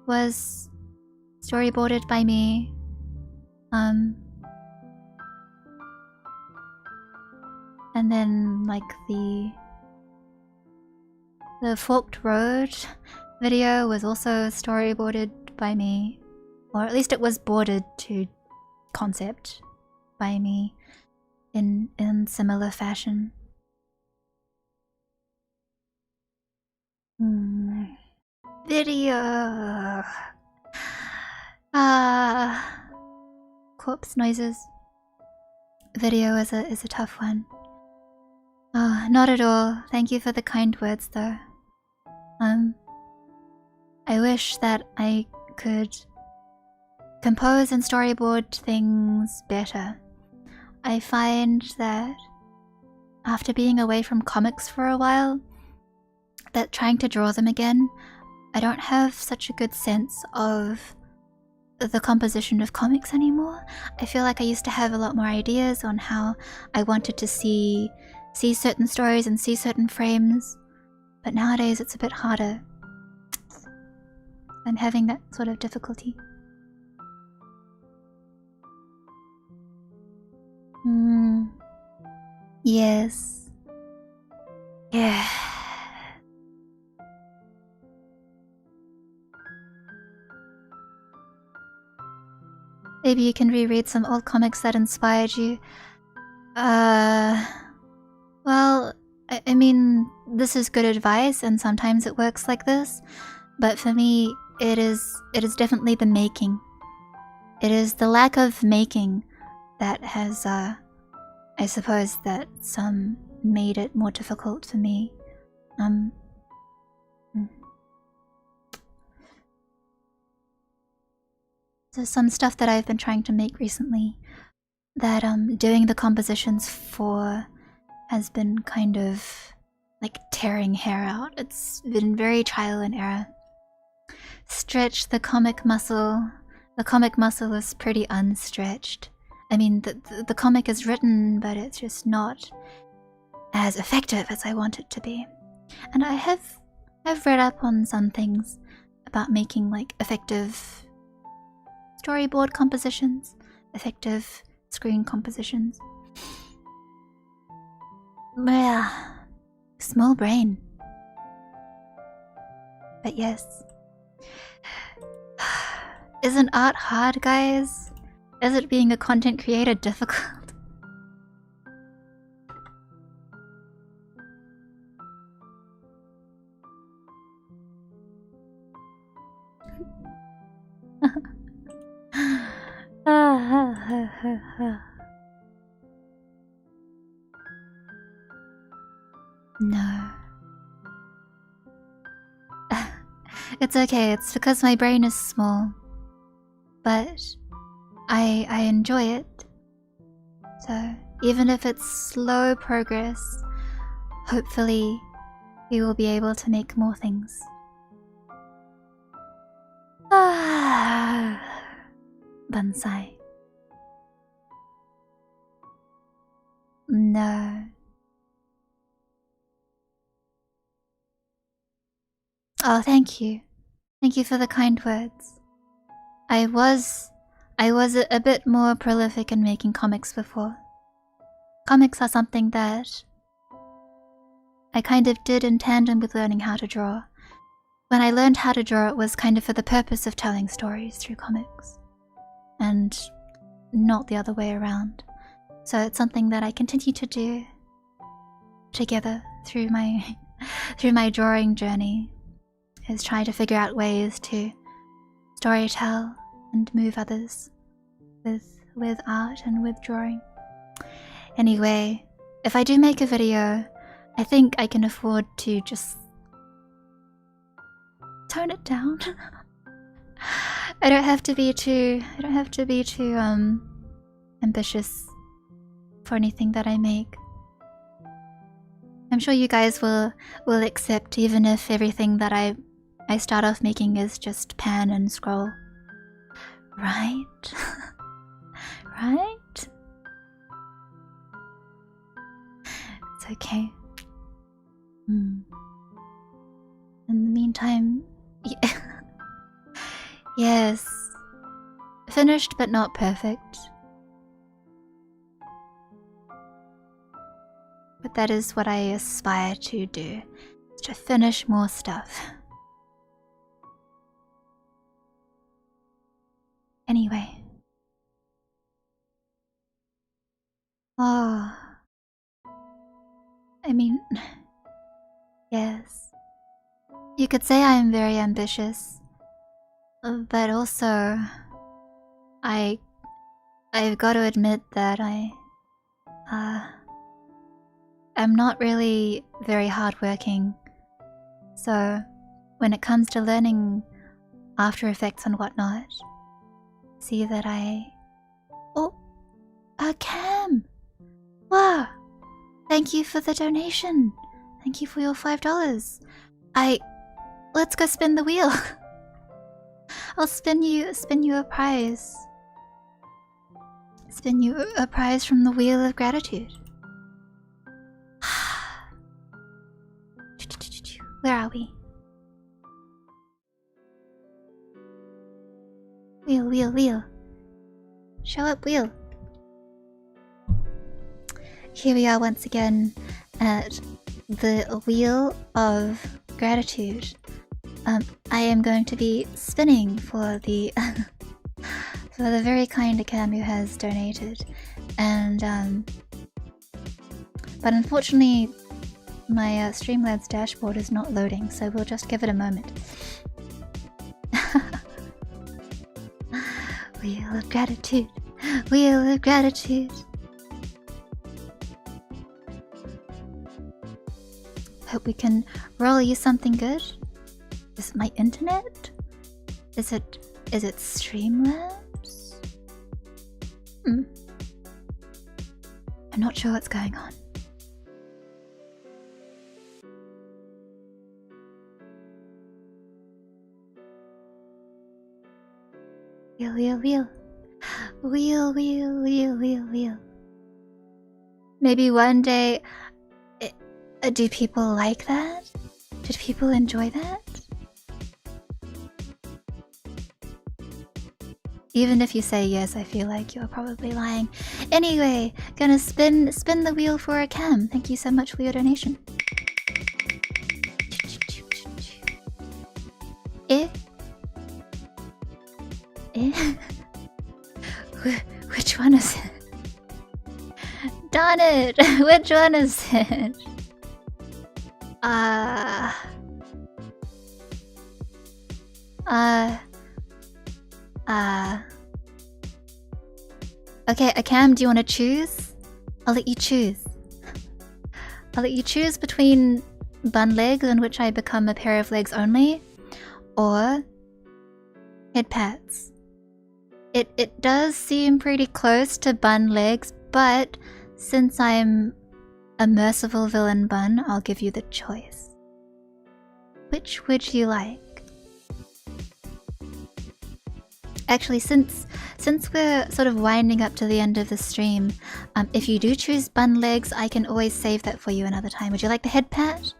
was storyboarded by me. And then like the Forked Road video was also storyboarded by me, or at least it was boarded to concept by me in similar fashion. Video. Corpse noises. Video is a tough one. Not at all. Thank you for the kind words, though. I wish that I could compose and storyboard things better. I find that after being away from comics for a while, that trying to draw them again, I don't have such a good sense of the composition of comics anymore. I feel like I used to have a lot more ideas on how I wanted to see certain stories and see certain frames, but nowadays it's a bit harder. I'm having that sort of difficulty. Yes. Yeah. Maybe you can reread some old comics that inspired you. Well, I mean, this is good advice, and sometimes it works like this. But for me, it is definitely the making. It is the lack of making that has, I suppose, that some made it more difficult for me. There's some stuff that I've been trying to make recently that doing the compositions for has been kind of like tearing hair out. It's been very trial and error. Stretch the comic muscle. The comic muscle is pretty unstretched. I mean, the comic is written, but it's just not as effective as I want it to be. And I've read up on some things about making like effective storyboard compositions, effective screen compositions. Yeah, small brain. But yes. Isn't art hard, guys? Is it being a content creator difficult? No. It's okay, it's because my brain is small. But I enjoy it. So even if it's slow progress, hopefully we will be able to make more things. Bonsai. No. Oh, thank you. Thank you for the kind words. I was a bit more prolific in making comics before. Comics are something that I kind of did in tandem with learning how to draw. When I learned how to draw, it was kind of for the purpose of telling stories through comics, and not the other way around. So it's something that I continue to do together through my drawing journey, is try to figure out ways to storytell and move others with art and with drawing. Anyway, if I do make a video, I think I can afford to just tone it down. I don't have to be too ambitious for anything that I make. I'm sure you guys will accept, even if everything that I start off making is just pan and scroll. Right? Right? It's okay. In the meantime, yes. Finished but not perfect. But that is what I aspire to do, is to finish more stuff. Anyway. Oh. I mean, yes. You could say I am very ambitious, but also I've got to admit that I'm not really very hardworking. So when it comes to learning After Effects and whatnot, see that Cam! Wow! Thank you for the donation. Thank you for your $5. Let's go spin the wheel. I'll spin you a prize. Spin you a prize from the Wheel of Gratitude. Where are we? Wheel. Show up, wheel. Here we are once again at the Wheel of Gratitude. I am going to be spinning for the for the very kind Cam who has donated, and but unfortunately my Streamlabs dashboard is not loading, so we'll just give it a moment. Wheel of gratitude. Wheel of gratitude. Hope we can roll you something good. Is it my internet? Is it Streamlabs? I'm not sure what's going on. Wheel, wheel, wheel. Wheel, wheel, wheel, wheel, wheel. Maybe one day... do people like that? Did people enjoy that? Even if you say yes, I feel like you're probably lying. Anyway, gonna spin the wheel for a cam. Thank you so much for your donation. Eh? Eh? Which one is it? Darn it! Which one is it? Okay, Akam, do you want to choose? I'll let you choose. I'll let you choose between bun legs, in which I become a pair of legs only, or head pats. It does seem pretty close to bun legs, but since I'm a merciful villain bun, I'll give you the choice. Which would you like? Actually, since we're sort of winding up to the end of the stream, if you do choose bun legs, I can always save that for you another time. Would you like the head pat?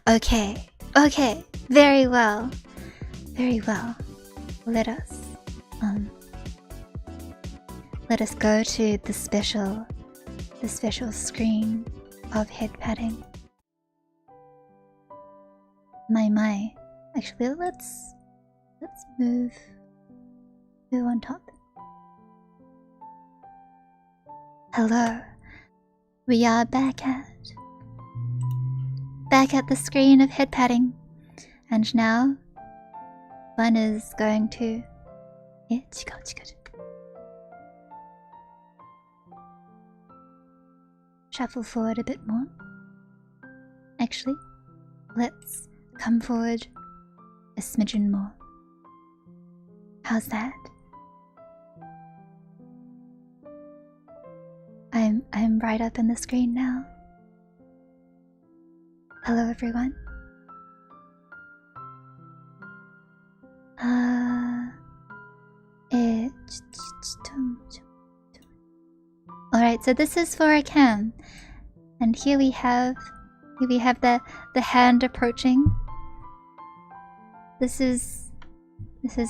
Okay, okay, very well, very well. Let us go to the special screen of head patting. My. Actually, let's move on top. Hello. We are back at the screen of head patting. And now Bun is going to shuffle forward a bit more. Actually, let's come forward a smidgen more. How's that? I'm right up in the screen now. Hello everyone. Alright, so this is for a cam. And here we have the hand approaching. This is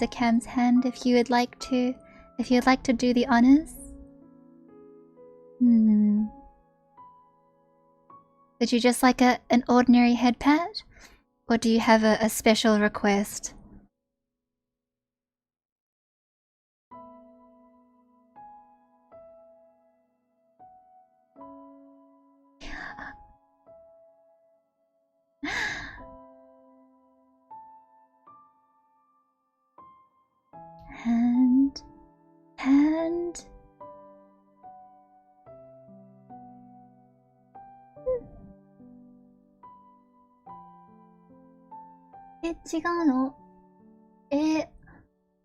a cam's hand if you would like to do the honors. Would you just like an ordinary head pat? Or do you have a special request? Hand.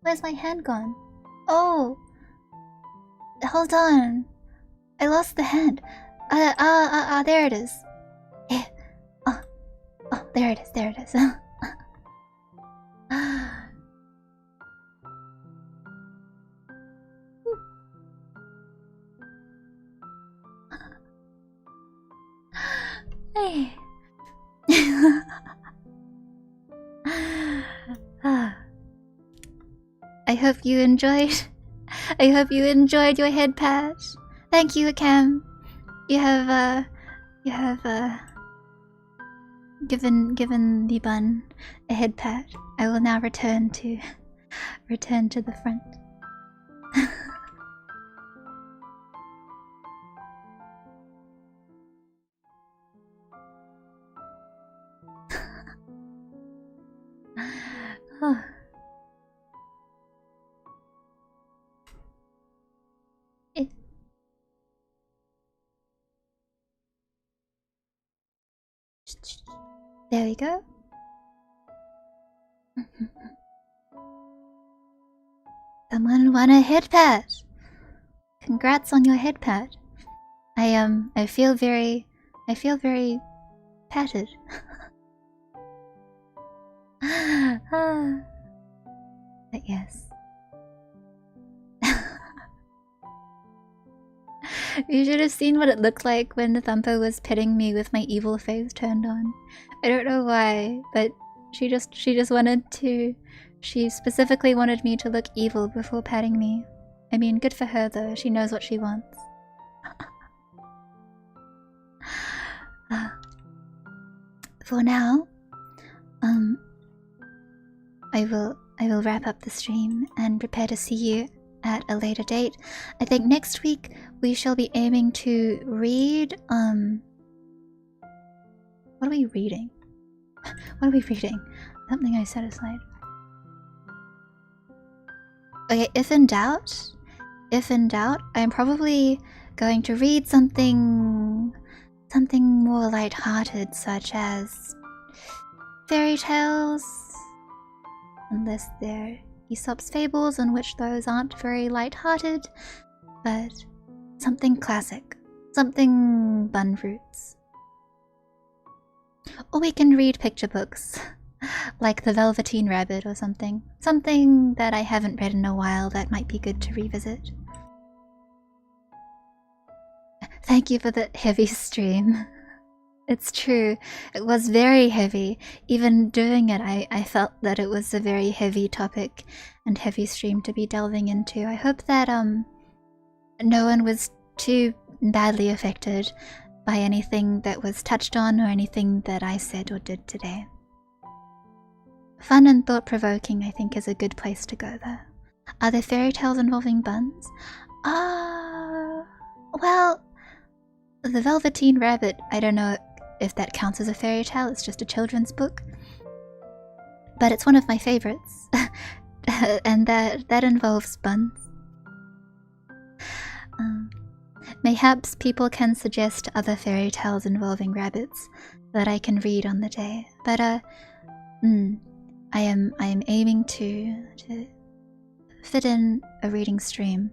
Where's my hand gone? Oh, hold on. I lost the hand. There it is. Oh, there it is. Hey. I hope you enjoyed your head pat. Thank you, Akam. You have given the bun a head pat. I will now return to the front. There we go. Someone won a head pat. Congrats on your head pat. I feel very patted. But yes. You should have seen what it looked like when the Thumper was petting me with my evil face turned on. I don't know why, but she just wanted to. She specifically wanted me to look evil before patting me. I mean, good for her though. She knows what she wants. For now, I will wrap up the stream and prepare to see you at a later date. I think next week we shall be aiming to read what are we reading? What are we reading? Something I set aside. Okay, if in doubt, I'm probably going to read something more light-hearted, such as fairy tales, unless they're Aesop's fables, in which those aren't very light-hearted, but something classic, something bun roots. Or we can read picture books, like The Velveteen Rabbit or something. Something that I haven't read in a while that might be good to revisit. Thank you for the heavy stream. It's true, it was very heavy. Even doing it, I felt that it was a very heavy topic and heavy stream to be delving into. I hope that no one was too badly affected by anything that was touched on or anything that I said or did today. Fun and thought-provoking, I think, is a good place to go there. Are there fairy tales involving buns? Well, The Velveteen Rabbit, I don't know if that counts as a fairy tale, it's just a children's book. But it's one of my favorites. And that involves buns. Mayhaps people can suggest other fairy tales involving rabbits that I can read on the day. But I am aiming to fit in a reading stream.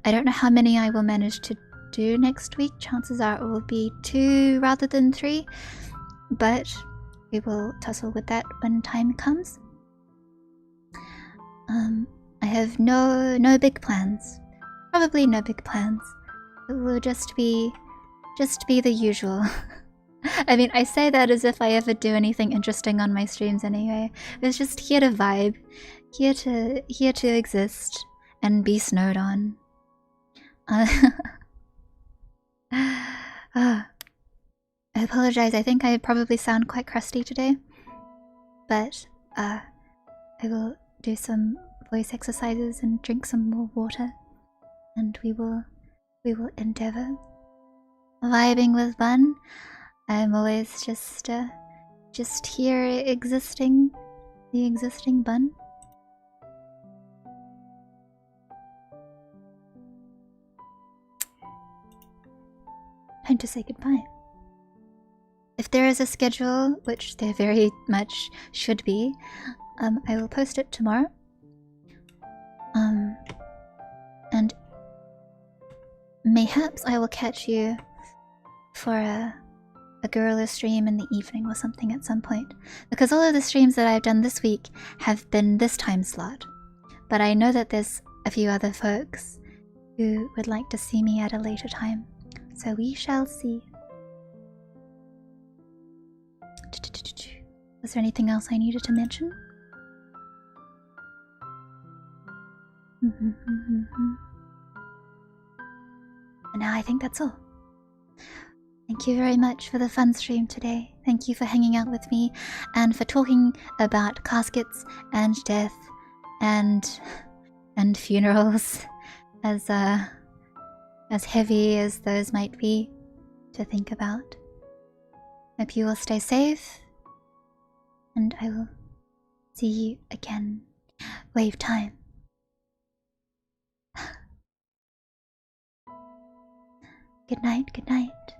I don't know how many I will manage to do next week. Chances are it will be 2 rather than 3, but we will tussle with that when time comes. I have no big plans. Probably no big plans. It will just be the usual. I mean, I say that as if I ever do anything interesting on my streams anyway. It's just here to vibe, here to exist and be snowed on. I apologize, I think I probably sound quite crusty today, but I will do some voice exercises and drink some more water, and we will endeavor. Vibing with Bun, I'm always just here existing, the existing Bun. Time to say goodbye. If there is a schedule, which there very much should be, I will post it tomorrow. And mayhaps I will catch you for a guerrilla stream in the evening or something at some point. Because all of the streams that I've done this week have been this time slot. But I know that there's a few other folks who would like to see me at a later time. So we shall see. Was there anything else I needed to mention? And now I think that's all. Thank you very much for the fun stream today. Thank you for hanging out with me and for talking about caskets and death and funerals, as heavy as those might be to think about. Hope you will stay safe, and I will See you again. Wave time. Good night, good night.